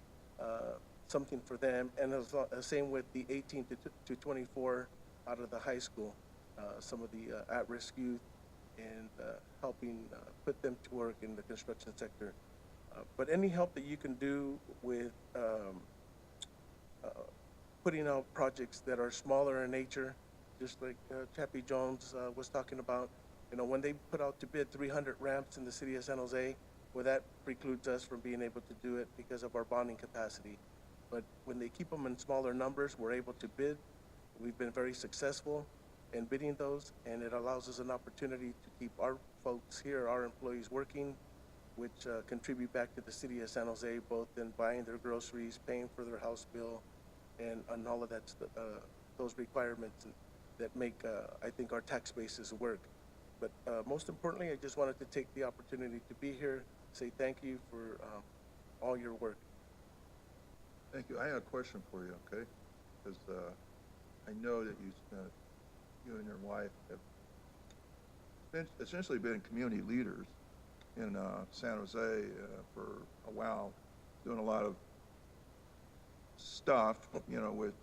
something for them, and same with the 18 to 24 out of the high school, some of the at-risk youth, and helping put them to work in the construction sector. But any help that you can do with putting out projects that are smaller in nature, just like Chappie Jones was talking about, when they put out to bid 300 ramps in the city of San Jose, well, that precludes us from being able to do it because of our bonding capacity. But when they keep them in smaller numbers, we're able to bid. We've been very successful in bidding those, and it allows us an opportunity to keep our folks here, our employees working, which contribute back to the city of San Jose, both in buying their groceries, paying for their house bill, and all of that those requirements that make, I think, our tax bases work. But most importantly, I just wanted to take the opportunity to be here, say thank you for all your work. Thank you. I have a question for you, okay? Because I know that you and your wife have essentially been community leaders in San Jose for a while, doing a lot of stuff, you know, with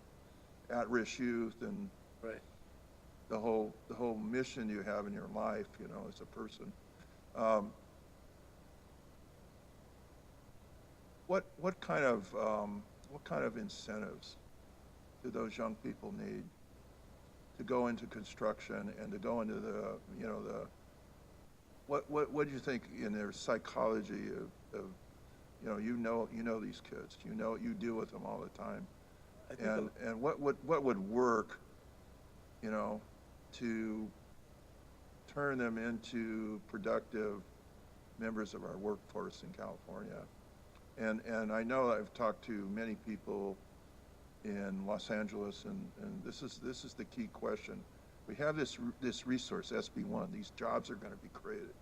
at-risk youth and right. the whole mission you have in your life, you know, as a person. What kind of incentives do those young people need to go into construction and to go into the, you know, what do you think in their psychology of you know these kids, you deal with them all the time, and what would work, you know, to turn them into productive members of our workforce in California? And I know I've talked to many people in Los Angeles, and this is the key question. We have this resource, SB1. These jobs are going to be created.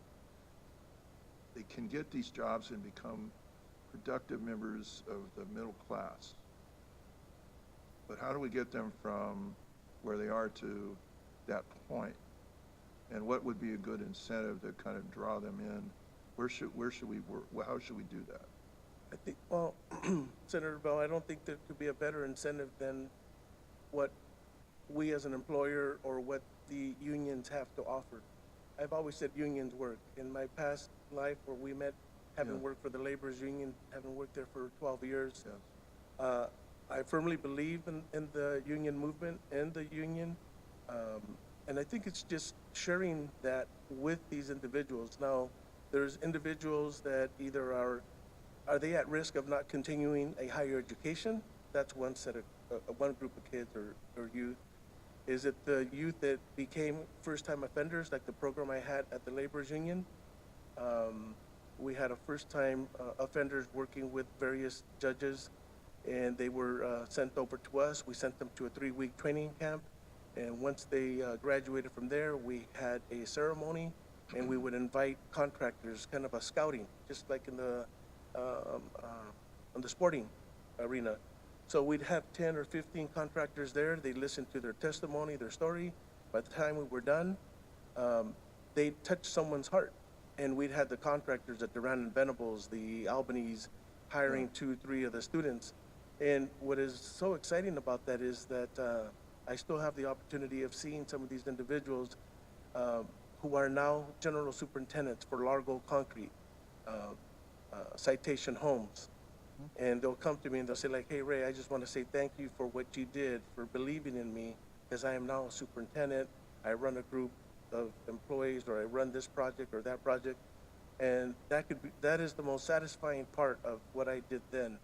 They can get these jobs and become productive members of the middle class. But how do we get them from where they are to that point? And what would be a good incentive to kind of draw them in? Where should we work? How should we do that? I think, well, Senator Bell, I don't think there could be a better incentive than what we as an employer or what the unions have to offer. I've always said unions work. In my past life where we met, having worked for the laborers union, having worked there for 12 years, I firmly believe in the union movement and the union. And I think it's just sharing that with these individuals. Now, there's individuals that either are they at risk of not continuing a higher education? That's one set of, one group of kids or youth. Is it the youth that became first-time offenders, like the program I had at the laborers union? We had a first-time offenders working with various judges, and they were sent over to us. We sent them to a 3-week training camp, and once they graduated from there, we had a ceremony, and we would invite contractors, kind of a scouting, just like in the on the sporting arena. So we'd have 10 or 15 contractors there. They listened to their testimony, their story. By the time we were done, they touched someone's heart. And we'd had the contractors at Duran and Venables, the Albanese, hiring 2-3 of the students. And what is so exciting about that is that I still have the opportunity of seeing some of these individuals who are now general superintendents for Largo Concrete, Citation Homes. And they'll come to me and they'll say like, hey Ray, I just want to say thank you for what you did, for believing in me, because I am now a superintendent. I run a group of employees, or I run this project or that project. And that is the most satisfying part of what I did then.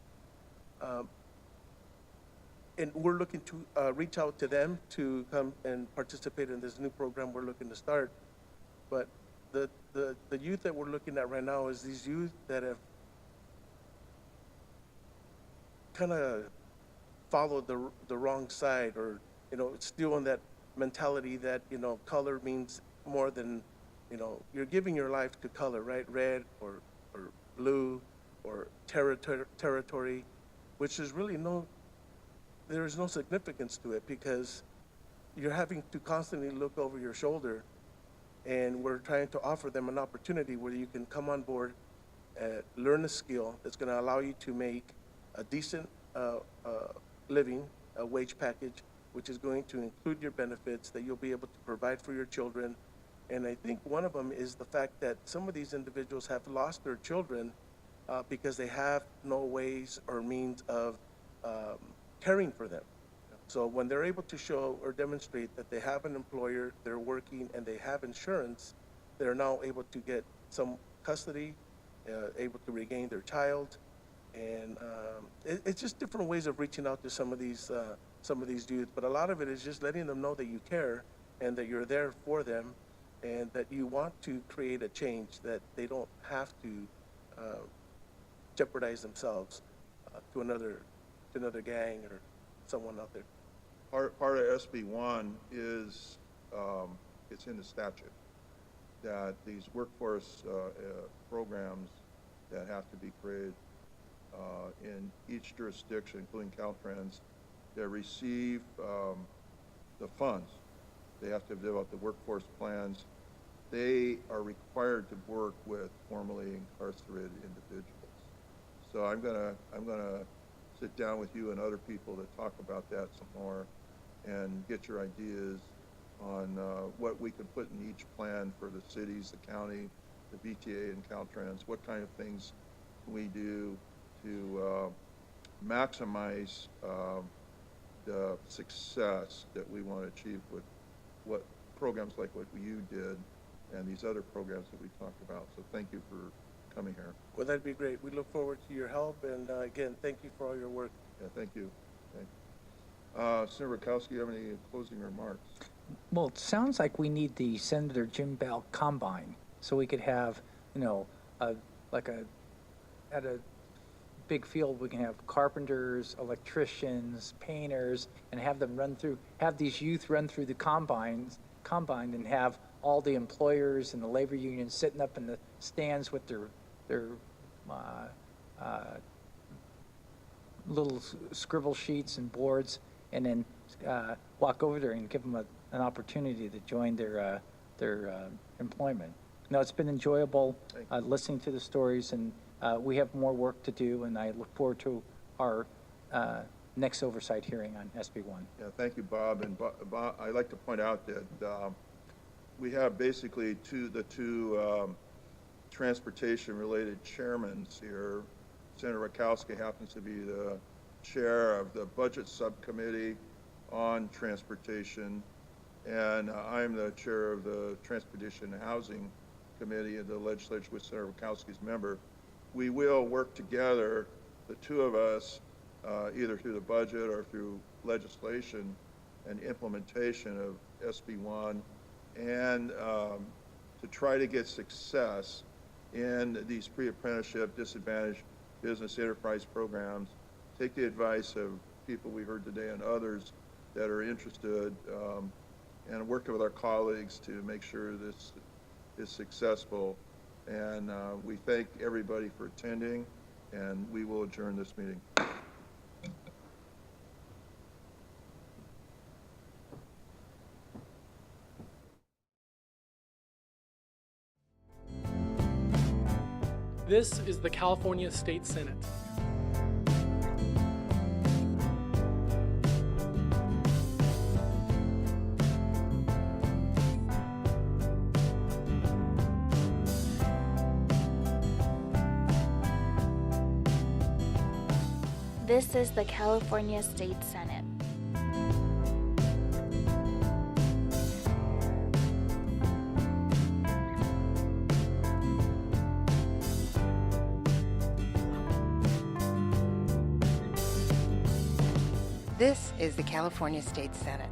And we're looking to reach out to them to come and participate in this new program we're looking to start. But the youth that we're looking at right now is these youth that have kind of followed the wrong side, or, you know, still in that mentality that, you know, color means more than, you know, you're giving your life to color, right? Red or blue or territory, which is really there is no significance to it, because you're having to constantly look over your shoulder, and we're trying to offer them an opportunity where you can come on board, learn a skill that's going to allow you to make a decent living, a wage package, which is going to include your benefits that you'll be able to provide for your children. And I think one of them is the fact that some of these individuals have lost their children because they have no ways or means of caring for them. So when they're able to show or demonstrate that they have an employer, they're working, and they have insurance, they're now able to get some custody, able to regain their child. And it's just different ways of reaching out to some of these youth. But a lot of it is just letting them know that you care and that you're there for them, and that you want to create a change, that they don't have to jeopardize themselves to another gang or someone out there. part of SB1 is, it's in the statute, that these workforce programs that have to be created in each jurisdiction, including Caltrans, that receive the funds. They have to develop the workforce plans. They are required to work with formerly incarcerated individuals. So I'm gonna sit down with you and other people to talk about that some more and get your ideas on what we could put in each plan for the cities, the county, the VTA, and Caltrans. What kind of things can we do to maximize the success that we want to achieve with what programs like what you did and these other programs that we talked about. So thank you for coming here. Well, that'd be great. We look forward to your help, and again, thank you for all your work. Yeah, thank you. Senator Rakowski, you have any closing remarks? Well, it sounds like we need the Senator Jim Bell combine, so we could have, you know, at a big field, we can have carpenters, electricians, painters, and have these youth run through the combine and have all the employers and the labor unions sitting up in the stands with their little scribble sheets and boards, and then walk over there and give them an opportunity to join their employment. No, it's been enjoyable listening to the stories, and we have more work to do, and I look forward to our next oversight hearing on SB1. Yeah, thank you, Bob. And Bob, I'd like to point out that we have basically the two transportation-related chairmen here. Senator Rakowski happens to be the chair of the Budget Subcommittee on Transportation, and I'm the chair of the Transportation and Housing Committee of the legislature with Senator Rakowski's member. We will work together, the two of us, either through the budget or through legislation and implementation of SB1, and to try to get success in these pre-apprenticeship disadvantaged business enterprise programs. Take the advice of people we heard today and others that are interested, and working with our colleagues to make sure this is successful. And we thank everybody for attending, and we will adjourn this meeting. This is the California State Senate. This is the California State Senate. This is the California State Senate.